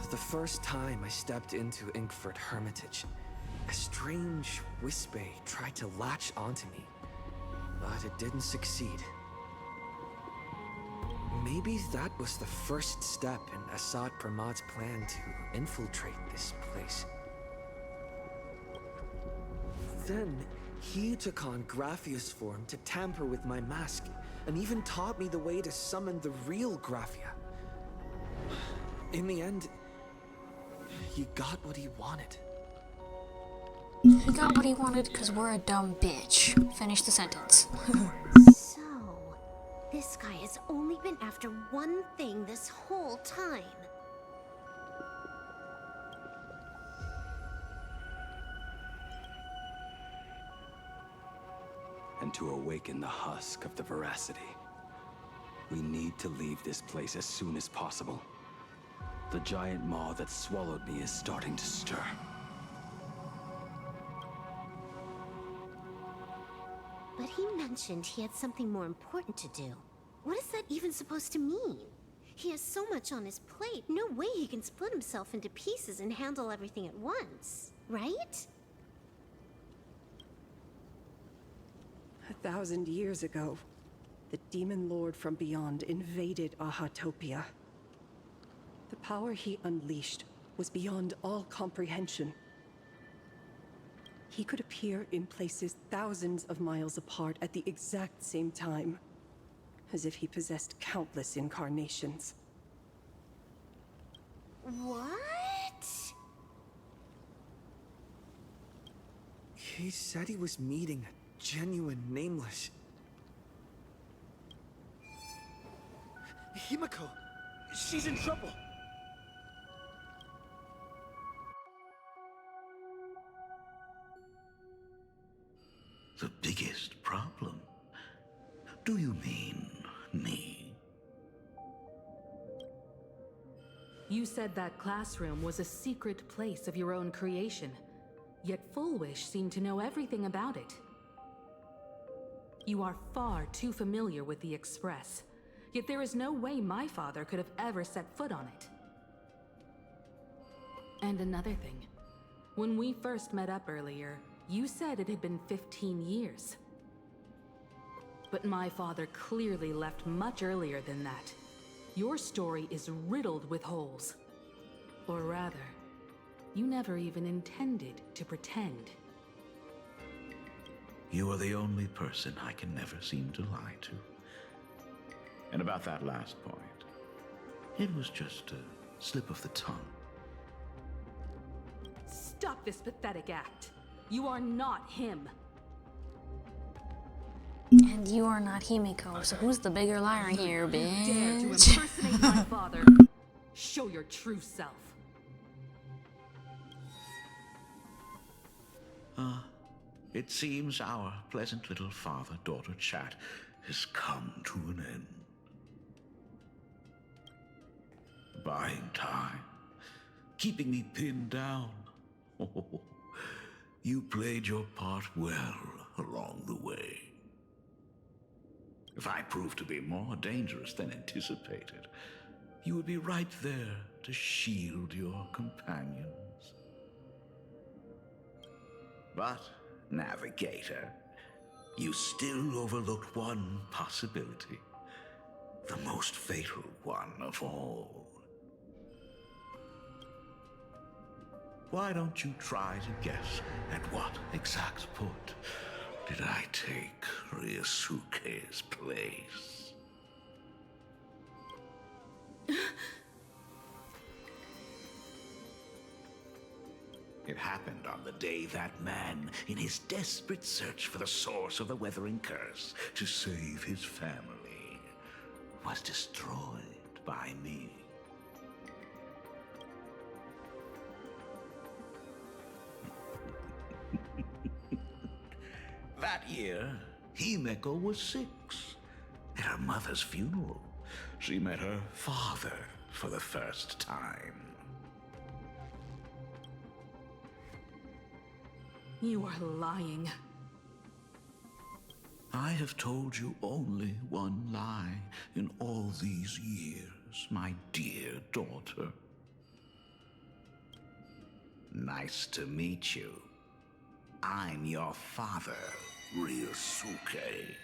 The first time I stepped into Inkford Hermitage, a strange Wispe tried to latch onto me, but it didn't succeed. Maybe that was the first step in Asat Pramad's plan to infiltrate this place. Then, he took on Graphia's form to tamper with my mask, and even taught me the way to summon the real Graphia. In the end, he got what he wanted. He got what he wanted because we're a dumb bitch. Finish the sentence. So, this guy has only been after one thing this whole time. And to awaken the husk of the veracity, we need to leave this place as soon as possible. The giant maw that swallowed me is starting to stir. But he mentioned he had something more important to do. What is that even supposed to mean? He has so much on his plate, no way he can split himself into pieces and handle everything at once, right? 1,000 years ago, the Demon Lord from beyond invaded Ahatopia. The power he unleashed was beyond all comprehension. He could appear in places thousands of miles apart at the exact same time, as if he possessed countless incarnations. What? He said he was meeting a genuine Nameless. Himiko! She's in trouble! The biggest problem? Do you mean me? You said that classroom was a secret place of your own creation, yet Full Wish seemed to know everything about it. You are far too familiar with the Express, yet there is no way my father could have ever set foot on it. And another thing, when we first met up earlier, you said it had been 15 years. But my father clearly left much earlier than that. Your story is riddled with holes. Or rather, you never even intended to pretend. You are the only person I can never seem to lie to. And about that last point, it was just a slip of the tongue. Stop this pathetic act. You are not him. And you are not Himiko, so who's the bigger liar here, Dare to bitch? impersonate my father. Show your true self. It seems our pleasant little father-daughter chat has come to an end. Buying time, keeping me pinned down. Oh, you played your part well along the way. If I proved to be more dangerous than anticipated, you would be right there to shield your companions. But, Navigator, you still overlooked one possibility. The most fatal one of all. Why don't you try to guess at what exact point did I take Ryusuke's place? It happened on the day that man, in his desperate search for the source of the Weathering Curse to save his family, was destroyed by me. That year, Himeko was 6. At her mother's funeral, she met her father for the first time. You are lying. I have told you only one lie in all these years, my dear daughter. Nice to meet you. I'm your father, Ryusuke.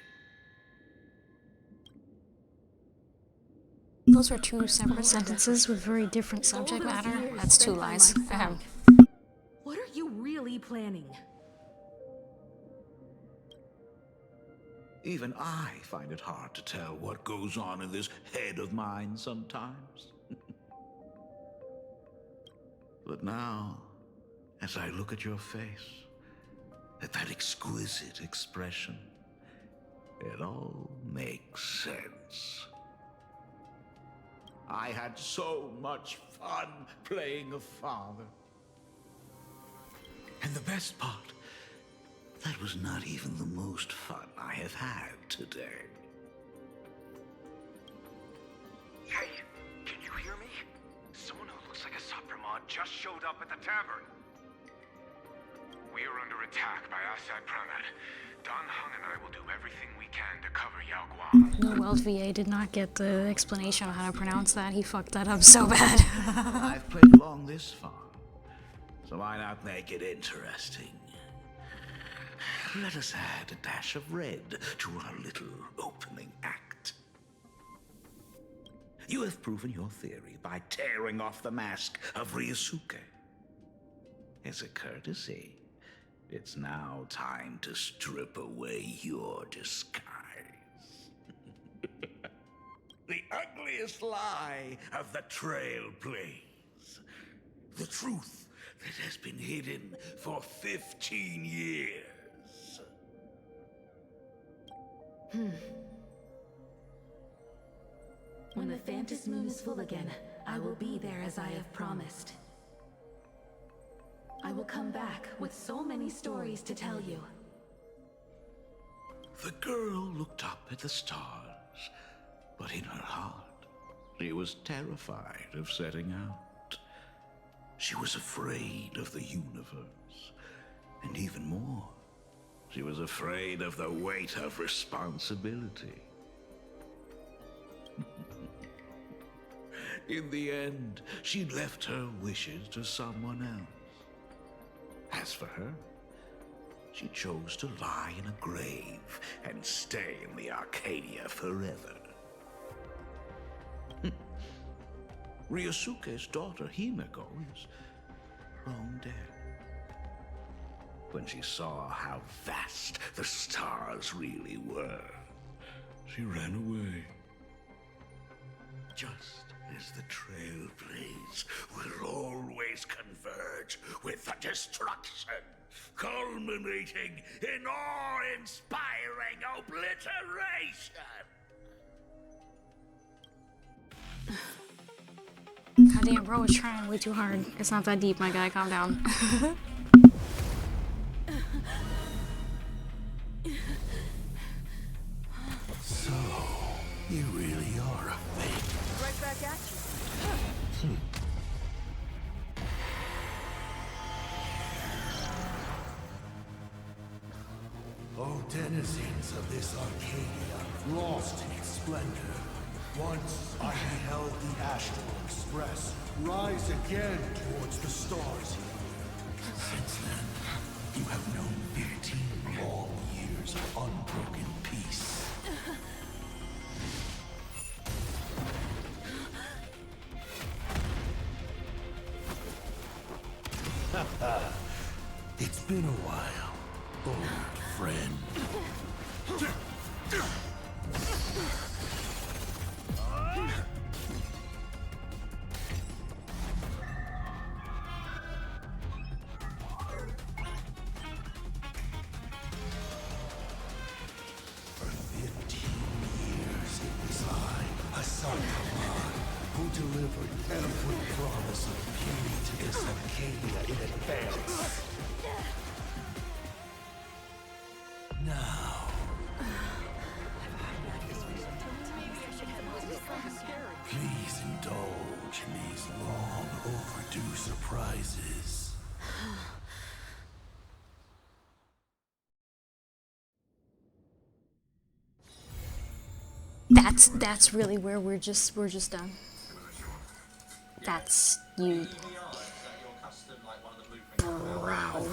Those are two separate sentences with very different subject matter. That's 2 lies. What are you really planning? Even I find it hard to tell what goes on in this head of mine sometimes. But now, as I look at your face, at that exquisite expression, it all makes sense. I had so much fun playing a father. And the best part, that was not even the most fun I have had today. Hey, can you hear me? Someone who looks like a Sapramon just showed up at the tavern. We are under attack by Asai Pramad. Dan Heng and I will do everything we can to cover Yao Guang. No, Wells VA did not get the explanation of how to pronounce that. He fucked that up so bad. I've played along this far, so why not make it interesting? Let us add a dash of red to our little opening act. You have proven your theory by tearing off the mask of Ryusuke. As a courtesy, it's now time to strip away your disguise. The ugliest lie of the Trailblaze. The truth that has been hidden for 15 years. When the Phantom Moon is full again, I will be there as I have promised. I will come back with so many stories to tell you. The girl looked up at the stars, but in her heart, she was terrified of setting out. She was afraid of the universe, and even more, she was afraid of the weight of responsibility. In the end, she left her wishes to someone else. As for her, she chose to lie in a grave and stay in the Arcadia forever. Ryusuke's daughter Himeko is long dead. When she saw how vast the stars really were, she ran away. Just as the Trailblaze will always converge with the destruction, culminating in awe-inspiring obliteration. Goddamn, bro is trying way too hard. It's not that deep, my guy. Calm down. So, you really are a fake. Right back at you. O denizens of this Arcadia, lost in its splendor, once I beheld the Astral Express rise again towards the stars. Since then, you have known 15 long years of unbroken peace. been a while, old friend. For 15 years it was I, Hassan Khan, who delivered every promise of beauty to this Arcadia in advance. Now, please indulge in these long overdue surprises. That's really where we're just done. That's you. Wow.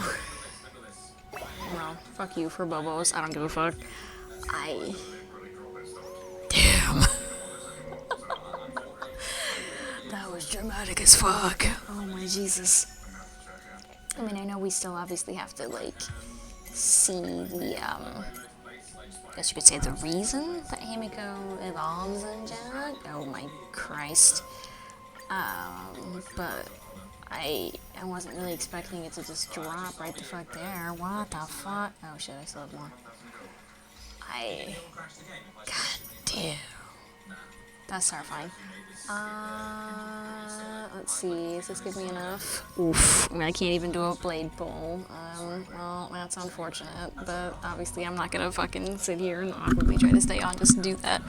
Well, fuck you for Bobos. I don't give a fuck. Damn. That was dramatic as fuck. Oh my Jesus. I mean, I know we still obviously have to, like, see the, I guess you could say the reason that Himiko evolves in Jack. Oh my Christ. But I wasn't really expecting it to just drop right the fuck there. What the fuck? Oh shit, I still have more. God damn. That's terrifying. Let's see, does this give me enough? Oof, I mean, I can't even do a blade pull. Well, that's unfortunate, but obviously I'm not gonna fucking sit here and awkwardly try to stay on just to do that.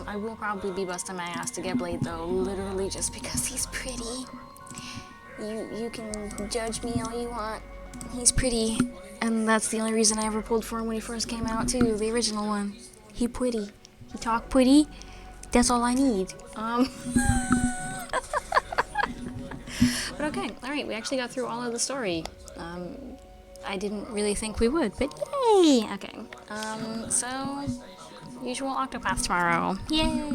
I will probably be busting my ass to get Blade though, literally just because he's pretty. You can judge me all you want. He's pretty, and that's the only reason I ever pulled for him when he first came out too, the original one. He pretty. He talk pretty. That's all I need. But okay, alright, we actually got through all of the story. I didn't really think we would, but yay! Okay, so, usual Octopath tomorrow. Yay!